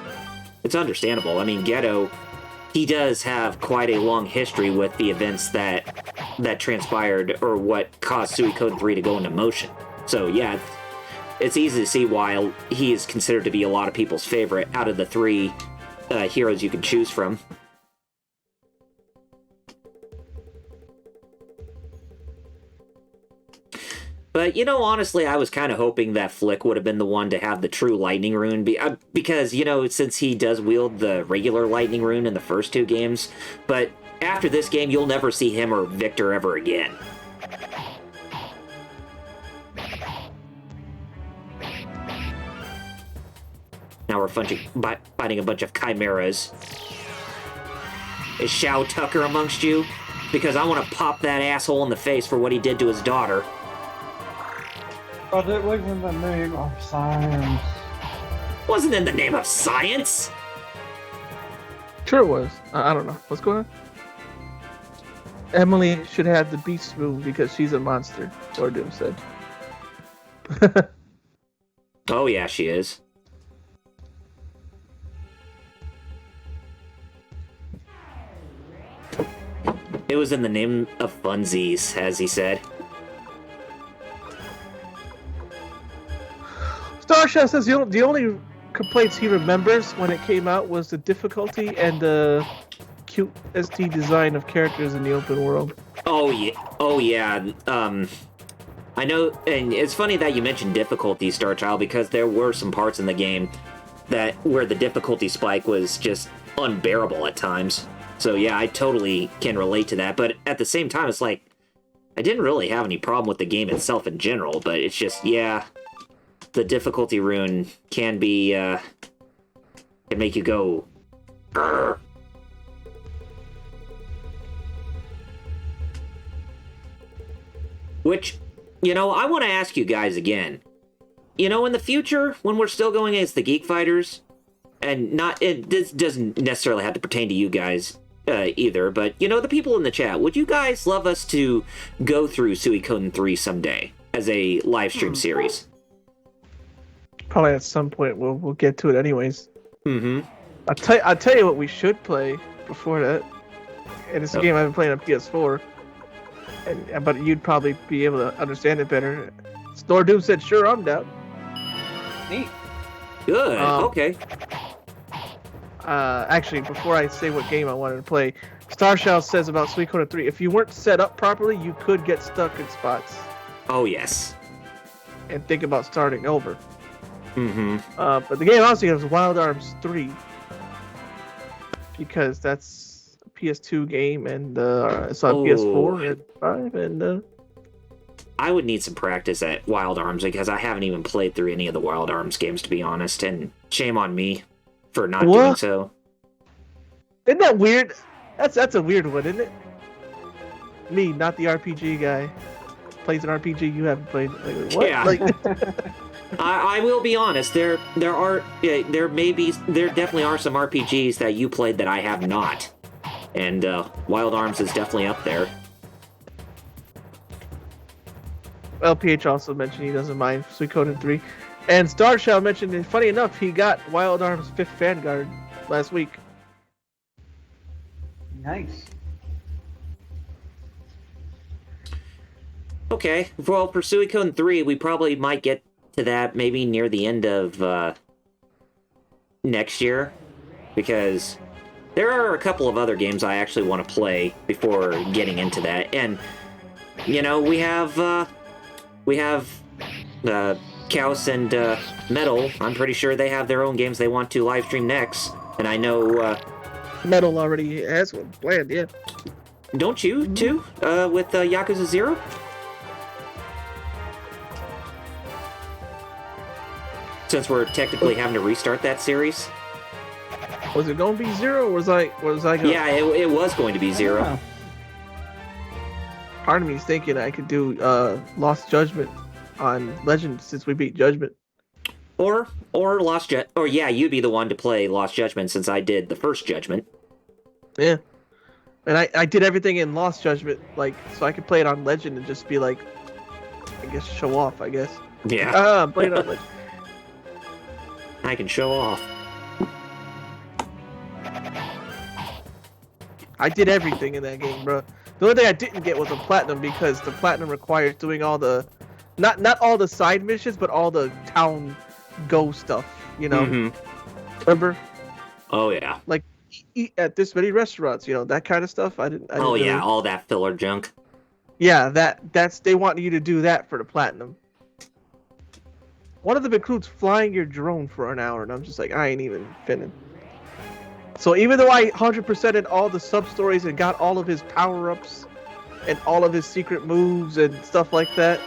S3: it's understandable. I mean, Ghetto, he does have quite a long history with the events that transpired, or what caused Suikoden 3 to go into motion. So yeah, it's easy to see why he is considered to be a lot of people's favorite out of the 3 heroes you can choose from. But, you know, honestly, I was kind of hoping that Flick would have been the one to have the true lightning rune, because, you know, since he does wield the regular lightning rune in the first 2 games, but after this game, you'll never see him or Victor ever again. Now we're fighting a bunch of chimeras. Is Shao Tucker amongst you? Because I want to pop that asshole in the face for what he did to his daughter.
S2: But it was in the name of science.
S3: Wasn't in the name of science.
S1: Sure it was. I don't know. What's going on? Emily should have the beast move because she's a monster, Lord Doom said.
S3: Oh yeah, she is. It was in the name of funsies, as he said.
S1: Starshell says the only complaints he remembers when it came out was the difficulty and the cute ST design of characters in the open world.
S3: Oh yeah, oh yeah. I know, and it's funny that you mentioned difficulty, Starchild, because there were some parts in the game where the difficulty spike was just unbearable at times. So yeah, I totally can relate to that. But at the same time, it's like I didn't really have any problem with the game itself in general. But it's just, yeah, the difficulty rune can be can make you go. Grr. Which, you know, I want to ask you guys again. You know, in the future, when we're still going against the Geek Fighters, and this doesn't necessarily have to pertain to you guys either, but, you know, the people in the chat, would you guys love us to go through Suikoden 3 someday as a live stream series?
S1: Probably at some point we'll get to it anyways.
S3: Mm-hmm.
S1: I'll tell you what we should play before that. And it's a game I've been playing on PS4. But you'd probably be able to understand it better. Doom said, "Sure, I'm down."
S2: Neat.
S3: Good. Okay.
S1: Actually, before I say what game I wanted to play, Starshell says about Suikoden 3, if you weren't set up properly, you could get stuck in spots.
S3: Oh, yes.
S1: And think about starting over.
S3: Mm-hmm.
S1: But the game I was thinking was Wild Arms 3. Because that's a PS2 game, and it's on PS4 and 5, and...
S3: I would need some practice at Wild Arms, because I haven't even played through any of the Wild Arms games, to be honest, and shame on me for not doing so.
S1: Isn't that weird? That's a weird one, isn't it? Me, not the RPG guy, plays an RPG you haven't played. Like, what?
S3: Yeah.
S1: Like...
S3: I will be honest. There definitely are some RPGs that you played that I have not, and Wild Arms is definitely up there.
S1: LPH also mentioned he doesn't mind Suikoden 3, and Starshell mentioned, and funny enough, he got Wild Arms 5th Vanguard last week.
S2: Nice.
S3: Okay, well, for Suikoden 3, we probably might get to that maybe near the end of next year, because there are a couple of other games I actually want to play before getting into that, and, you know, we have Chaos and Metal. I'm pretty sure they have their own games they want to live stream next, and I know
S1: Metal already has one planned, yeah.
S3: Don't you, too, with Yakuza 0? Since we're technically having to restart that series.
S1: Was it going to be 0, or was I going?
S3: Yeah, it was going to be 0.
S2: Yeah.
S1: Part of me is thinking I could do Lost Judgment on Legend, since we beat Judgment.
S3: Or yeah, you'd be the one to play Lost Judgment, since I did the first Judgment.
S1: Yeah. And I did everything in Lost Judgment, like, so I could play it on Legend and just be like, I guess, show off, I guess.
S3: Yeah.
S1: Play it on Legend.
S3: I can show off.
S1: I did everything in that game, bro. The only thing I didn't get was a platinum, because the platinum requires doing all the, not all the side missions, but all the town go stuff, you know?
S3: Mm-hmm.
S1: Remember?
S3: Oh, yeah.
S1: Like, eat at this many restaurants, you know, that kind of stuff. I didn't
S3: Oh, yeah,
S1: really...
S3: all that filler junk.
S1: Yeah, that's they want you to do that for the platinum. One of them includes flying your drone for an hour, and I'm just like, I ain't even finna. So even though I 100%ed all the sub-stories and got all of his power-ups and all of his secret moves and stuff like that,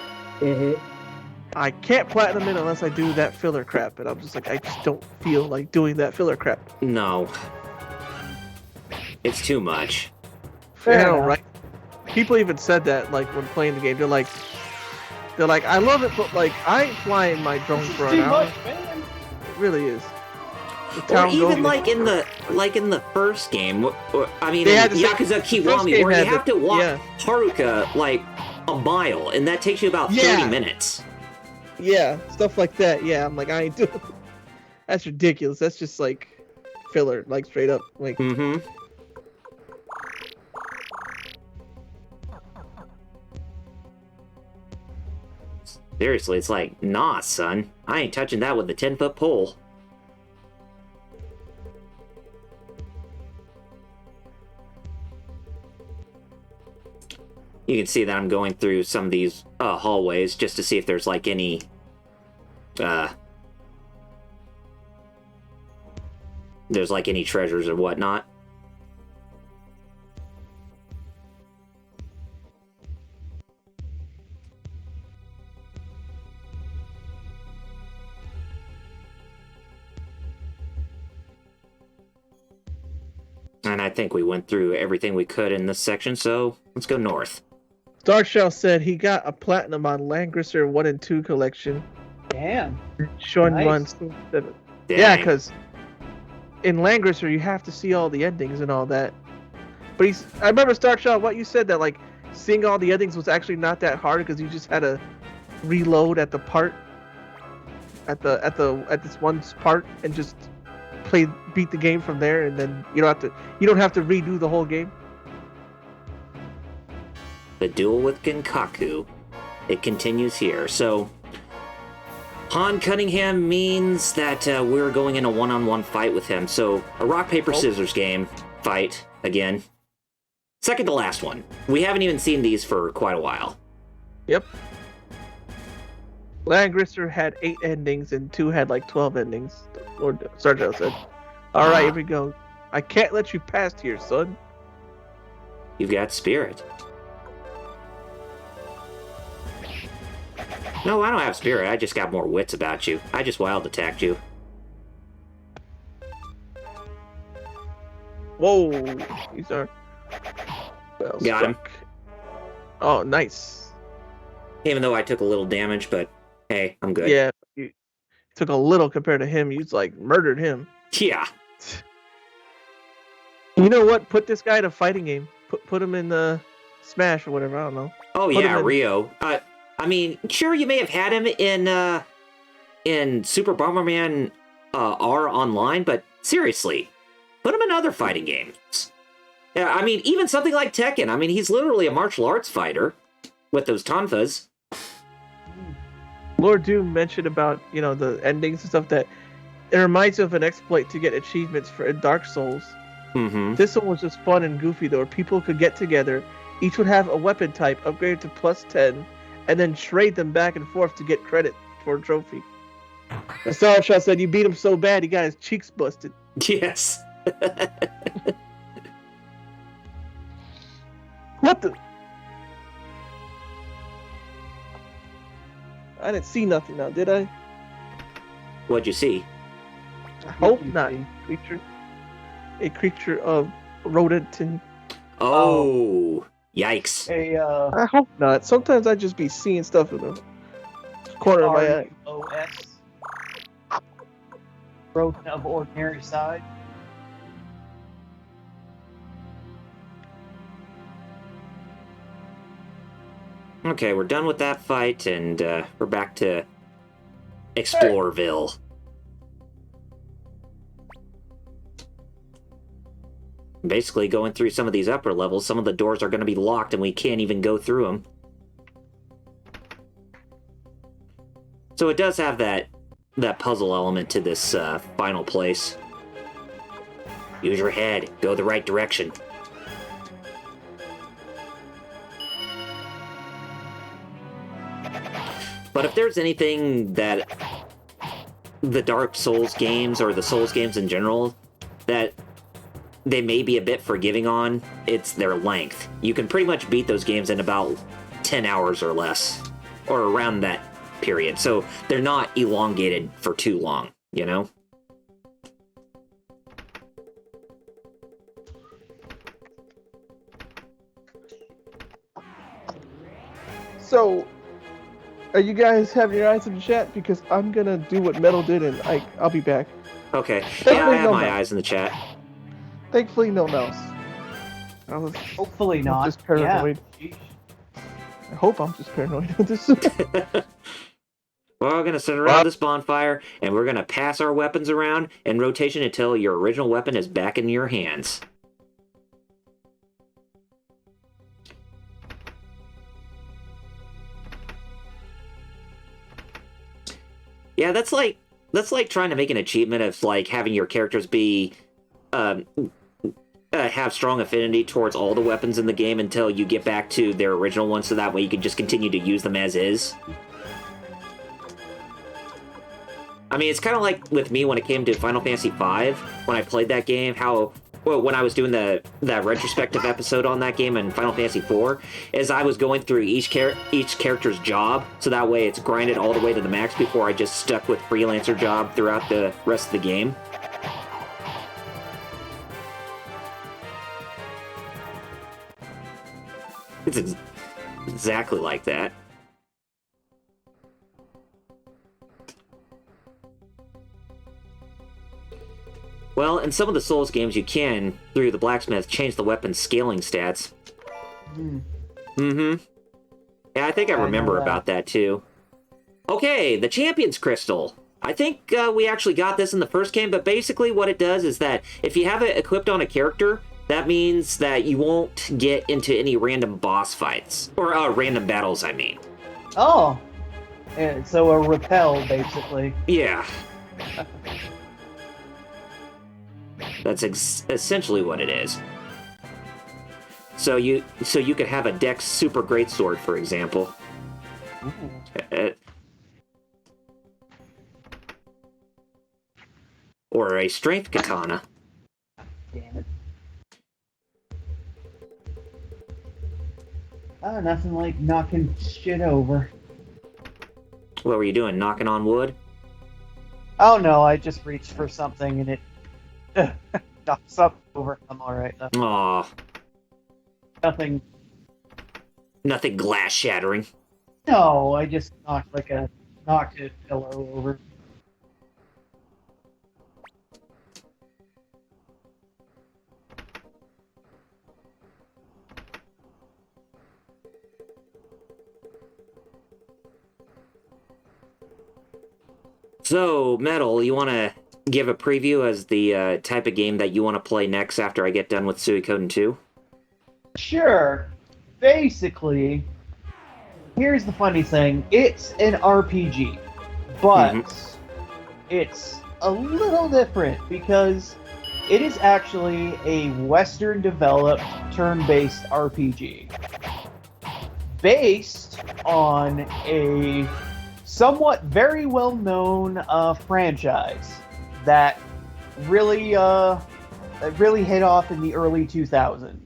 S1: I can't platinum it unless I do that filler crap, and I'm just like, I just don't feel like doing that filler crap.
S3: No. It's too much.
S1: Fair enough. Right? People even said that, like, when playing the game, they're like, I love it, but like, I ain't flying my drone for an hour.
S2: Man.
S1: It really is.
S3: Or even like in the first game, I mean,
S1: They
S3: in
S1: had to say-
S3: Yakuza
S1: first
S3: Kiwami,
S1: game
S3: where you
S1: had
S3: have
S1: the-
S3: to walk
S1: yeah.
S3: Haruka like a mile, and that takes you about 30 minutes.
S1: Yeah, stuff like that. Yeah, I'm like, I ain't doing. That's ridiculous. That's just like filler, like straight up. Like,
S3: Mm-hmm. Seriously, it's like, nah, son. I ain't touching that with a 10-foot pole. You can see that I'm going through some of these hallways just to see if there's like any there's like any treasures or whatnot. And I think we went through everything we could in this section, so let's go north.
S1: Darkshell said he got a platinum on Langrisser 1 and 2 collection.
S2: Damn.
S1: Sean
S2: Nice.
S1: runs 7.
S3: Dang.
S1: Yeah, because in Langrisser you have to see all the endings and all that. But I remember Starshell, what you said that like seeing all the endings was actually not that hard because you just had to reload at the part at this one part and just beat the game from there, and then you don't have to redo the whole game.
S3: The duel with Genkaku. It continues here. So, Han Cunningham means that we're going in a one-on-one fight with him. So, a rock, paper, scissors game fight again. Second to last one. We haven't even seen these for quite a while.
S1: Yep. Langrisser had 8 endings and 2 had like 12 endings. Or Sergio said, "All right, here we go. I can't let you pass here, son."
S3: You've got spirit. No, I don't have spirit. I just got more wits about you. I just wild attacked you.
S1: Whoa, these are. Well
S3: Got him.
S1: struck. Oh, nice.
S3: Even though I took a little damage, but hey, I'm good.
S1: Yeah, you took a little compared to him. You like murdered him.
S3: Yeah.
S1: You know what? Put this guy in a fighting game. Put him in the Smash or whatever. I don't know.
S3: Oh
S1: Put
S3: yeah,
S1: him in-
S3: Rio. I mean, sure, you may have had him in Super Bomberman R Online, but seriously, put him in other fighting games. Yeah, I mean, even something like Tekken. I mean, he's literally a martial arts fighter with those tonfas.
S1: Lord Doom mentioned about the endings and stuff that it reminds you of an exploit to get achievements for Dark Souls.
S3: Mm-hmm.
S1: This one was just fun and goofy though, where people could get together, each would have a weapon type upgraded to +10, and then trade them back and forth to get credit for a trophy. The Star Shot said you beat him so bad he got his cheeks busted.
S3: Yes.
S1: What the? I didn't see nothing now, did I?
S3: What'd you see?
S1: I hope not. A creature of rodent and.
S3: Oh, yikes.
S1: I hope not. Sometimes I just be seeing stuff in the corner of my eye.
S2: ROS. Rodent of ordinary size.
S3: Okay, we're done with that fight, and we're back to Exploreville. Basically, going through some of these upper levels, some of the doors are going to be locked, and we can't even go through them. So it does have that puzzle element to this final place. Use your head. Go the right direction. But if there's anything that the Dark Souls games, or the Souls games in general, that they may be a bit forgiving on, it's their length. You can pretty much beat those games in about 10 hours or less, or around that period. So they're not elongated for too long, you know?
S1: So, are you guys having your eyes in the chat? Because I'm gonna do what Metal did, and I'll be back.
S3: Okay.
S1: Thankfully,
S3: Yeah, I have
S1: no
S3: my
S1: mouse.
S3: eyes in the chat.
S1: Thankfully, no mouse. I was
S2: Hopefully not.
S1: just paranoid.
S2: Yeah.
S1: I hope I'm just paranoid. This-
S3: We're all going to sit around this bonfire, and we're going to pass our weapons around in rotation until your original weapon is back in your hands. Yeah, that's like trying to make an achievement of like having your characters be have strong affinity towards all the weapons in the game until you get back to their original ones, so that way you can just continue to use them as is. I mean, it's kind of like with me when it came to Final Fantasy V, when I played that game, when I was doing that retrospective episode on that game in Final Fantasy IV, is I was going through each character's job, so that way it's grinded all the way to the max before I just stuck with freelancer job throughout the rest of the game. It's exactly like that. Well, in some of the Souls games, you can, through the blacksmith, change the weapon's scaling stats. Mm-hmm. Yeah, I think I remember about that, too. Okay, the Champion's Crystal. I think we actually got this in the first game, but basically what it does is that if you have it equipped on a character, that means that you won't get into any random boss fights. Or random battles, I mean.
S2: Oh. And so a repel, basically.
S3: Yeah. That's essentially what it is. So you could have a Dex Super Greatsword, for example. Or a Strength Katana.
S2: Damn it. Oh, nothing like knocking shit over.
S3: What were you doing, knocking on wood?
S2: Oh no, I just reached for something and it knocks up over. I'm alright though.
S3: Aw.
S2: Nothing.
S3: Nothing glass shattering.
S2: No, I just knocked a pillow over.
S3: So, Metal, you want to give a preview as the type of game that you want to play next after I get done with Suikoden 2?
S2: Sure. Basically, here's the funny thing. It's an RPG, but it's a little different because it is actually a Western-developed turn-based RPG based on a somewhat very well-known franchise that really hit off in the early 2000s.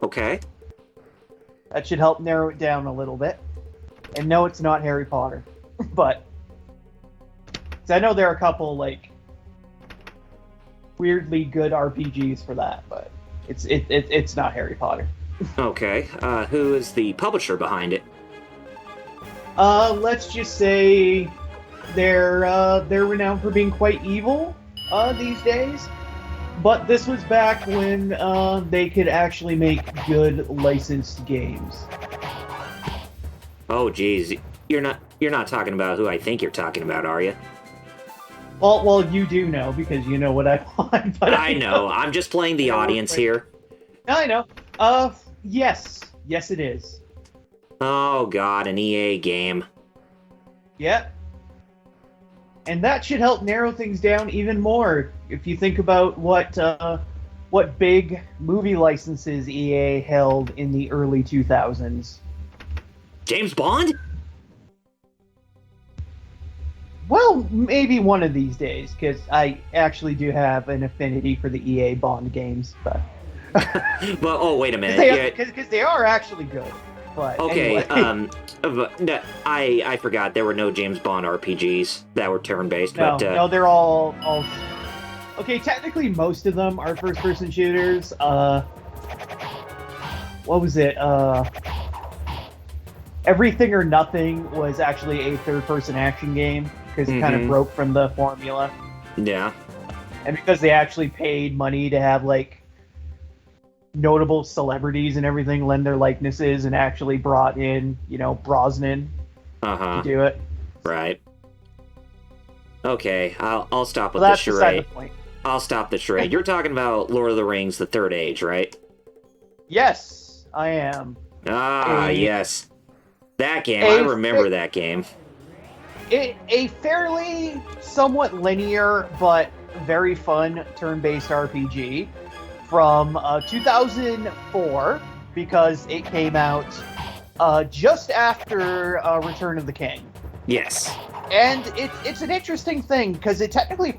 S3: Okay.
S2: That should help narrow it down a little bit. And no, it's not Harry Potter, but I know there are a couple like weirdly good RPGs for that, but it's not Harry Potter.
S3: Okay. Who is the publisher behind it?
S2: Let's just say they're renowned for being quite evil these days. But this was back when they could actually make good licensed games.
S3: Oh, geez, you're not talking about who I think you're talking about, are you?
S2: Well, you do know because you know what I want. But
S3: I know. I'm just playing the audience here.
S2: I know. Yes, it is.
S3: Oh God, an EA game.
S2: Yep. And that should help narrow things down even more if you think about what big movie licenses EA held in the early 2000s.
S3: James Bond?
S2: Well, maybe one of these days, because I actually do have an affinity for the EA Bond games. But
S3: Well, oh, wait a minute.
S2: Because they are actually good. But
S3: okay,
S2: anyway.
S3: No, I forgot there were no James Bond RPGs that were turn-based.
S2: No, they're all. Okay, technically most of them are first-person shooters. What was it? Everything or Nothing was actually a third-person action game because it kind of broke from the formula.
S3: Yeah.
S2: And because they actually paid money to have like notable celebrities and everything lend their likenesses and actually brought in, Brosnan to do it.
S3: Right. Okay, I'll stop with
S2: Well,
S3: the
S2: that's beside the
S3: charade.
S2: point.
S3: I'll stop the charade. You're talking about Lord of the Rings, the Third Age, right?
S2: Yes, I am.
S3: Ah,
S2: A-
S3: yes. That game. I remember that game.
S2: A fairly somewhat linear but very fun turn-based RPG from 2004 because it came out just after Return of the King.
S3: Yes.
S2: And it's an interesting thing because it technically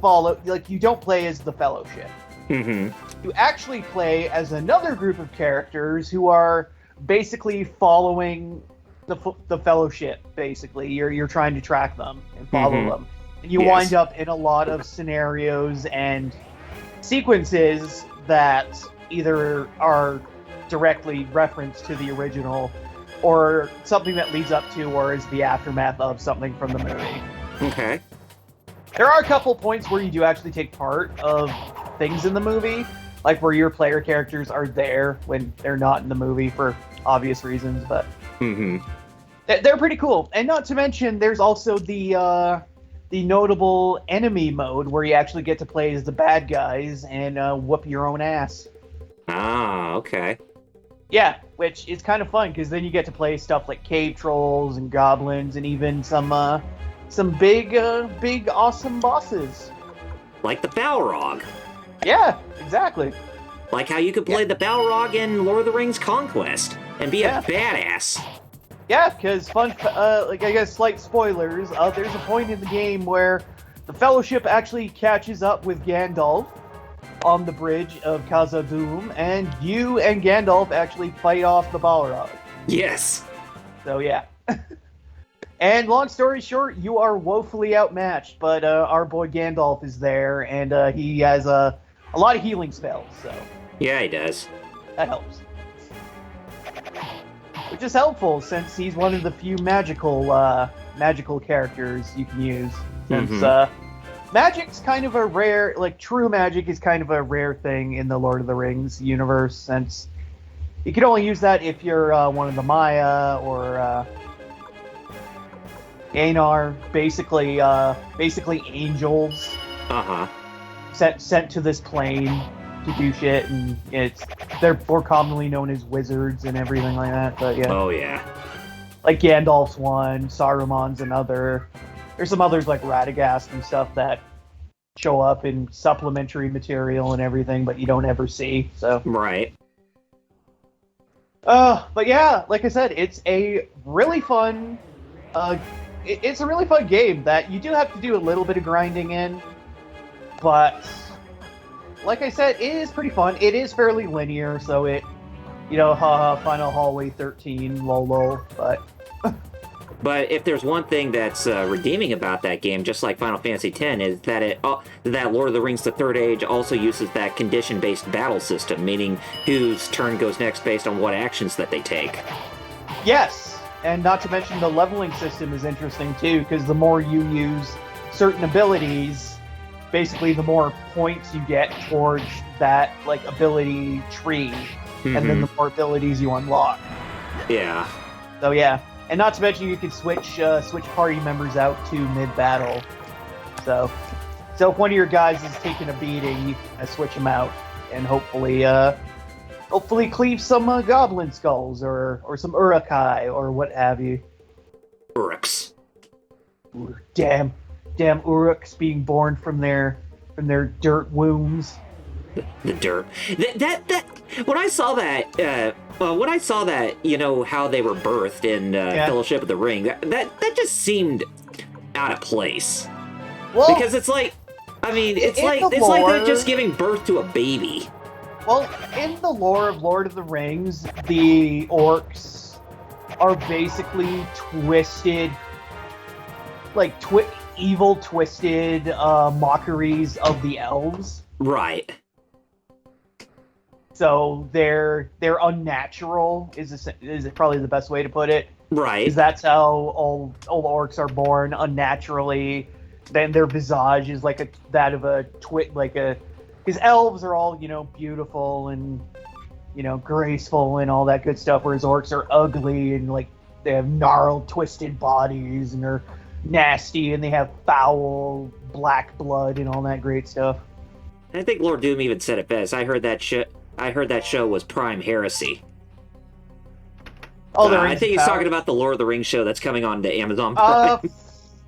S2: you don't play as the Fellowship.
S3: Mm-hmm.
S2: You actually play as another group of characters who are basically following the Fellowship. Basically, you're trying to track them and follow them, and you wind up in a lot of scenarios and sequences that either are directly referenced to the original, or something that leads up to, or is the aftermath of something from the movie.
S3: Okay.
S2: There are a couple points where you do actually take part of things in the movie, like where your player characters are there when they're not in the movie for obvious reasons, but they're pretty cool. And not to mention, there's also the notable enemy mode where you actually get to play as the bad guys and whoop your own ass.
S3: Ah, okay.
S2: Yeah, which is kind of fun because then you get to play stuff like cave trolls and goblins and even some big awesome bosses.
S3: Like the Balrog.
S2: Yeah, exactly.
S3: Like how you could play the Balrog in Lord of the Rings Conquest and be a badass.
S2: Yeah, because I guess slight spoilers. There's a point in the game where the Fellowship actually catches up with Gandalf on the bridge of Khazad-dûm, and you and Gandalf actually fight off the Balrog.
S3: Yes.
S2: So yeah. And long story short, you are woefully outmatched, but our boy Gandalf is there, and he has a lot of healing spells, so
S3: Yeah, he does.
S2: that helps. Which is helpful since he's one of the few magical characters you can use. Since magic's kind of a rare, true magic is kind of a rare thing in the Lord of the Rings universe, since you can only use that if you're one of the Maya or Aenar, basically angels sent to this plane to do shit, and they're more commonly known as wizards and everything like that. But yeah.
S3: Oh yeah.
S2: Like Gandalf's one, Saruman's another. There's some others like Radagast and stuff that show up in supplementary material and everything, but you don't ever see. So
S3: Right.
S2: But yeah, like I said, it's a really fun. It's a really fun game that you do have to do a little bit of grinding in, but like I said, it is pretty fun. It is fairly linear, so it, haha, Final Hallway 13, lol, but.
S3: But if there's one thing that's redeeming about that game, just like Final Fantasy X, is that that Lord of the Rings: The Third Age also uses that condition-based battle system, meaning whose turn goes next based on what actions that they take.
S2: Yes, and not to mention the leveling system is interesting too, because the more you use certain abilities, basically the more points you get towards that ability tree, and then the more abilities you unlock.
S3: Yeah.
S2: So yeah. And not to mention, you can switch party members out to mid-battle. So if one of your guys is taking a beating, you can switch them out, and hopefully cleave some goblin skulls or some urukai or what have you.
S3: Uruks.
S2: Damn uruks being born from their dirt wombs.
S3: The dirt. That when I saw that, how they were birthed in Fellowship of the Ring, that just seemed out of place.
S2: Well,
S3: because it's like they're just giving birth to a baby.
S2: Well, in the lore of Lord of the Rings, the orcs are basically twisted, evil twisted mockeries of the elves.
S3: Right.
S2: So they're unnatural is probably the best way to put it.
S3: Right.
S2: Because that's how all orcs are born, unnaturally. Then their visage is because elves are all beautiful and graceful and all that good stuff, whereas orcs are ugly and they have gnarled, twisted bodies and are nasty and they have foul black blood and all that great stuff.
S3: I think Lord Doom even said it best. I heard that show was prime heresy.
S2: Oh,
S3: I think he's talking about the Lord of the Rings show that's coming on to Amazon Prime.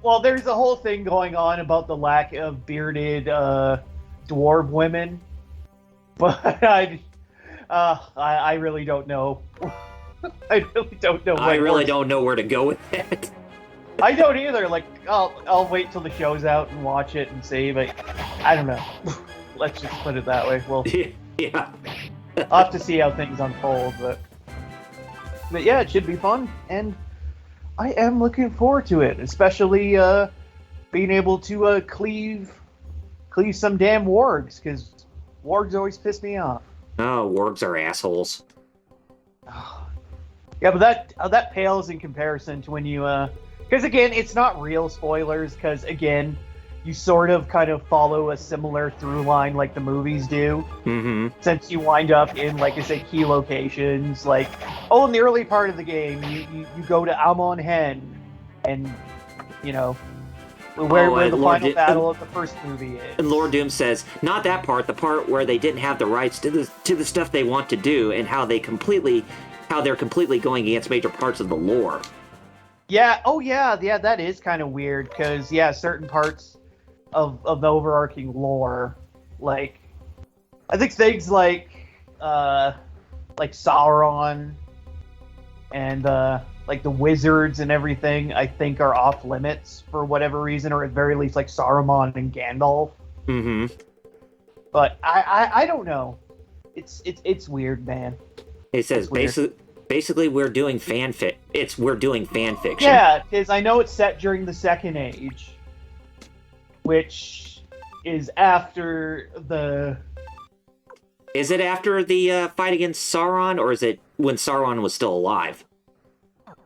S2: Well, there's a whole thing going on about the lack of bearded dwarf women, but I really don't know. I really don't know.
S3: I really don't know where to go with that.
S2: I don't either. Like, I'll wait till the show's out and watch it and see, but I don't know. Let's just put it that way. Well,
S3: yeah.
S2: I'll have to see how things unfold, but yeah, it should be fun, and I am looking forward to it, especially being able to cleave some damn wargs, because wargs always piss me off.
S3: Oh, wargs are assholes.
S2: Yeah, but that pales in comparison to when you because again, it's not real spoilers, because again, you sort of kind of follow a similar through line like the movies do.
S3: Mm-hmm.
S2: Since you wind up in, like I say, key locations, like, in the early part of the game, you go to Amon Hen, and, you know, where the final battle of the first movie is.
S3: And Lord Doom says, not that part, the part where they didn't have the rights to the stuff they want to do, and how they're completely going against major parts of the lore.
S2: Yeah, that is kind of weird, because, certain parts of the overarching lore, like, I think things like Sauron and like the wizards and everything, I think are off limits for whatever reason, or at very least like Saruman and Gandalf.
S3: Mm-hmm.
S2: But I don't know. It's weird, man.
S3: It says basically we're doing fanfic. We're doing fan fiction.
S2: Yeah, because I know it's set during the Second Age, which is after the...
S3: Is it after the fight against Sauron, or is it when Sauron was still alive?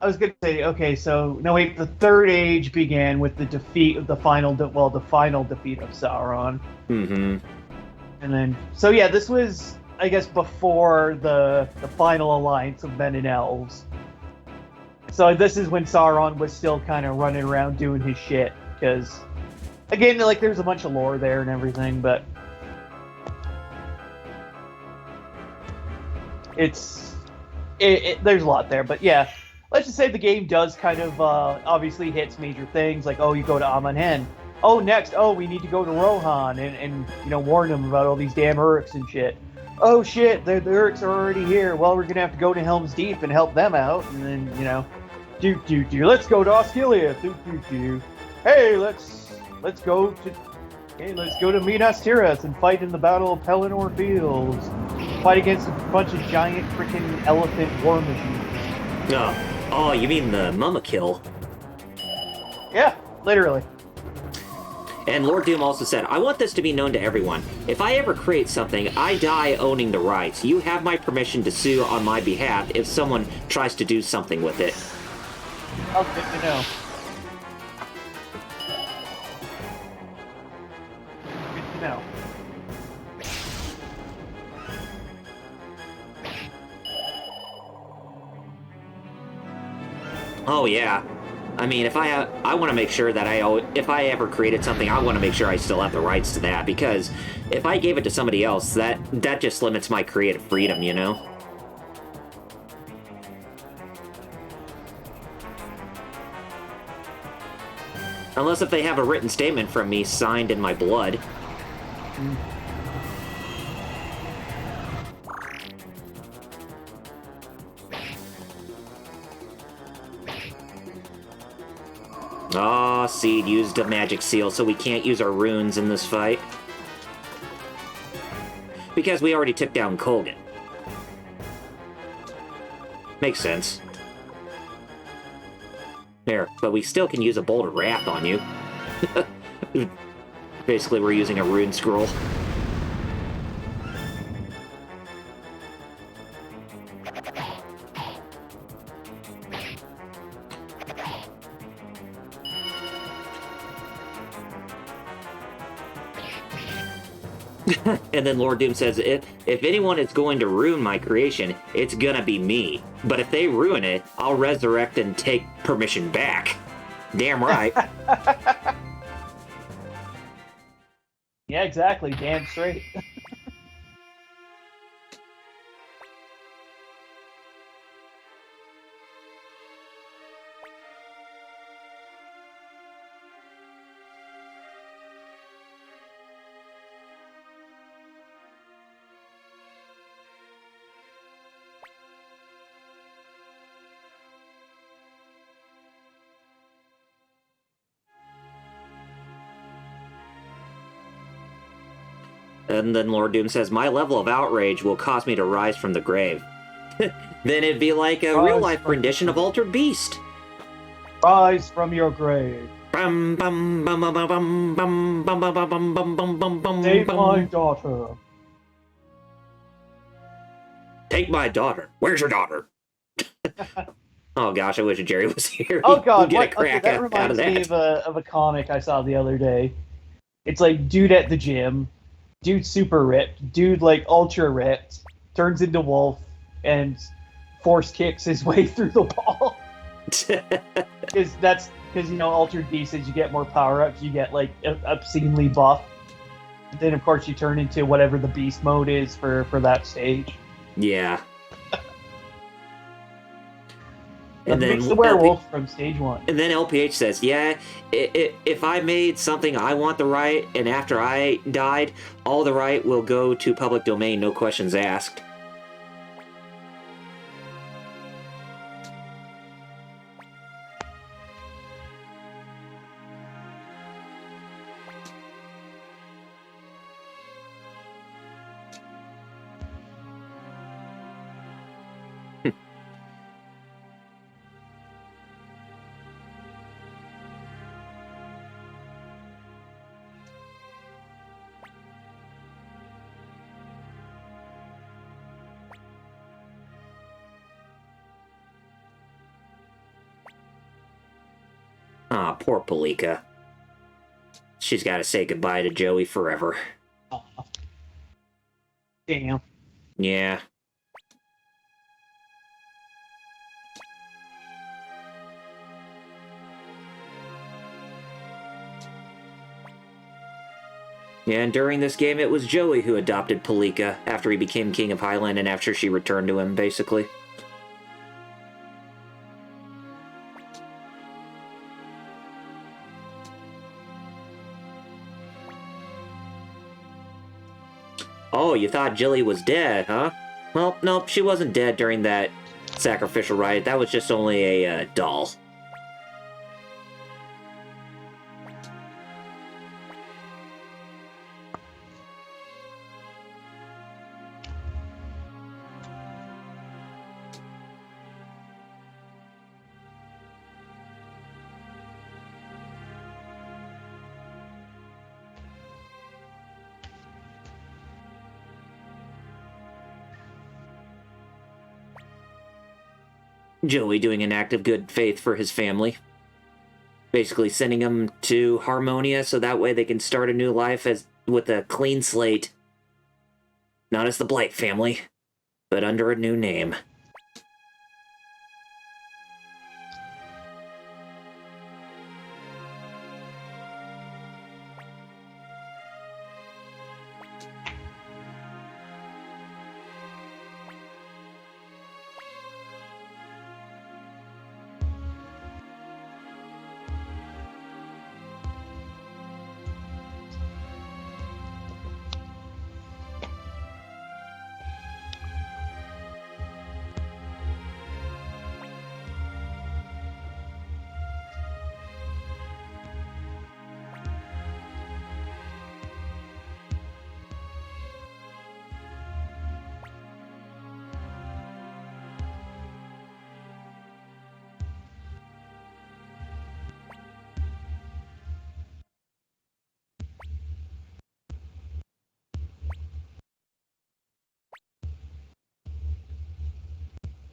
S2: I was gonna say, okay, so no wait, the Third Age began with the defeat of the final defeat of Sauron.
S3: Mm-hmm.
S2: And then, so yeah, this was, I guess, before the final alliance of men and elves. So this is when Sauron was still kind of running around doing his shit, because, again, like, there's a bunch of lore there and everything, but there's a lot there, but yeah. Let's just say the game does kind of obviously hits major things, like, you go to Amon Hen. Next, we need to go to Rohan and warn them about all these damn Uruks and shit. Oh shit, the Uruks are already here. Well, we're gonna have to go to Helm's Deep and help them out, and then let's go to Osgiliath. Hey, let's go to Minas Tirith and fight in the Battle of Pelennor Fields. Fight against a bunch of giant freaking elephant war machines.
S3: Oh, you mean the Mumma-kill?
S2: Yeah, literally.
S3: And Lord Doom also said, I want this to be known to everyone. If I ever create something, I die owning the rights. You have my permission to sue on my behalf if someone tries to do something with it.
S2: Oh, good to know. Good to know.
S3: Oh yeah, I mean, if I want to make sure that if I ever created something, I want to make sure I still have the rights to that, because if I gave it to somebody else, that just limits my creative freedom, you know. Unless if they have a written statement from me signed in my blood. Aw, Seed used a magic seal, so we can't use our runes in this fight. Because we already took down Colgan. Makes sense. There, but we still can use a Bolt of Wrath on you. Basically, we're using a rune scroll. And then Lord Doom says, if anyone is going to ruin my creation, it's gonna be me. But if they ruin it, I'll resurrect and take permission back. Damn right.
S2: Yeah, exactly. Damn straight.
S3: And then Lord Doom says, my level of outrage will cause me to rise from the grave. Then it'd be like a
S2: Rise
S3: real-life
S2: from the
S3: rendition of
S2: grave.
S3: Altered Beast.
S2: Rise from your grave.
S3: Bum, bum, bum, bum, bum, bum, bum, bum, bum, bum, bum, bum, bum,
S2: Save
S3: bum.
S2: my daughter.
S3: Take my daughter. Where's your daughter? Oh gosh, I wish Jerry was here.
S2: Oh
S3: He'd
S2: god,
S3: get a
S2: what? Okay,
S3: crack
S2: that
S3: out of
S2: reminds me
S3: that.
S2: of a comic I saw the other day. It's like dude at the gym, dude super ripped, dude like ultra ripped, turns into wolf and force kicks his way through the wall. Because you know Altered Beast is you get more power ups, you get like obscenely buff. Then of course you turn into whatever the beast mode is for that stage.
S3: Yeah. And
S2: Nothing
S3: then
S2: beats the werewolf from stage 1.
S3: And then LPH says, yeah, if I made something I want the right, and after I died, all the right will go to public domain, no questions asked. Ah, poor Palika. She's got to say goodbye to Joey forever.
S2: Aw. Damn.
S3: Yeah. Yeah, and during this game, it was Joey who adopted Palika after he became King of Highland and after she returned to him, basically. Oh, you thought Jilly was dead, huh? Well, nope, she wasn't dead during that sacrificial rite. That was just only a doll. Joey doing an act of good faith for his family. Basically sending them to Harmonia so that way they can start a new life with a clean slate. Not as the Blight family, but under a new name.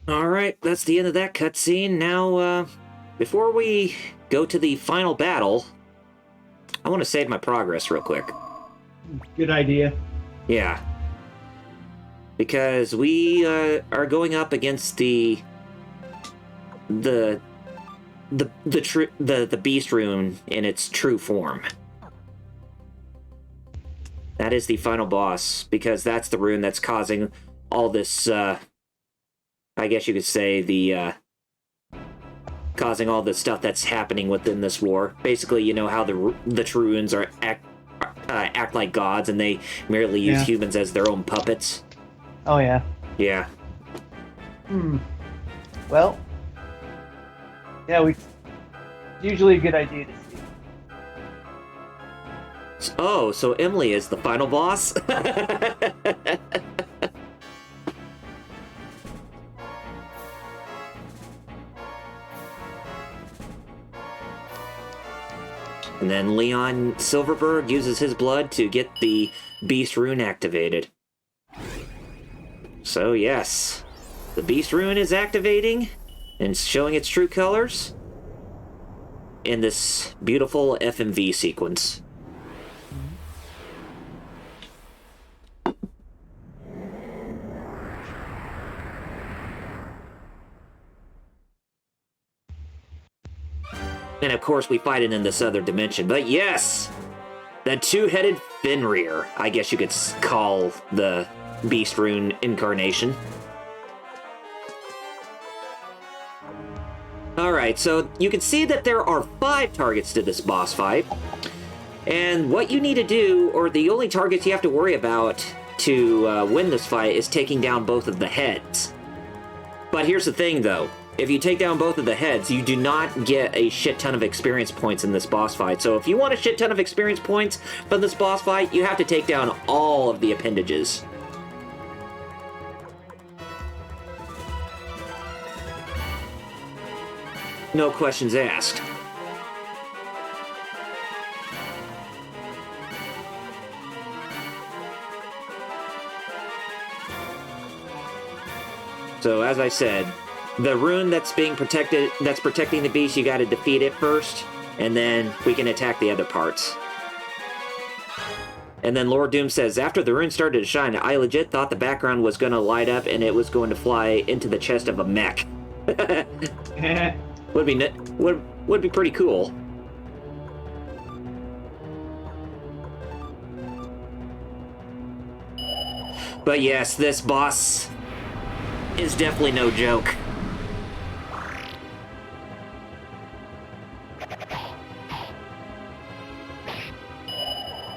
S3: Alright, that's the end of that cutscene. Now, before we go to the final battle, I want to save my progress real quick.
S2: Good idea.
S3: Yeah. Because we are going up against the the beast rune in its true form. That is the final boss, because that's the rune that's causing all this, I guess you could say, causing all the stuff that's happening within this war. Basically, you know how the true runes act like gods, and they merely use humans as their own puppets.
S2: Oh, yeah.
S3: Yeah.
S2: Well, yeah, it's usually a good idea to see.
S3: Oh, so Emily is the final boss? And then Leon Silverberg uses his blood to get the Beast Rune activated. So yes, the Beast Rune is activating and showing its true colors in this beautiful FMV sequence. And of course, we fight it in this other dimension. But yes, the two-headed Fenrir, I guess you could call the Beast Rune incarnation. Alright, so you can see that there are 5 targets to this boss fight. And what you need to do, or the only targets you have to worry about to win this fight, is taking down both of the heads. But here's the thing, though. If you take down both of the heads, you do not get a shit ton of experience points in this boss fight. So if you want a shit ton of experience points from this boss fight, you have to take down all of the appendages. No questions asked. So as I said, the rune that's being protected, that's protecting the beast, you gotta defeat it first, and then we can attack the other parts. And then Lord Doom says, after the rune started to shine, I legit thought the background was gonna light up and it was going to fly into the chest of a mech. would be pretty cool. But yes, this boss is definitely no joke.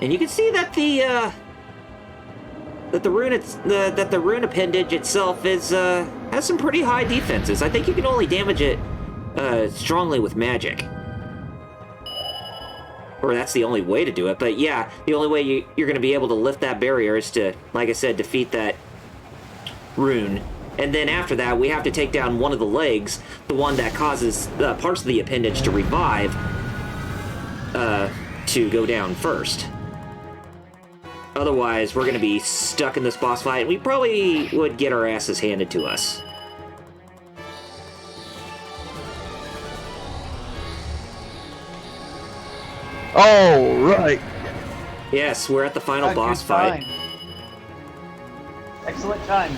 S3: And you can see that the rune appendage itself is has some pretty high defenses. I think you can only damage it strongly with magic, or that's the only way to do it. But yeah, the only way you're going to be able to lift that barrier is to, like I said, defeat that rune. And then after that, we have to take down one of the legs, the one that causes parts of the appendage to revive, to go down first. Otherwise, we're going to be stuck in this boss fight, and we probably would get our asses handed to us.
S1: All right.
S3: Yes, we're at the final boss fight.
S2: Excellent time.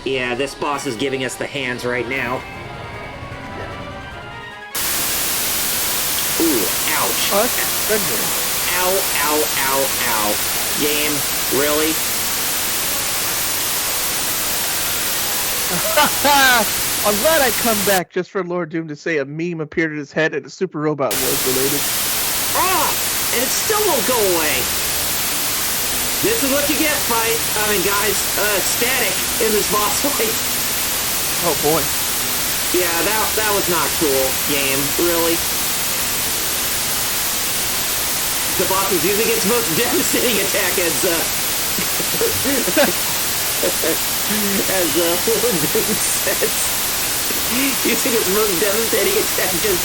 S3: Yeah, this boss is giving us the hands right now. Ooh, ouch.
S1: Oh, that's good.
S3: Ow, ow, ow, ow. Game, really?
S1: I'm glad I come back just for Lord Doom to say a meme appeared in his head and a Super Robot was related.
S3: Ah! And it still won't go away. This is what you get, guys, static in this boss fight.
S1: Oh boy.
S3: Yeah, that was not cool, game, really. The boss is using its most devastating attack as Lord Doom says. Using its most devastating attack as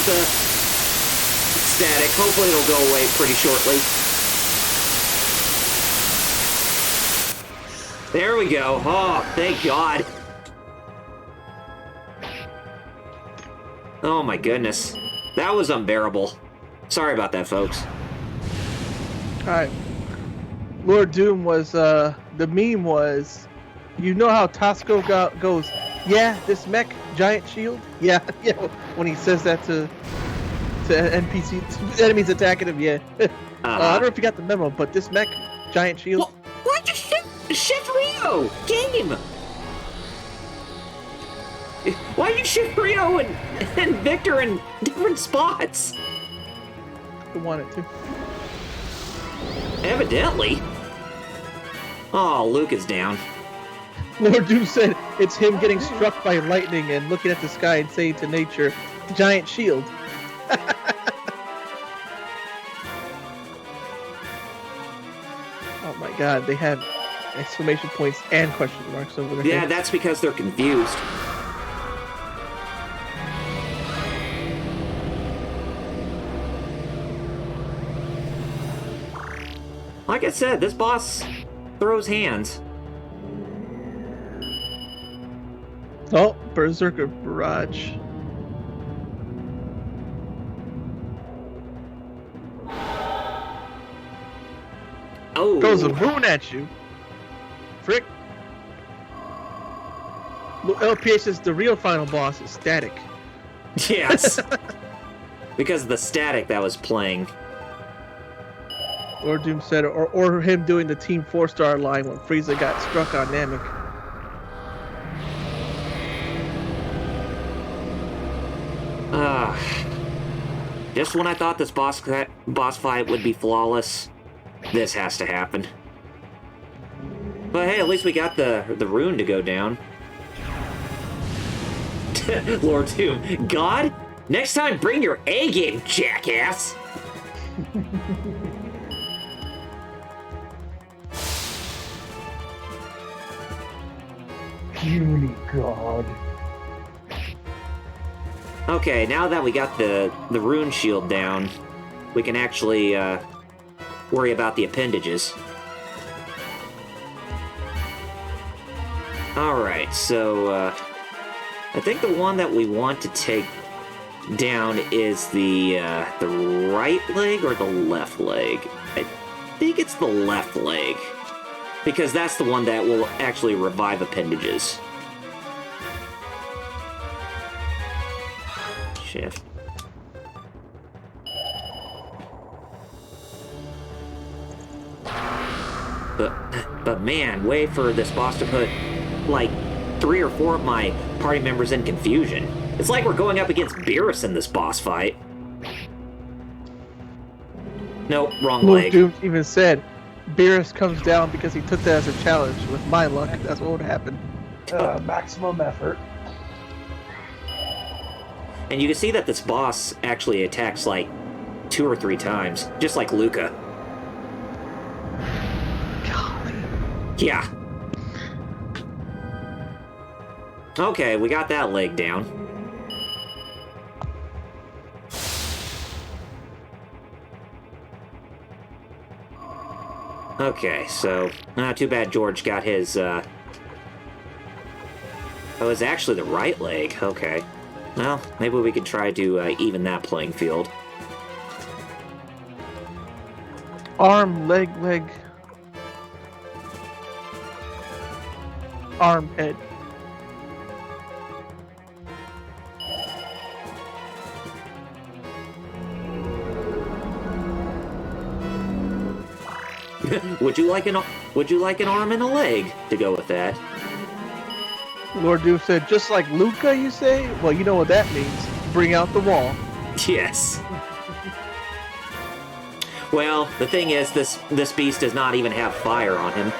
S3: static. Hopefully it'll go away pretty shortly. There we go. Oh, thank God. Oh my goodness. That was unbearable. Sorry about that, folks.
S1: Alright. Lord Doom was the meme was, you know how Tosco goes, yeah, this mech giant shield, yeah, yeah. When he says that to NPC enemies attacking him, yeah. I don't know if you got the memo, but this mech giant shield.
S3: Why'd you shift Rio? Game! Why you shift Rio and Victor in different spots?
S1: I wanted to.
S3: Evidently. Oh, Luke is down.
S1: Lord Doom said it's him getting struck by lightning and looking at the sky and saying to nature, giant shield. Oh my god, they had exclamation points and question marks over there.
S3: Yeah, that's because they're confused. Like I said, this boss throws hands.
S1: Oh, Berserker Barrage.
S3: Oh.
S1: Throws a moon at you. Frick. LPH says the real final boss is Static.
S3: Yes. Because of the static that was playing.
S1: Lord Doom said, or him doing the Team 4-star line when Frieza got struck on Namek.
S3: Just when I thought this boss fight would be flawless, this has to happen. But hey, at least we got the rune to go down. Lord Doom, God? Next time bring your A game, jackass!
S2: Puny god.
S3: Okay, now that we got the rune shield down, we can actually worry about the appendages. Alright, so I think the one that we want to take down is the right leg or the left leg? I think it's the left leg, because that's the one that will actually revive appendages. Shift. But man, way for this boss to put like 3 or 4 of my party members in confusion. It's like we're going up against Beerus in this boss fight. Nope, wrong
S1: Lord
S3: leg.
S1: Doom even said, Beerus comes down because he took that as a challenge. With my luck, that's what would happen.
S2: Maximum effort.
S3: And you can see that this boss actually attacks like 2 or 3 times, just like Luca.
S1: Golly.
S3: Yeah. Okay, we got that leg down. Okay, so too bad George got his oh, it's actually the right leg. Okay. Well, maybe we could try to even that playing field.
S1: Arm, leg. Arm, head.
S3: Would you like an arm and a leg to go with that?
S1: Lord Doom said, just like Luca, you say? Well, you know what that means. Bring out the wall.
S3: Yes. Well, the thing is, this beast does not even have fire on him.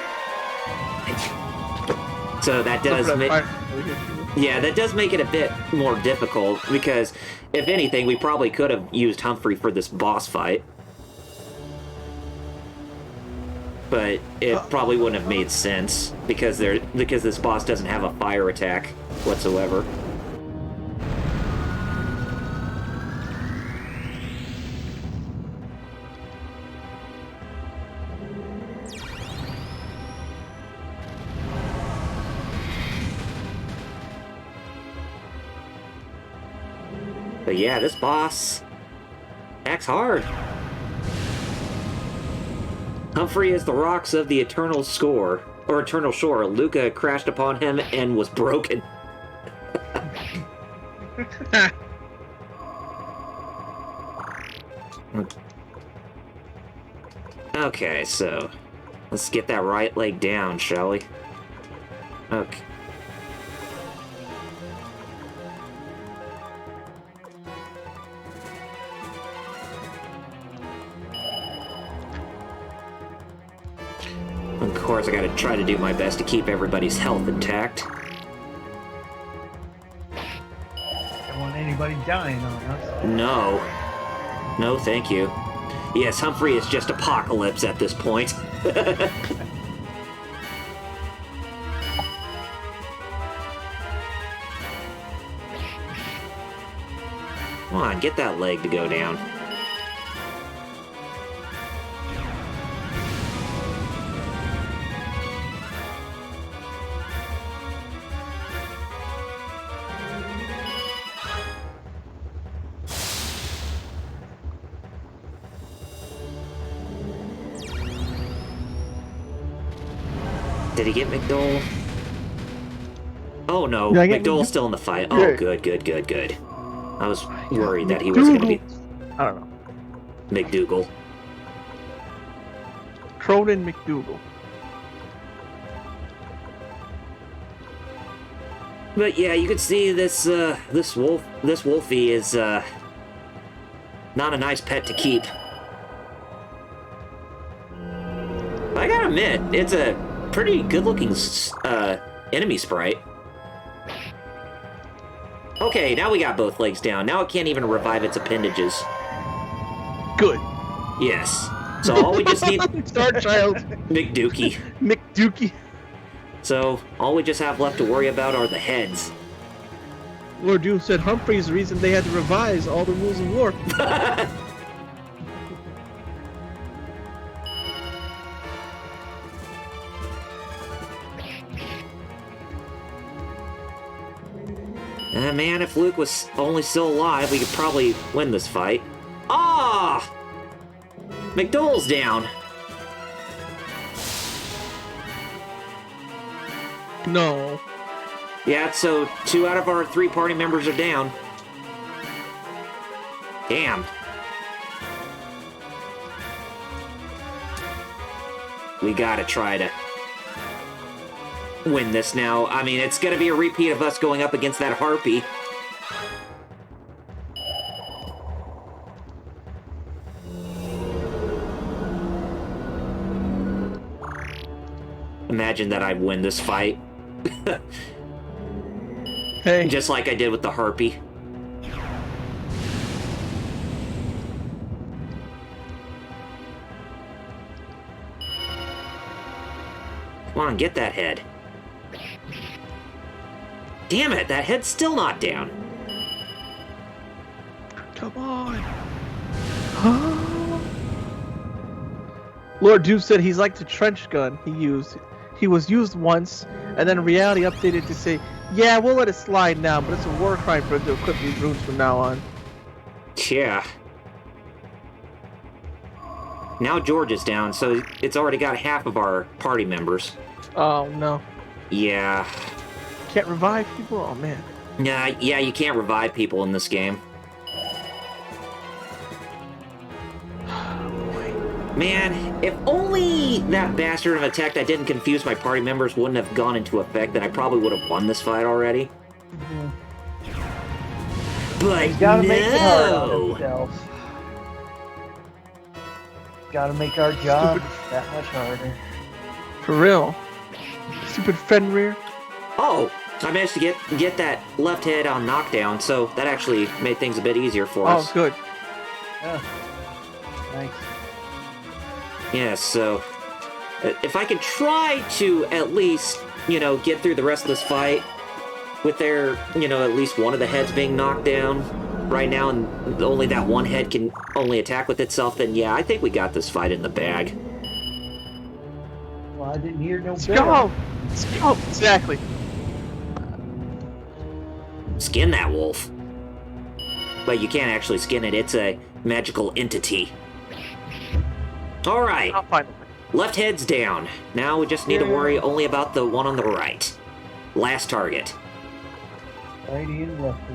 S3: So that does that does make it a bit more difficult, because if anything, we probably could have used Humphrey for this boss fight. But it probably wouldn't have made sense because this boss doesn't have a fire attack whatsoever. But yeah, this boss acts hard. Humphrey is the rocks of the eternal shore. Luca crashed upon him and was broken. Okay, so let's get that right leg down, shall we? Okay. Of course, I gotta try to do my best to keep everybody's health intact.
S2: Don't want anybody dying on us.
S3: No. No, thank you. Yes, Humphrey is just apocalypse at this point. Come on, get that leg to go down. Did he get McDowell? Oh no,
S1: Did I get
S3: McDowell's still in the fight. Oh,
S1: Yeah.
S3: good. I was worried that he was going to be
S1: I don't know.
S3: McDougal.
S1: Cronin McDougal.
S3: But yeah, you can see this Wolfie is not a nice pet to keep. I gotta admit, it's a pretty good-looking enemy sprite. Okay, now we got both legs down. Now it can't even revive its appendages.
S1: Good.
S3: Yes. So all we just need...
S1: Star Child.
S3: McDookie.
S1: McDookie.
S3: So all we just have left to worry about are the heads.
S1: Lord Doom said Humphrey's the reason they had to revise all the rules of war.
S3: Man, if Luke was only still alive, we could probably win this fight. Ah! McDowell's down.
S1: No.
S3: Yeah, so 2 out of our 3 party members are down. Damn. We gotta try to win this now. I mean, it's gonna be a repeat of us going up against that harpy. Imagine that I win this fight.
S1: Hey.
S3: Just like I did with the harpy. Come on, get that head. Damn it, that head's still not down.
S1: Come on. Lord Doom said he's like the trench gun he used. He was used once, and then reality updated to say, yeah, we'll let it slide now, but it's a war crime for it to equip these runes from now on.
S3: Yeah. Now George is down, so it's already got half of our party members.
S1: Oh, no.
S3: Yeah.
S1: Can't revive people? Oh, man.
S3: Yeah, you can't revive people in this game. Man, if only that bastard of a tech that didn't confuse my party members wouldn't have gone into effect, then I probably would have won this fight already.
S2: Mm-hmm.
S3: But
S2: He's gotta make it hard on
S3: no!
S2: himself. Gotta make our job that much harder.
S1: For real. Stupid Fenrir.
S3: Oh, I managed to get that left head on knockdown, so that actually made things a bit easier for us.
S1: Oh, good.
S2: Yeah. Nice.
S3: Yeah, so if I could try to at least, get through the rest of this fight with their, at least one of the heads being knocked down right now, and only that one head can only attack with itself, then yeah, I think we got this fight in the bag.
S2: Well, I didn't hear no
S1: Let's
S2: better.
S1: go! Let's go! Exactly.
S3: Skin that wolf. But you can't actually skin it, it's a magical entity. Alright.
S1: I'll find it.
S3: Left head's down. Now we just need to worry only about the one on the right. Last target.
S2: Righty and lefty.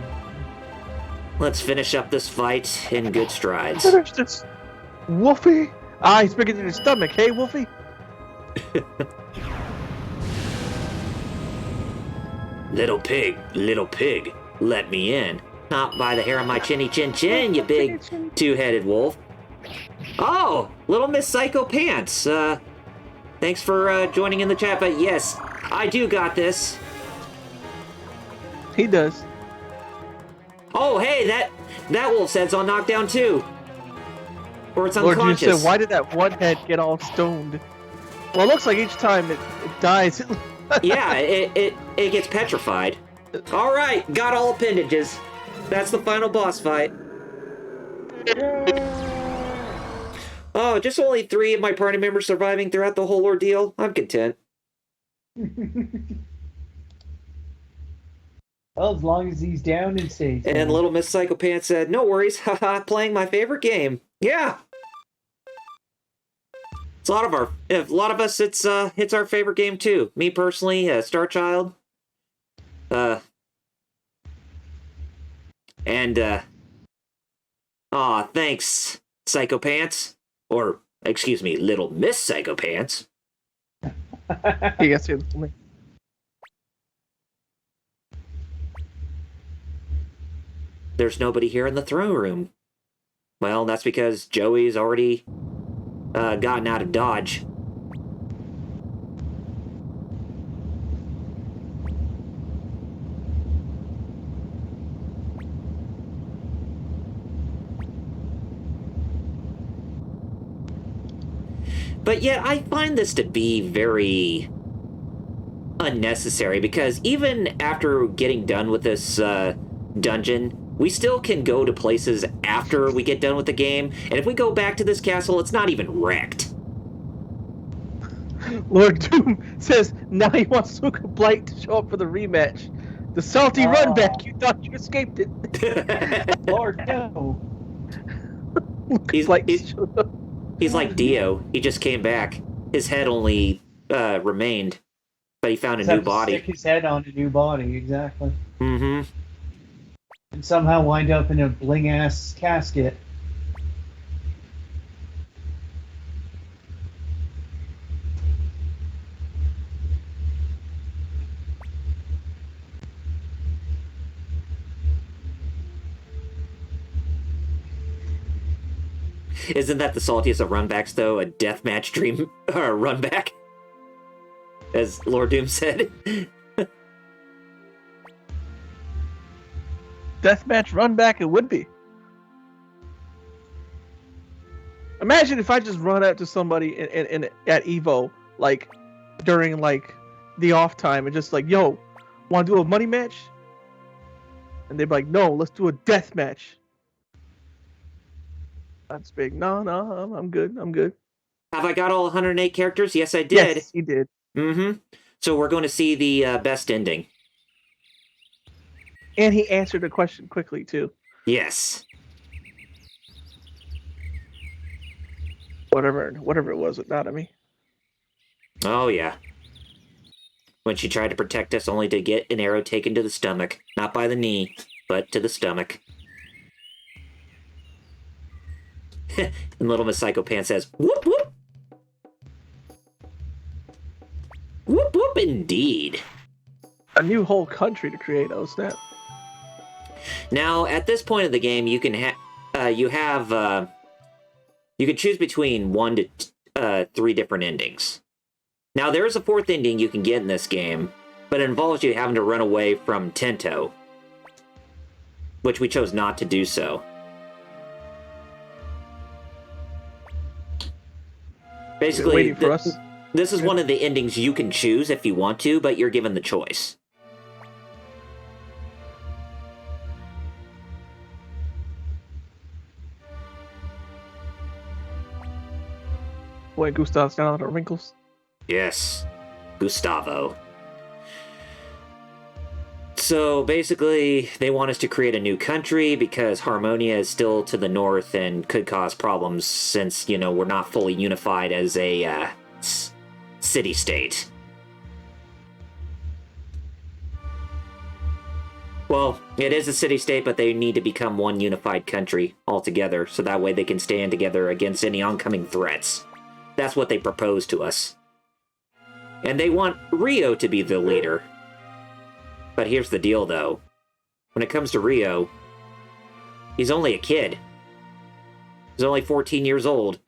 S3: Let's finish up this fight in good strides.
S1: Finish this, Wolfie. He's bigger than his stomach. Hey, Wolfie.
S3: Little pig, let me in. Not by the hair on my chinny chin chin, you big two-headed wolf. Oh, Little Miss Psycho Pants. Thanks for joining in the chat, but yes, I do got this.
S1: He does.
S3: Oh, hey, that wolf's head's on knockdown too. Or it's
S1: Lord,
S3: unconscious.
S1: you said, why did that one head get all stoned? Well, it looks like each time it dies.
S3: Yeah, it gets petrified. All right, got all appendages. That's the final boss fight. Oh, just only 3 of my party members surviving throughout the whole ordeal. I'm content.
S2: Well, as long as he's down and safe.
S3: And Little Miss Psychopath said, "No worries, haha, playing my favorite game." Yeah. It's a lot of us, it's our favorite game too. Me personally, Star Child. Thanks, Psychopants. Or, excuse me, Little Miss Psychopants.
S1: Yes, yes.
S3: There's nobody here in the throne room. Well, that's because Joey's already gotten out of Dodge. But yet, I find this to be very unnecessary, because even after getting done with this dungeon, we still can go to places after we get done with the game, and if we go back to this castle, it's not even wrecked.
S1: Lord Doom says now he wants Suka Blight to show up for the rematch. The salty run back, you thought you escaped it.
S2: Lord, no.
S3: He's like Dio. He just came back. His head only remained, but he found a new body.
S2: Stick his head on a new body, exactly.
S3: Mm-hmm.
S2: And somehow wind up in a bling-ass casket.
S3: Isn't that the saltiest of runbacks, though? A deathmatch dream runback? As Lord Doom said.
S1: Deathmatch run back, it would be. Imagine if I just run out to somebody in at Evo, like during like the off time, and just like, yo, want to do a money match? And they'd be like, no, let's do a death match. That's big. No, I'm good.
S3: Have I got all 108 characters? Yes, I did.
S1: Yes, you did.
S3: Mm-hmm. So we're going to see the best ending.
S1: And he answered the question quickly, too.
S3: Yes.
S1: Whatever it was, with Nanami.
S3: Oh, yeah. When she tried to protect us only to get an arrow taken to the stomach. Not by the knee, but to the stomach. And Little Miss Psychopan says, "Whoop, whoop." Whoop, whoop, indeed.
S1: A new whole country to create, oh snap.
S3: Now, at this point of the game, you can you can choose between 1 to 3 different endings. Now, there is a 4th ending you can get in this game, but it involves you having to run away from Tento, which we chose not to do so. Basically,
S1: waiting for us.
S3: This is one of the endings you can choose if you want to, but you're given the choice.
S1: Boy, Gustav's got a lot of wrinkles.
S3: Yes, Gustavo. So basically, they want us to create a new country because Harmonia is still to the north and could cause problems since, we're not fully unified as a city-state. Well, it is a city-state, but they need to become one unified country altogether, so that way they can stand together against any oncoming threats. That's what they propose to us. And they want Rio to be the leader. But here's the deal, though. When it comes to Rio, he's only a kid. He's only 14 years old.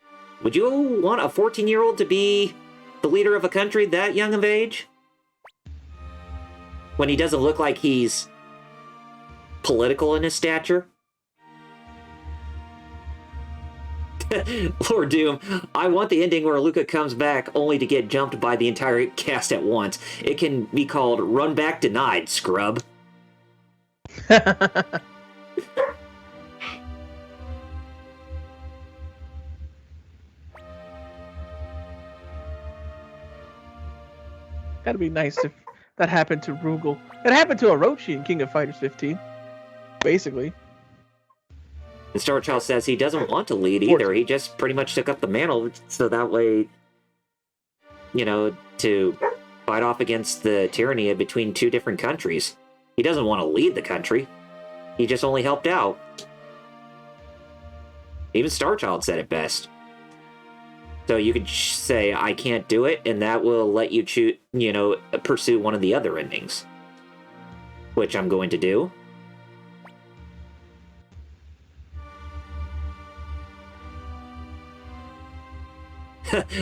S3: Would you want a 14-year-old to be the leader of a country that young of age? When he doesn't look like he's political in his stature? Lord Doom, I want the ending where Luca comes back only to get jumped by the entire cast at once. It can be called Run Back Denied, scrub.
S1: That'd be nice if that happened to Rugal. It happened to Orochi in King of Fighters 15. Basically.
S3: And Starchild says he doesn't want to lead either. He just pretty much took up the mantle so that way, you know, to fight off against the tyranny between two different countries. He doesn't want to lead the country. He just only helped out. Even Starchild said it best. So you could say, I can't do it, and that will let you choose, you know, pursue one of the other endings. Which I'm going to do.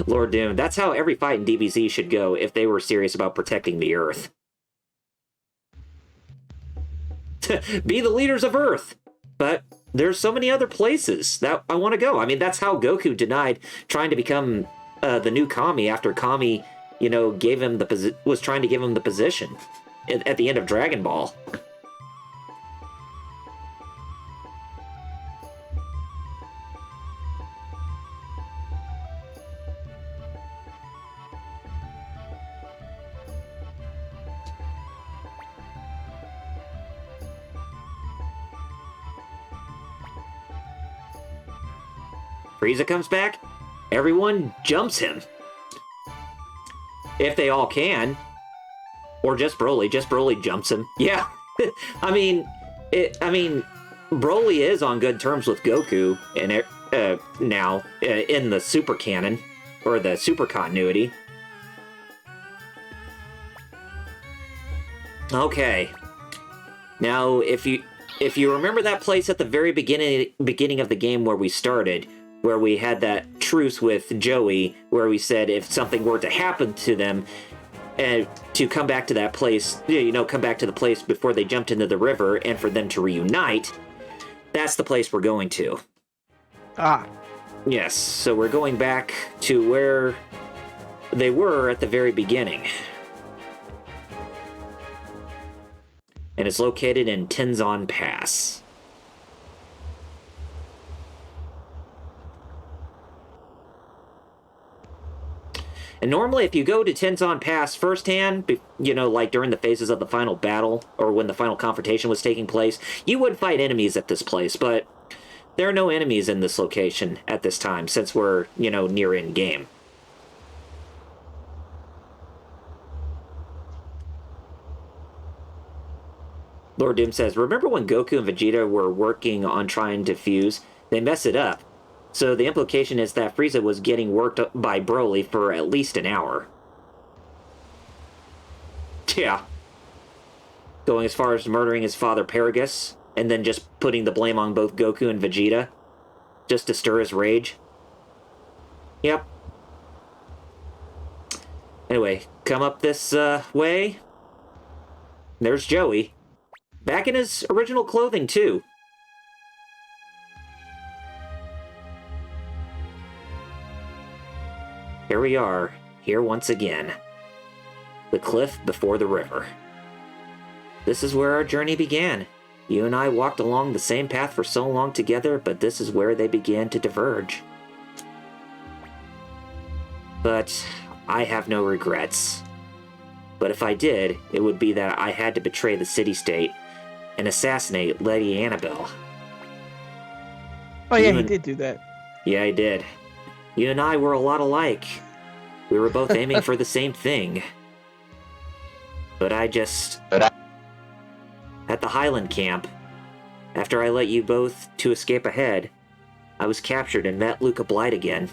S3: Lord Doom, that's how every fight in DBZ should go if they were serious about protecting the Earth. Be the leaders of Earth! But there's so many other places that I want to go. I mean, that's how Goku denied trying to become the new Kami after Kami, you know, gave him was trying to give him the position at the end of Dragon Ball. Frieza comes back, everyone jumps him. If they all can. Or just Broly. Just Broly jumps him. Yeah. I mean, Broly is on good terms with Goku now in the super canon, or the super continuity. Okay. Now, if you remember that place at the very beginning of the game where we started, where we had that truce with Joey, where we said if something were to happen to them, and to come back to that place, you know, come back to the place before they jumped into the river, and for them to reunite, that's the place we're going to.
S1: Ah.
S3: Yes, so we're going back to where they were at the very beginning. And it's located in Tenzon Pass. And normally if you go to Tenzon Pass firsthand, you know, like during the phases of the final battle, or when the final confrontation was taking place, you would fight enemies at this place, but there are no enemies in this location at this time, since we're, you know, near in-game. Lord Doom says, remember when Goku and Vegeta were working on trying to fuse? They messed it up. So the implication is that Frieza was getting worked up by Broly for at least an hour. Yeah. Going as far as murdering his father Paragus, and then just putting the blame on both Goku and Vegeta, just to stir his rage. Yep. Anyway, come up this way. There's Joey. Back in his original clothing, too. Here we are, here once again. The cliff before the river. This is where our journey began. You and I walked along the same path for so long together, but this is where they began to diverge. But I have no regrets. But if I did, it would be that I had to betray the city-state and assassinate Lady Annabelle.
S1: Oh yeah, he did do that.
S3: Yeah, he did. You and I were a lot alike. We were both aiming for the same thing. But I just... At the Highland camp, after I let you both to escape ahead, I was captured and met Luca Blight again.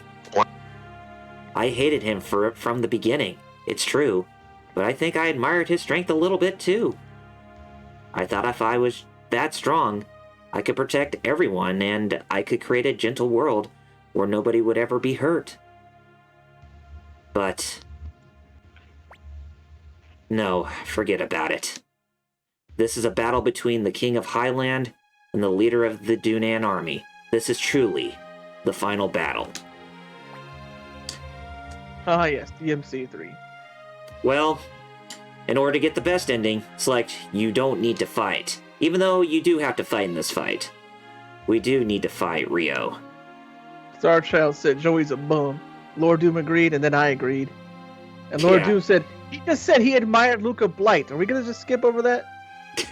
S3: I hated him from the beginning, it's true, but I think I admired his strength a little bit too. I thought if I was that strong, I could protect everyone and I could create a gentle world where nobody would ever be hurt. But... no, forget about it. This is a battle between the King of Highland and the leader of the Dunan army. This is truly the final battle.
S1: Ah, yes, DMC3.
S3: Well, in order to get the best ending, select you don't need to fight. Even though you do have to fight in this fight. We do need to fight Rio.
S1: Starchild said Joey's a bum. Lord Doom agreed, and then I agreed. And Lord
S3: Yeah.
S1: Doom said, he just said he admired Luca Blight. Are we going to just skip over that?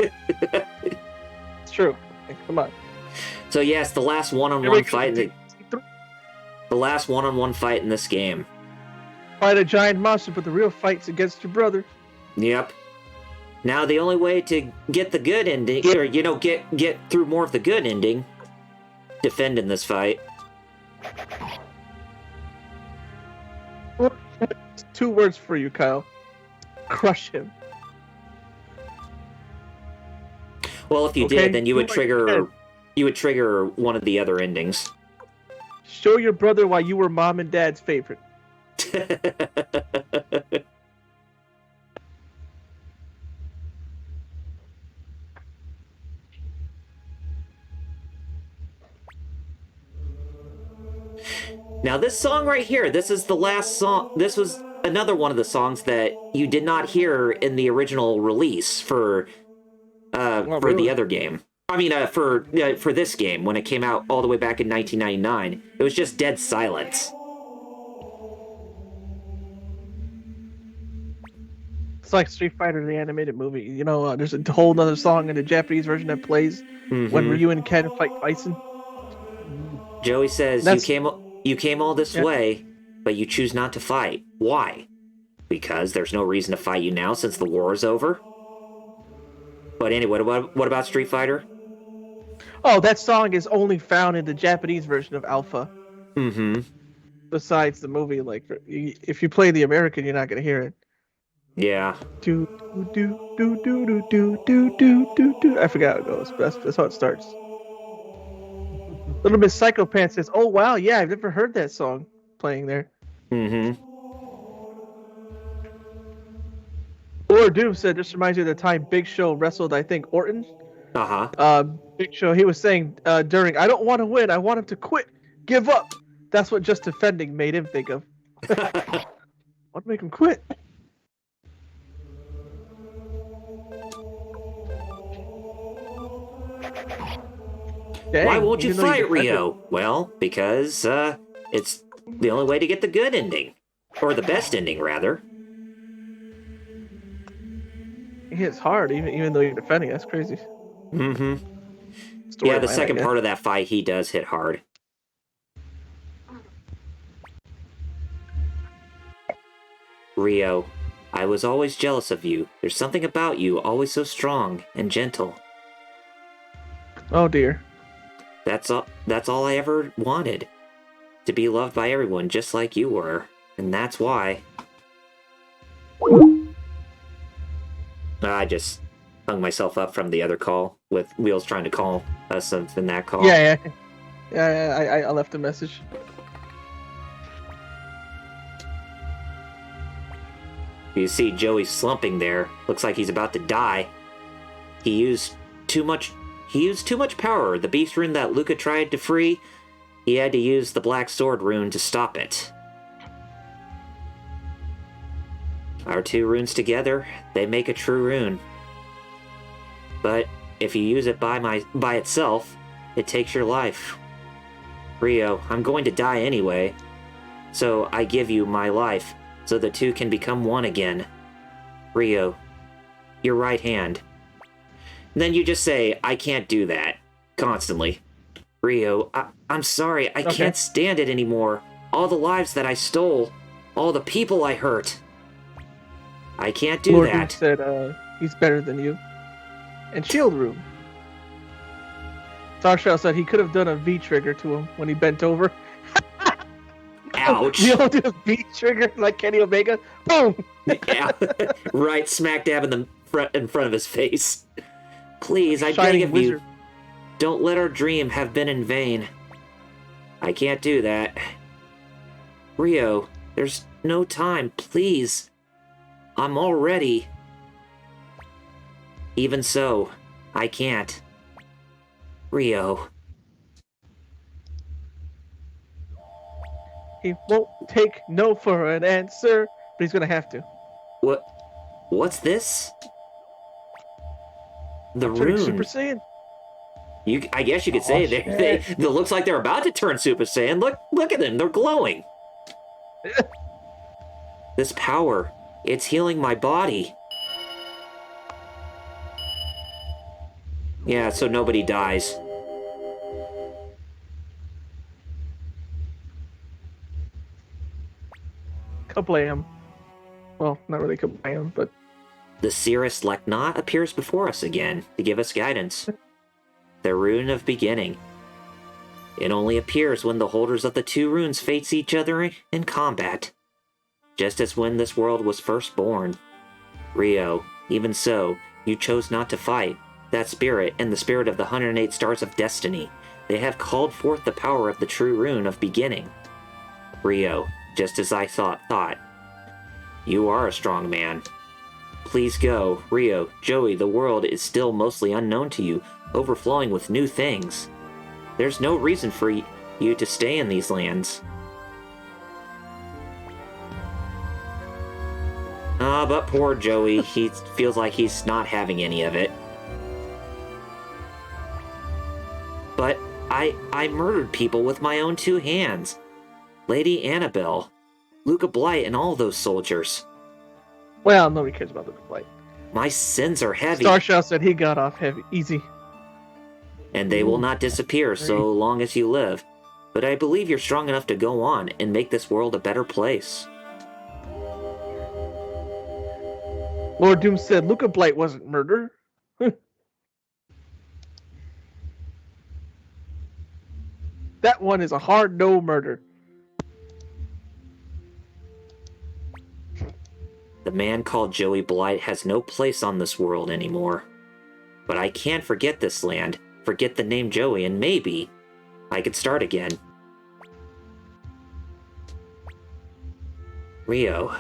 S1: It's true. Hey, come on.
S3: So yes, the last one-on-one fight in the last one-on-one fight in this game.
S1: Fight a giant monster, but the real fight's against your brother.
S3: Yep. Now the only way to get the good ending, or get through more of the good ending, defend in this fight.
S1: Two words for you, Kyle. Crush him.
S3: Well, if you
S1: Okay,
S3: did, then you would
S1: do what you
S3: trigger one of the other endings.
S1: Show your brother why you were mom and dad's favorite.
S3: Now this song right here, this is the last song. This was another one of the songs that you did not hear in the original release for the other game. I mean, for this game when it came out all the way back in 1999. It was just dead silence.
S1: It's like Street Fighter, the animated movie. You know, there's a whole other song in the Japanese version that plays when Ryu and Ken fight Bison.
S3: Joey says you came all this
S1: Yeah.
S3: way, but you choose not to fight. Why? Because there's no reason to fight you now since the war is over. But anyway, what about Street Fighter?
S1: Oh, that song is only found in the Japanese version of Alpha.
S3: Mm-hmm.
S1: Besides the movie, like if you play the American, you're not gonna hear it.
S3: Yeah.
S1: Do do do do do do do do do do. I forgot how it goes, but that's how it starts. Little Miss Psychopath says, "Oh wow, yeah, I've never heard that song playing there."
S3: Mm-hmm.
S1: Or Doom said, "This reminds me of the time Big Show wrestled, I think, Orton."
S3: Uh-huh.
S1: Big Show, he was saying during, "I don't want to win, I want him to quit, give up." That's what just defending made him think of. What make him quit? Dang,
S3: Why won't you
S1: even though
S3: fight
S1: defended-
S3: Rio? Well, because it's the only way to get the good ending. Or the best ending, rather.
S1: He hits hard, even though you're defending. That's crazy.
S3: Mm-hmm.
S1: Storyline,
S3: Yeah, the
S1: I
S3: second
S1: guess.
S3: part of that fight, he does hit hard. Rio, I was always jealous of you. There's something about you, always so strong and gentle.
S1: Oh dear.
S3: That's all I ever wanted. To be loved by everyone just like you were. And that's why. I just hung myself up from the other call with Wheels trying to call us in that call.
S1: Yeah. I left a message.
S3: You see Joey slumping there. Looks like he's about to die. He used too much power. The beast rune that Luca tried to free, he had to use the Black Sword rune to stop it. Our two runes together, they make a true rune. But if you use it by itself, it takes your life. Rio, I'm going to die anyway. So I give you my life, so the two can become one again. Rio, your right hand. And then you just say, I can't do that. Constantly. Rio, I'm sorry, I can't stand it anymore. All the lives that I stole, All the people I hurt. I can't do
S1: Lord
S3: that.
S1: said he's better than you. And Shield Room. Starshell said he could have done a V trigger to him when he bent over.
S3: Ouch.
S1: You don't do a V trigger like Kenny Omega? Boom!
S3: Yeah, right smack dab in front of his face. Please, I beg
S1: Shining
S3: of
S1: wizard.
S3: you, don't let our dream have been in vain. I can't do that. Rio, there's no time, please. I'm all ready. Even so, I can't. Rio.
S1: He won't take no for an answer, but he's gonna have to.
S3: What's this? The
S1: Turning
S3: rune.
S1: Super Saiyan.
S3: I guess you could say it looks like they're about to turn Super Saiyan. Look at them, they're glowing. This power, it's healing my body. Yeah, so nobody dies.
S1: Kablam. Well, not really kablam, but
S3: The Cirrus Lekna appears before us again to give us guidance. The Rune of Beginning. It only appears when the holders of the two runes face each other in combat. Just as when this world was first born. Rio, even so, you chose not to fight. That spirit and the spirit of the 108 Stars of Destiny, they have called forth the power of the true Rune of Beginning. Rio, just as I thought. You are a strong man. Please go. Rio, Joey, the world is still mostly unknown to you, overflowing with new things. There's no reason for you to stay in these lands. But poor Joey, he feels like he's not having any of it. But I murdered people with my own two hands. Lady Annabelle, Luca Blight, and all those soldiers.
S1: well, nobody cares about the fight.
S3: My sins are heavy,
S1: Starshell said he got off heavy, easy.
S3: and they will not disappear so long as you live. But I believe you're strong enough to go on and make this world a better place.
S1: Lord Doom said Luca Blight wasn't murder. That one is a hard no murder.
S3: The man called Joey Blight has no place on this world anymore. But I can't forget this land, forget the name Joey, and maybe I could start again. Rio.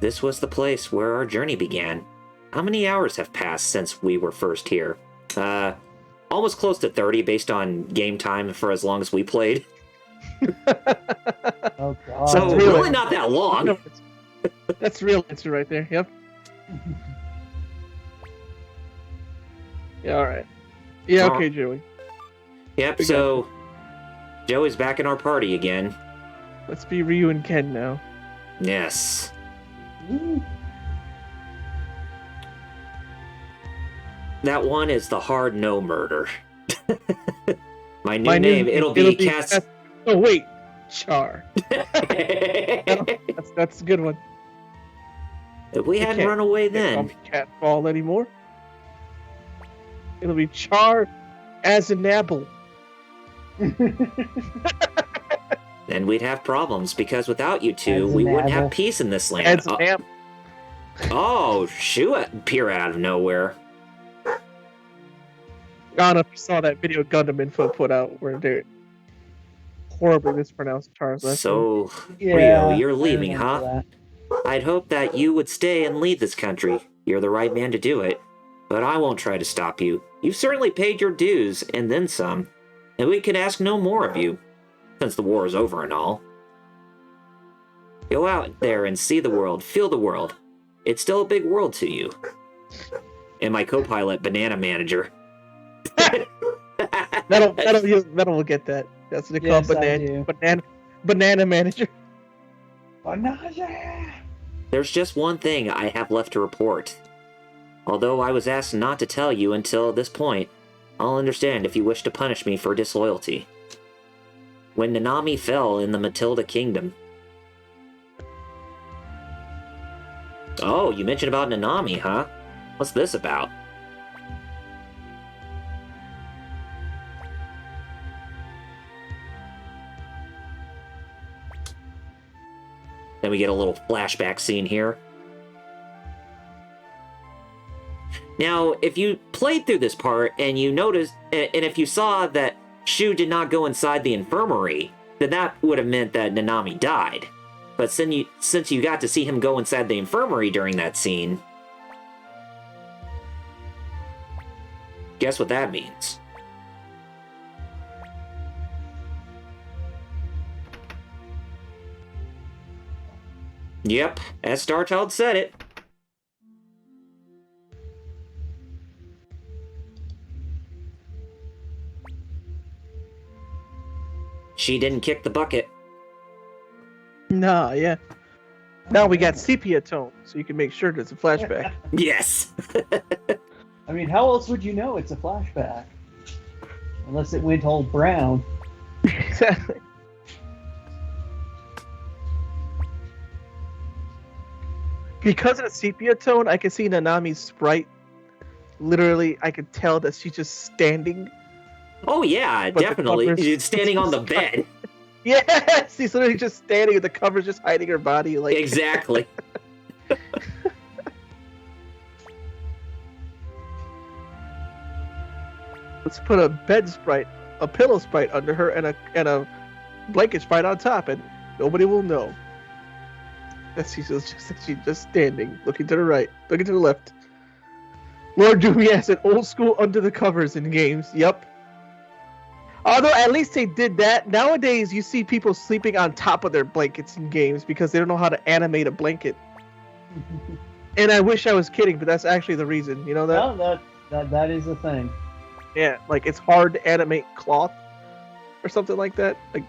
S3: This was the place where our journey began. How many hours have passed since we were first here? Almost close to 30 based on game time for as long as we played.
S2: Oh god.
S3: So really not that long.
S1: That's the real answer right there. Yep. Yeah. All right. Yeah. Okay, Joey.
S3: Yep. So Joey's back in our party again.
S1: Let's be Ryu and Ken now.
S3: Yes. That one is the hard no murder. My new name, it'll be Cast.
S1: Oh wait, Char. That's a good one.
S3: If we hadn't run away then.
S1: Catfall anymore. It'll be Char as an apple.
S3: Then we'd have problems because without you two,
S2: As
S3: we
S2: an
S3: wouldn't have
S2: apple.
S3: peace in this land.
S1: As an apple.
S3: Oh, shoot! Appear out of nowhere.
S1: I don't know if you saw that video Gundam Info put out where they horribly mispronounced Char's last name.
S3: So,
S2: Yeah,
S3: Rio, you're
S2: I
S3: leaving,
S2: remember
S3: huh?
S2: that.
S3: I'd hope that you would stay and lead this country. You're the right man to do it. But I won't try to stop you. You've certainly paid your dues, and then some. And we could ask no more of you, since the war is over and all. Go out there and see the world, feel the world. It's still a big world to you. And my co-pilot, Banana Manager.
S1: Metal will get that. That's what they call
S2: Yes, I do.
S1: banana manager.
S2: Banana!
S3: There's just one thing I have left to report. Although I was asked not to tell you until this point, I'll understand if you wish to punish me for disloyalty. when Nanami fell in the Matilda Kingdom. Oh, you mentioned about Nanami, huh? What's this about? Then we get a little flashback scene here. Now, if you played through this part and you noticed, and if you saw that Shu did not go inside the infirmary, then that would have meant that Nanami died. But since you got to see him go inside the infirmary during that scene, guess what that means? Yep, as Starchild said it. She didn't kick the bucket.
S1: Nah, yeah. Now we got sepia tone, so you can make sure there's a flashback.
S3: Yes.
S2: I mean, how else would you know it's a flashback? Unless it went all brown.
S1: Exactly. Because of the sepia tone, I can see Nanami's sprite. Literally, I could tell that she's just standing.
S3: Oh yeah,
S1: But the
S3: definitely.
S1: covers-
S3: She's standing on the bed.
S1: Yes, she's literally just standing with the covers just hiding her body. Like
S3: Exactly.
S1: let's put a bed sprite, a pillow sprite under her, and a blanket sprite on top, and nobody will know. That she's just standing, looking to the right, looking to the left. Lord Doom, yes, an old school under the covers in games. Yep. Although at least they did that. Nowadays, you see people sleeping on top of their blankets in games because they don't know how to animate a blanket. And I wish I was kidding, but that's actually the reason. You know that?
S2: No, that is a thing.
S1: Yeah, like it's hard to animate cloth or something like that. Like,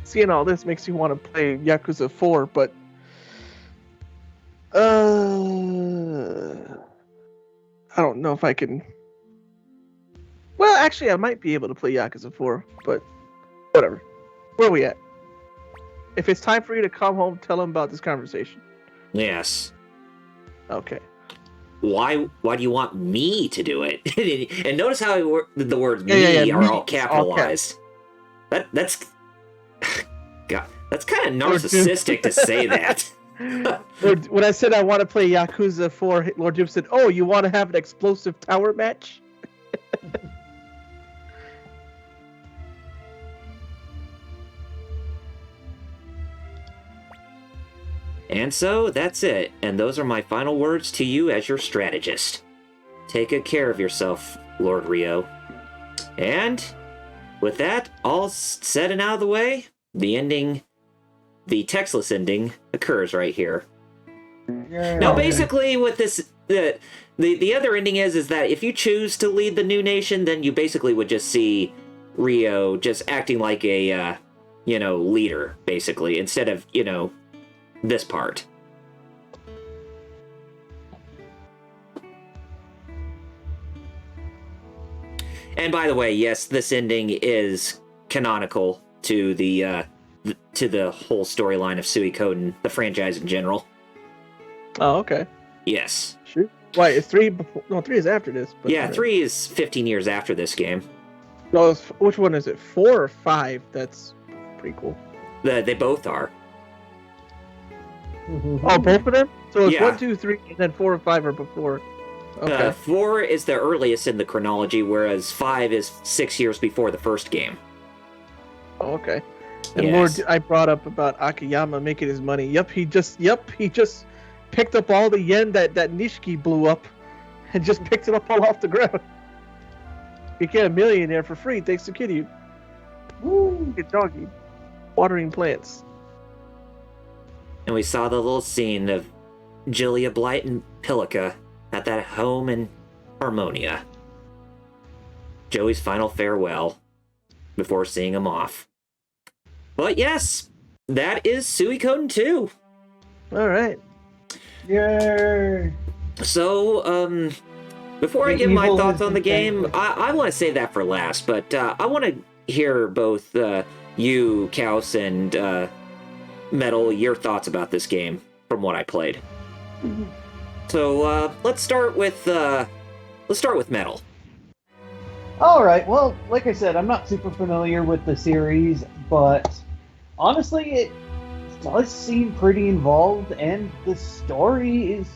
S1: seeing all this makes you want to play Yakuza 4, but I don't know if I can. Well, actually, I might be able to play Yakuza 4, but whatever. Where are we at? If it's time for you to come home, tell them about this conversation.
S3: Yes.
S1: Okay.
S3: Why do you want me to do it? And notice how the words
S1: Yeah,
S3: me are
S1: me,
S3: all
S1: all
S3: capitalized. That's God, that's kind of narcissistic to say that.
S1: When I said I want to play Yakuza 4, Lord Jim said, "Oh, you want to have an explosive tower match?"
S3: And so, that's it. And those are my final words to you as your strategist. Take good care of yourself, Lord Rio. And with that all said and out of the way, the textless ending occurs right here.
S2: Yeah.
S3: Now, basically, with this, the other ending is that if you choose to lead the new nation, then you basically would just see Rio just acting like a, leader, basically, instead of, this part. And by the way, yes, this ending is canonical to the whole storyline of Suikoden, the franchise in general.
S1: Oh, okay.
S3: Yes.
S1: Sure. Why is 3 before? No, 3 is after this. But
S3: Yeah, 3 is 15 years after this game.
S1: No, which one is it? 4 or 5? That's prequel.
S3: They both are.
S1: Oh, both of them? So it's
S3: Yeah.
S1: 1, 2, 3, and then 4 and 5 are before. Okay.
S3: 4 is the earliest in the chronology, whereas 5 is 6 years before the first game.
S1: Oh, okay. And
S3: Yes.
S1: Lord, I brought up about Akiyama making his money. He just picked up all the yen that Nishiki blew up and just picked it up all off the ground. Became a millionaire for free thanks to Kiryu. Woo! Good doggy. Watering plants.
S3: And we saw the little scene of Julia Blight and Pilica at that home in Harmonia. Joey's final farewell before seeing him off. But yes, that is Suikoden 2.
S1: All right.
S2: Yay!
S3: So, Before I
S2: The
S3: give my
S2: evil
S3: thoughts
S2: has
S3: on the
S2: been
S3: game,
S2: vanquished.
S3: I want to save that for last, but I want to hear both you, Kaus, and Metal, your thoughts about this game from what I played. So let's start with Metal.
S2: All right. Well, like I said, I'm not super familiar with the series, but honestly, it does seem pretty involved, and the story is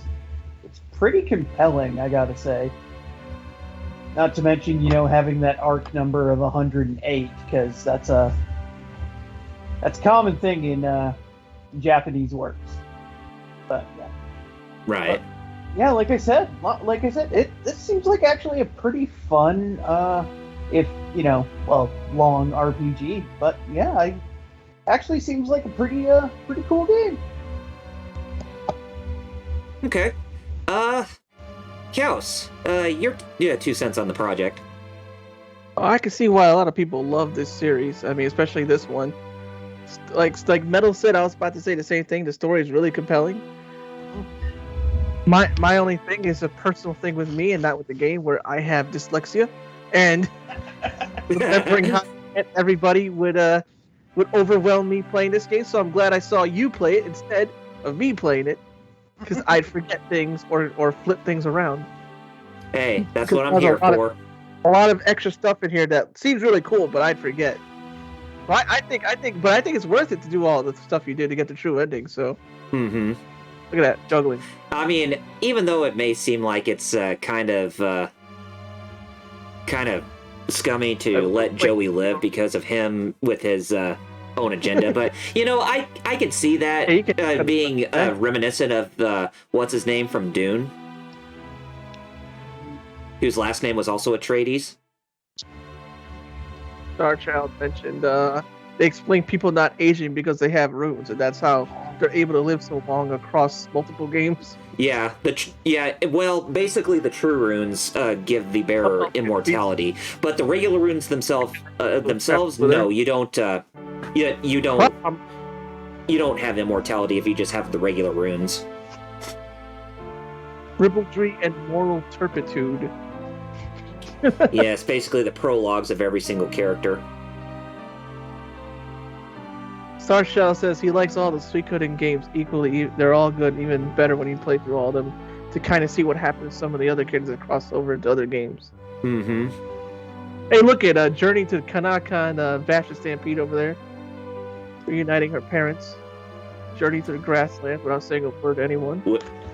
S2: it's pretty compelling. I gotta say. Not to mention, having that arc number of 108, because that's a common thing in Japanese works. But yeah.
S3: Right.
S2: Yeah, like I said, this seems like actually a pretty fun, if long RPG. But yeah, actually seems like a pretty cool game.
S3: Okay. Kaus, your 2 cents on the project.
S1: I can see why a lot of people love this series. I mean, especially this one. Like Metal said, I was about to say the same thing. The story is really compelling. My only thing is a personal thing with me and not with the game, where I have dyslexia, and remembering how everybody would overwhelm me playing this game. So I'm glad I saw you play it instead of me playing it, because I'd forget things or flip things around.
S3: Hey, that's
S1: Because
S3: what I'm
S1: there's
S3: here for.
S1: A lot of extra stuff in here that seems really cool, but I'd forget. But I think it's worth it to do all the stuff you did to get the true ending. So
S3: Mm-hmm.
S1: look at that juggling.
S3: I mean, even though it may seem like it's kind of scummy to let Joey live because of him with his own agenda, but I could see that
S1: Yeah, you can-
S3: being reminiscent of what's his name from Dune, whose last name was also Atreides.
S1: Star Child mentioned they explain people not aging because they have runes, and that's how they're able to live so long across multiple games.
S3: Yeah, well, basically the true runes give the bearer immortality, but the regular runes themselves, no, you don't. You don't have immortality if you just have the regular runes.
S1: Ribaldry and moral turpitude.
S3: Yeah, it's basically the prologues of every single character.
S1: Starshell says he likes all the Suikoden games equally. They're all good, even better when you play through all of them to kind of see what happens to some of the other kids that cross over into other games.
S3: Mm-hmm.
S1: Hey, look at Journey to Kanaka and Vasha Stampede over there. Reuniting her parents. Journey to the Grassland without saying a word to anyone.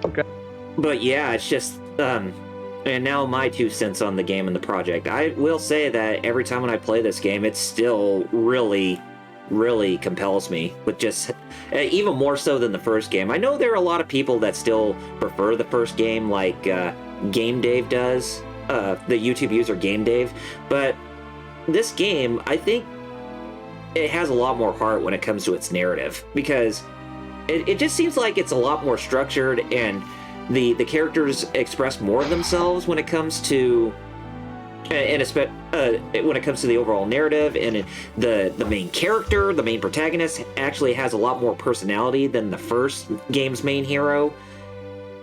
S1: Okay.
S3: But yeah, it's just... and now my 2 cents on the game and the project. I will say that every time when I play this game, it still really compels me, with just even more so than the first game. I know there are a lot of people that still prefer the first game, like Game Dave does, the YouTube user Game Dave, but this game, I think it has a lot more heart when it comes to its narrative, because it just seems like it's a lot more structured, and the characters express more of themselves when it comes to when it comes to the overall narrative, and the main character, the main protagonist, actually has a lot more personality than the first game's main hero.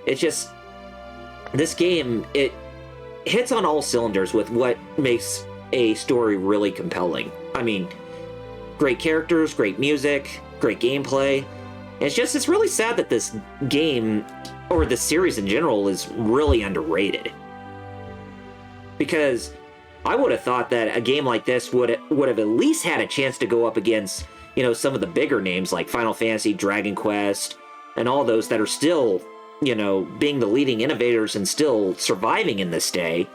S3: It's just, this game, it hits on all cylinders with what makes a story really compelling. I mean, great characters, great music, great gameplay. It's really sad that this game, or the series in general, is really underrated. Because I would have thought that a game like this would have at least had a chance to go up against, some of the bigger names like Final Fantasy, Dragon Quest, and all those that are still, being the leading innovators and still surviving in this day.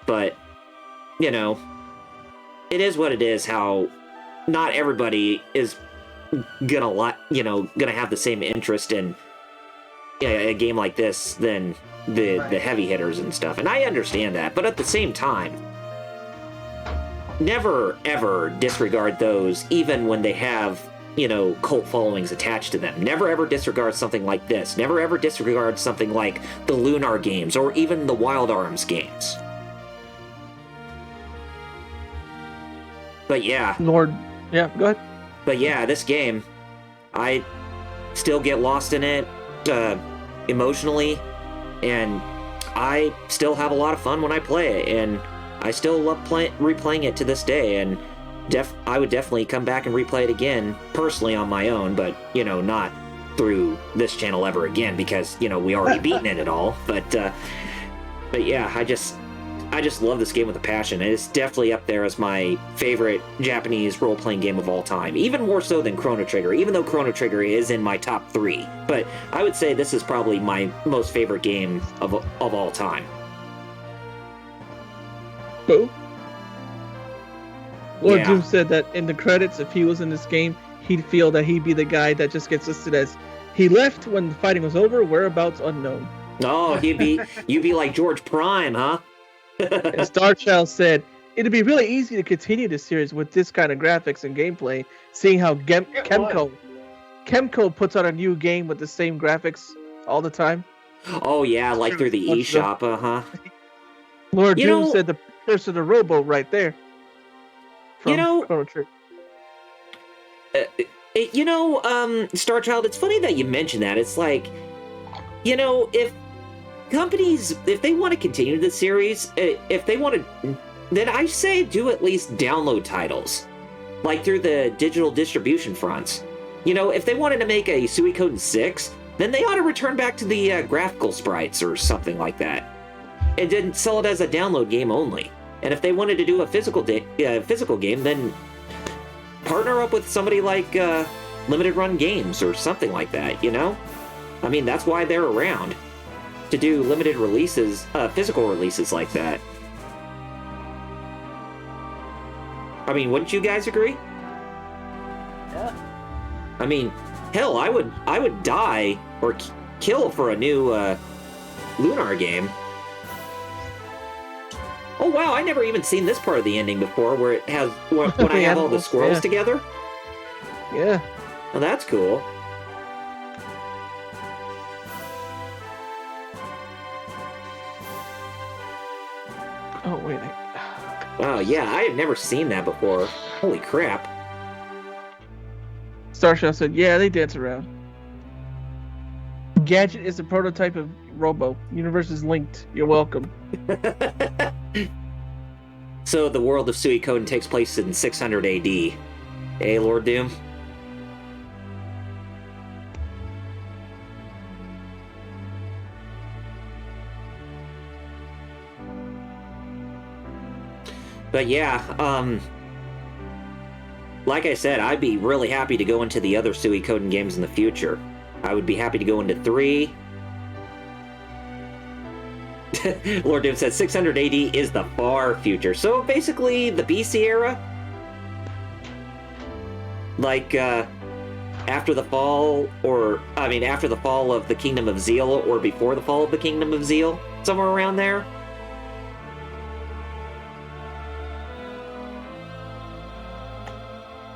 S3: But, it is what it is, how not everybody is gonna have the same interest in a game like this than the heavy hitters and stuff, and I understand that, but at the same time, never ever disregard those, even when they have cult followings attached to them. Never ever disregard something like this. Never ever disregard something like the Lunar games or even the Wild Arms games. But yeah,
S1: Lord, yeah, go ahead.
S3: But yeah, this game, I still get lost in it emotionally, and I still have a lot of fun when I play it, and I still love replaying it to this day, and I would definitely come back and replay it again, personally on my own, but, not through this channel ever again, because, we already beaten it all. But yeah, I just love this game with a passion. It's definitely up there as my favorite Japanese role-playing game of all time, even more so than Chrono Trigger, even though Chrono Trigger is in my top 3. But I would say this is probably my most favorite game of all time.
S1: Who? Lord
S3: Yeah.
S1: Doom said that in the credits, if he was in this game, he'd feel that he'd be the guy that just gets listed as he left when the fighting was over, whereabouts unknown.
S3: Oh, you'd be like George Prime, huh?
S1: And Starchild said, it'd be really easy to continue the series with this kind of graphics and gameplay, seeing how Kemco puts out a new game with the same graphics all the time.
S3: Oh yeah, like through the eShop, uh-huh.
S1: Lord Doom said the curse of the rowboat right there. From Chrono Trigger.
S3: Starchild, it's funny that you mention that. It's like, if companies, if they want to continue the series, if they want to, then I say do at least download titles, like through the digital distribution fronts. If they wanted to make a Suikoden 6, then they ought to return back to the graphical sprites or something like that, and then sell it as a download game only. And if they wanted to do a physical game, then partner up with somebody like Limited Run Games or something like that, I mean, that's why they're around, to do limited releases, physical releases like that. I mean, wouldn't you guys agree?
S2: Yeah.
S3: I mean, hell, I would die or kill for a new Lunar game. Oh wow, I never even seen this part of the ending before, where it has when I have all the squirrels together.
S1: Yeah.
S3: Well, that's cool.
S1: Oh wait.
S3: Wow, yeah, I have never seen that before. Holy crap.
S1: Starshell said, yeah, they dance around. Gadget is a prototype of Robo. Universe is linked. You're welcome.
S3: So the world of Suikoden takes place in 600 AD. Eh, Lord Doom? But yeah, like I said, I'd be really happy to go into the other Suikoden games in the future. I would be happy to go into 3. Lord Doom says 600 AD is the far future. So basically the BC era? Like, after the fall, after the fall of the Kingdom of Zeal, or before the fall of the Kingdom of Zeal? Somewhere around there?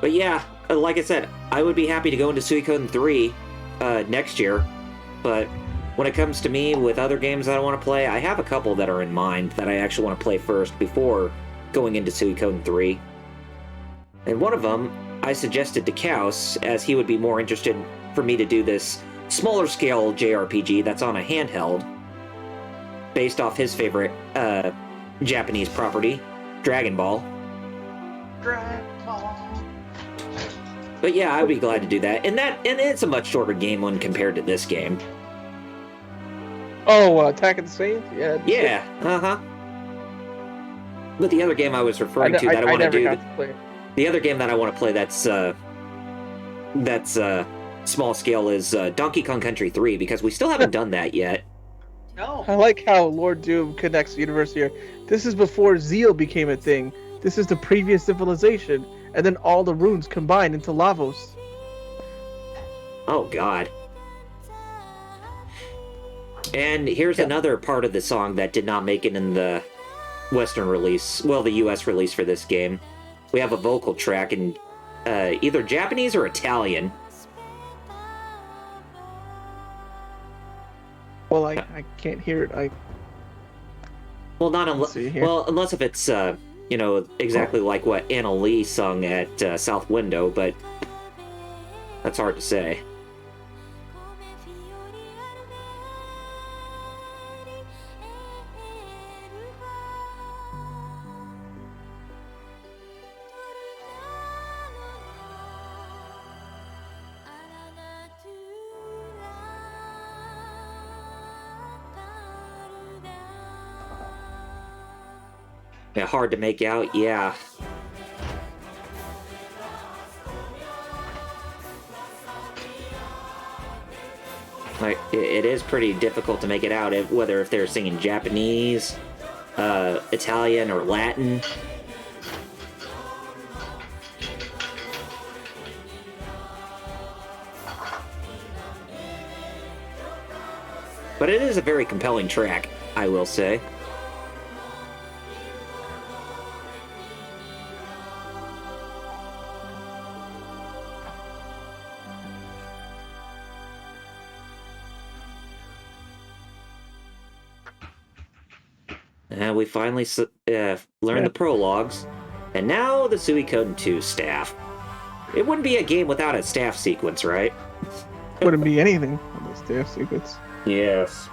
S3: But yeah, like I said, I would be happy to go into Suikoden 3 next year, but when it comes to me with other games that I want to play, I have a couple that are in mind that I actually want to play first before going into Suikoden 3. And one of them I suggested to Kaus, as he would be more interested for me to do this smaller scale JRPG that's on a handheld, based off his favorite Japanese property, Dragon Ball. But yeah, I'd be glad to do that. And it's a much shorter game when compared to this game.
S1: Oh, Attack of the Saints? Yeah.
S3: Yeah, uh-huh. But the other game I was referring to that I want to do... The other game that I want to play that's small scale is Donkey Kong Country 3, because we still haven't done that yet.
S2: No.
S1: I like how Lord Doom connects the universe here. This is before Zeal became a thing. This is the previous civilization, and then all the runes combine into Lavos.
S3: Oh, God. And here's another part of the song that did not make it in the Western release, well, the US release for this game. We have a vocal track in either Japanese or Italian.
S1: Well, I can't hear it.
S3: Well, not unless unless if it's exactly like what Anna Lee sung at South Window, but that's hard to say. Yeah, hard to make out, yeah. Like, it is pretty difficult to make it out, whether if they're singing Japanese, Italian, or Latin. But it is a very compelling track, I will say. And we finally learned the prologues. And now the Suikoden 2 staff. It wouldn't be a game without a staff sequence, right?
S1: Wouldn't be anything on the staff sequence.
S3: Yes.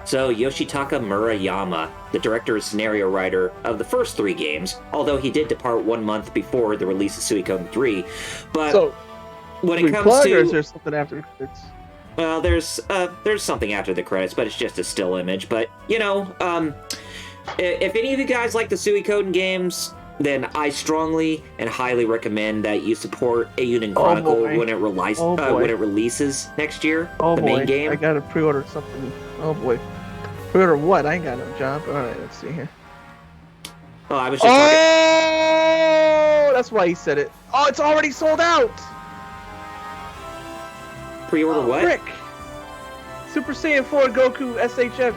S3: So, Yoshitaka Murayama, the director and scenario writer of the first 3 games, although he did depart 1 month before the release of Suikoden 3, but
S1: So,
S3: when it comes
S1: plug,
S3: to...
S1: or is there something after the credits?
S3: Well, there's something after the credits, but it's just a still image. But, you know, if any of you guys like the Suikoden games, then I strongly and highly recommend that you support Eiyuden Chronicle when it releases next year. The main game.
S1: I gotta pre-order something. Oh boy. Pre-order what? I ain't got no job. Alright, let's see here.
S3: Oh, I was just talking...
S1: Oh, that's why he said it. Oh, it's already sold out!
S3: Pre-order what?
S1: Frick! Super Saiyan 4 Goku SHF.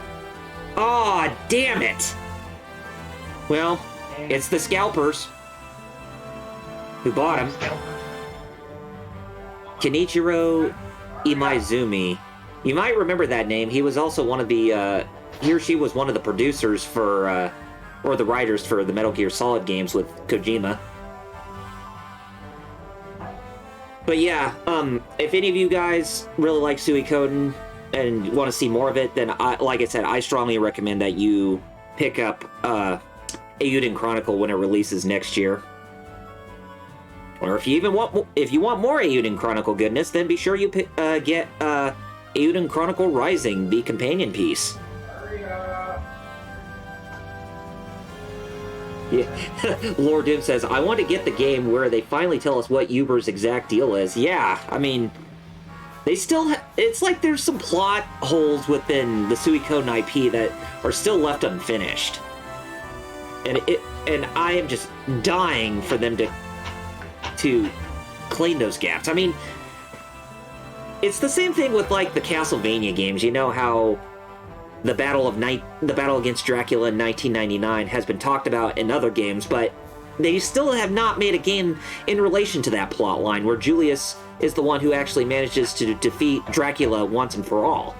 S3: Aw, damn it! Well, it's the scalpers who bought him. Kenichiro Imaizumi. You might remember that name. He was also one of the, he or she was one of the producers for, or the writers for the Metal Gear Solid games with Kojima. But yeah, if any of you guys really like Suikoden and want to see more of it, then like I said, I strongly recommend that you pick up Eiyuden Chronicle when it releases next year. Or if you want more Eiyuden Chronicle goodness, then be sure you get Eiyuden Chronicle Rising, the companion piece. Yeah. Lord Doom says, I want to get the game where they finally tell us what Uber's exact deal is. Yeah, I mean, they still... it's like there's some plot holes within the Suikoden IP that are still left unfinished. And I am just dying for them to clean those gaps. I mean, it's the same thing with, like, the Castlevania games. You know how... The battle against Dracula in 1999 has been talked about in other games, but they still have not made a game in relation to that plot line, where Julius is the one who actually manages to defeat Dracula once and for all.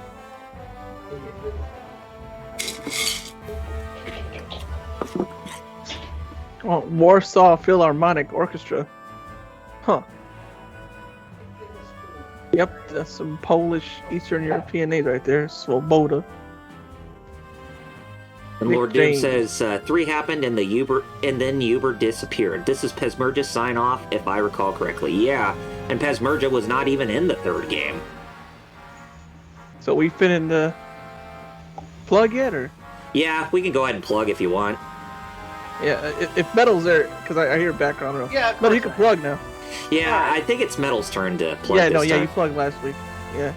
S1: Oh, Warsaw Philharmonic Orchestra. Huh. Yep, that's some Polish Eastern European name right there. Swoboda.
S3: And Lord Doom says 3 happened and then Uber disappeared. This is Pesmerga's sign off, if I recall correctly. Yeah, and Pesmerga was not even in the 3rd game.
S1: So we fit in the plug yet, or?
S3: Yeah, we can go ahead and plug if you want.
S1: Yeah, if Metal's there, because I hear background.
S2: Yeah,
S1: Metal, you can plug now.
S3: Yeah, I think it's Metal's turn to plug.
S1: Yeah,
S3: this time.
S1: you plugged last week. Yeah.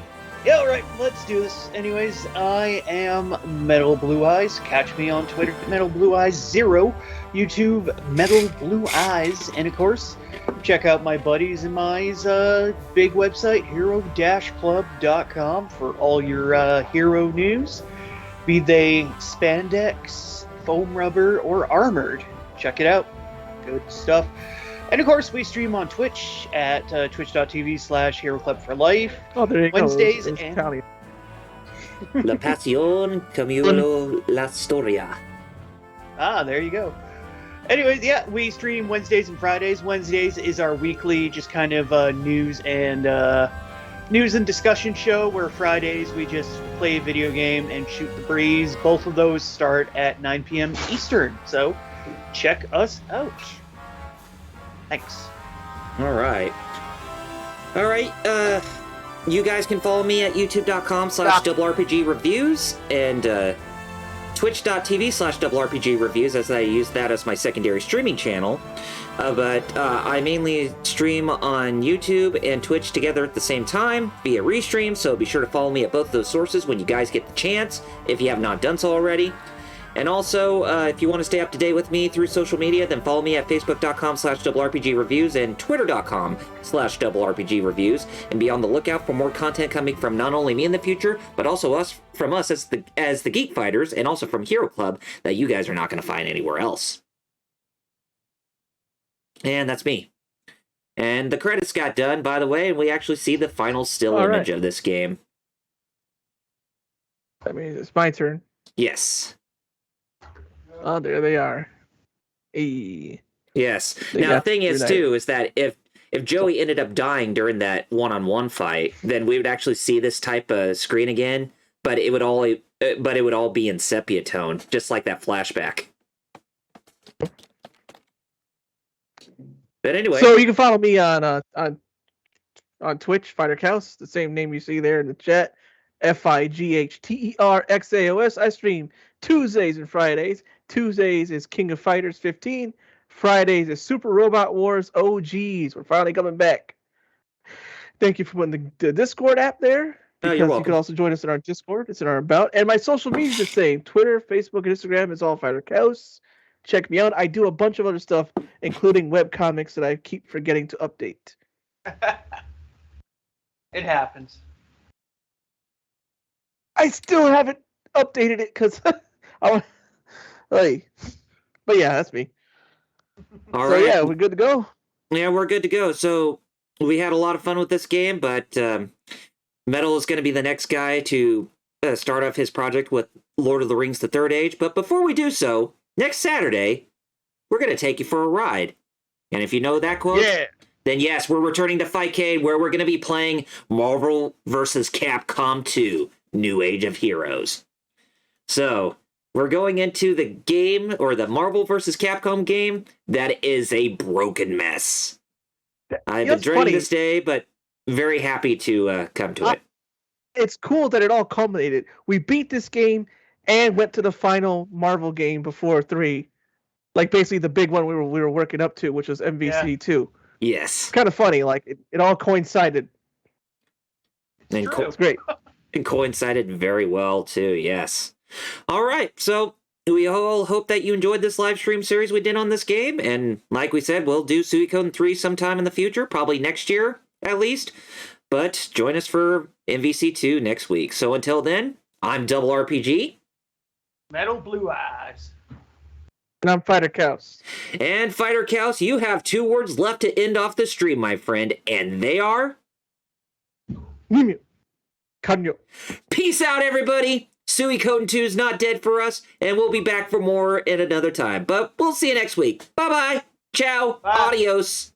S2: Yeah, alright, let's do this. Anyways, I am Metal Blue Eyes. Catch me on Twitter, Metal Blue Eyes 0, YouTube, Metal Blue Eyes, and of course, check out my buddies and my big website, hero-club.com, for all your hero news, be they spandex, foam rubber, or armored. Check it out. Good stuff. And of course, we stream on Twitch at twitch.tv/HeroClub4Life.
S1: Oh, there you
S2: Wednesdays
S1: go.
S2: and
S1: Italian.
S3: La pasión cambió la storia.
S2: Ah, there you go. Anyways, yeah, we stream Wednesdays and Fridays. Wednesdays is our weekly, just kind of news and discussion show, where Fridays we just play a video game and shoot the breeze. Both of those start at 9 p.m. Eastern, so check us out. Thanks.
S3: All right. You guys can follow me at youtube.com/RPGreviews, and twitch.tv/rpg reviews, as I use that as my secondary streaming channel. But I mainly stream on YouTube and Twitch together at the same time via restream, so be sure to follow me at both those sources when you guys get the chance, if you have not done so already. And also, if you want to stay up to date with me through social media, then follow me at facebook.com/rpgreviews and twitter.com/rpgreviews, and be on the lookout for more content coming from not only me in the future, but also from us as the Geek Fighters, and also from Hero Club, that you guys are not going to find anywhere else. And that's me. And the credits got done, by the way, and we actually see the final still image of this game.
S1: I mean, it's my turn.
S3: Yes.
S1: Oh, there they are. Hey.
S3: Yes. Now, the thing is, too, is that if Joey ended up dying during that one-on-one fight, then we would actually see this type of screen again, but it would all be in sepia tone, just like that flashback. But anyway.
S1: So you can follow me on Twitch, Fighter Cows, the same name you see there in the chat. FIGHTERXAOS. I stream Tuesdays and Fridays. Tuesdays is King of Fighters 15. Fridays is Super Robot Wars OGs. We're finally coming back. Thank you for putting the Discord app there. Because
S3: you're welcome.
S1: You can also join us in our Discord. It's in our about. And my social media is the same. Twitter, Facebook, and Instagram is all Fighter Cows. Check me out. I do a bunch of other stuff, including webcomics that I keep forgetting to update.
S2: It happens.
S1: I still haven't updated it because I like. But yeah, that's me.
S3: All right.
S1: Yeah, we're good to go.
S3: Yeah, we're good to go. So we had a lot of fun with this game, but Metal is going to be the next guy to start off his project with Lord of the Rings: The Third Age. But before we do so, next Saturday, we're going to take you for a ride. And if you know that quote, then yes, we're returning to Fightcade, where we're going to be playing Marvel vs. Capcom 2, New Age of Heroes. So, we're going into the game, or the Marvel vs. Capcom game, that is a broken mess. I've been dreading this day, but very happy to come to it.
S1: It's cool that it all culminated. We beat this game and went to the final Marvel game before 3. Like, basically the big one we were working up to, which was MVC 2.
S3: Yes.
S1: Kind of funny. Like, it all coincided.
S3: It's
S1: great.
S3: It coincided very well, too, yes. All right, so we all hope that you enjoyed this live stream series we did on this game, and like we said, we'll do Suikoden 3 sometime in the future, probably next year, at least, but join us for MVC 2 next week. So until then, I'm Double RPG.
S2: Metal Blue Eyes.
S1: And I'm Fighter Cows.
S3: And Fighter Cows, you have 2 words left to end off the stream, my friend, and they are...
S1: Mimio. Kanyo.
S3: Peace out, everybody! Suikoden 2 is not dead for us, and we'll be back for more at another time. But we'll see you next week. Bye-bye. Ciao.
S2: Bye.
S3: Adios.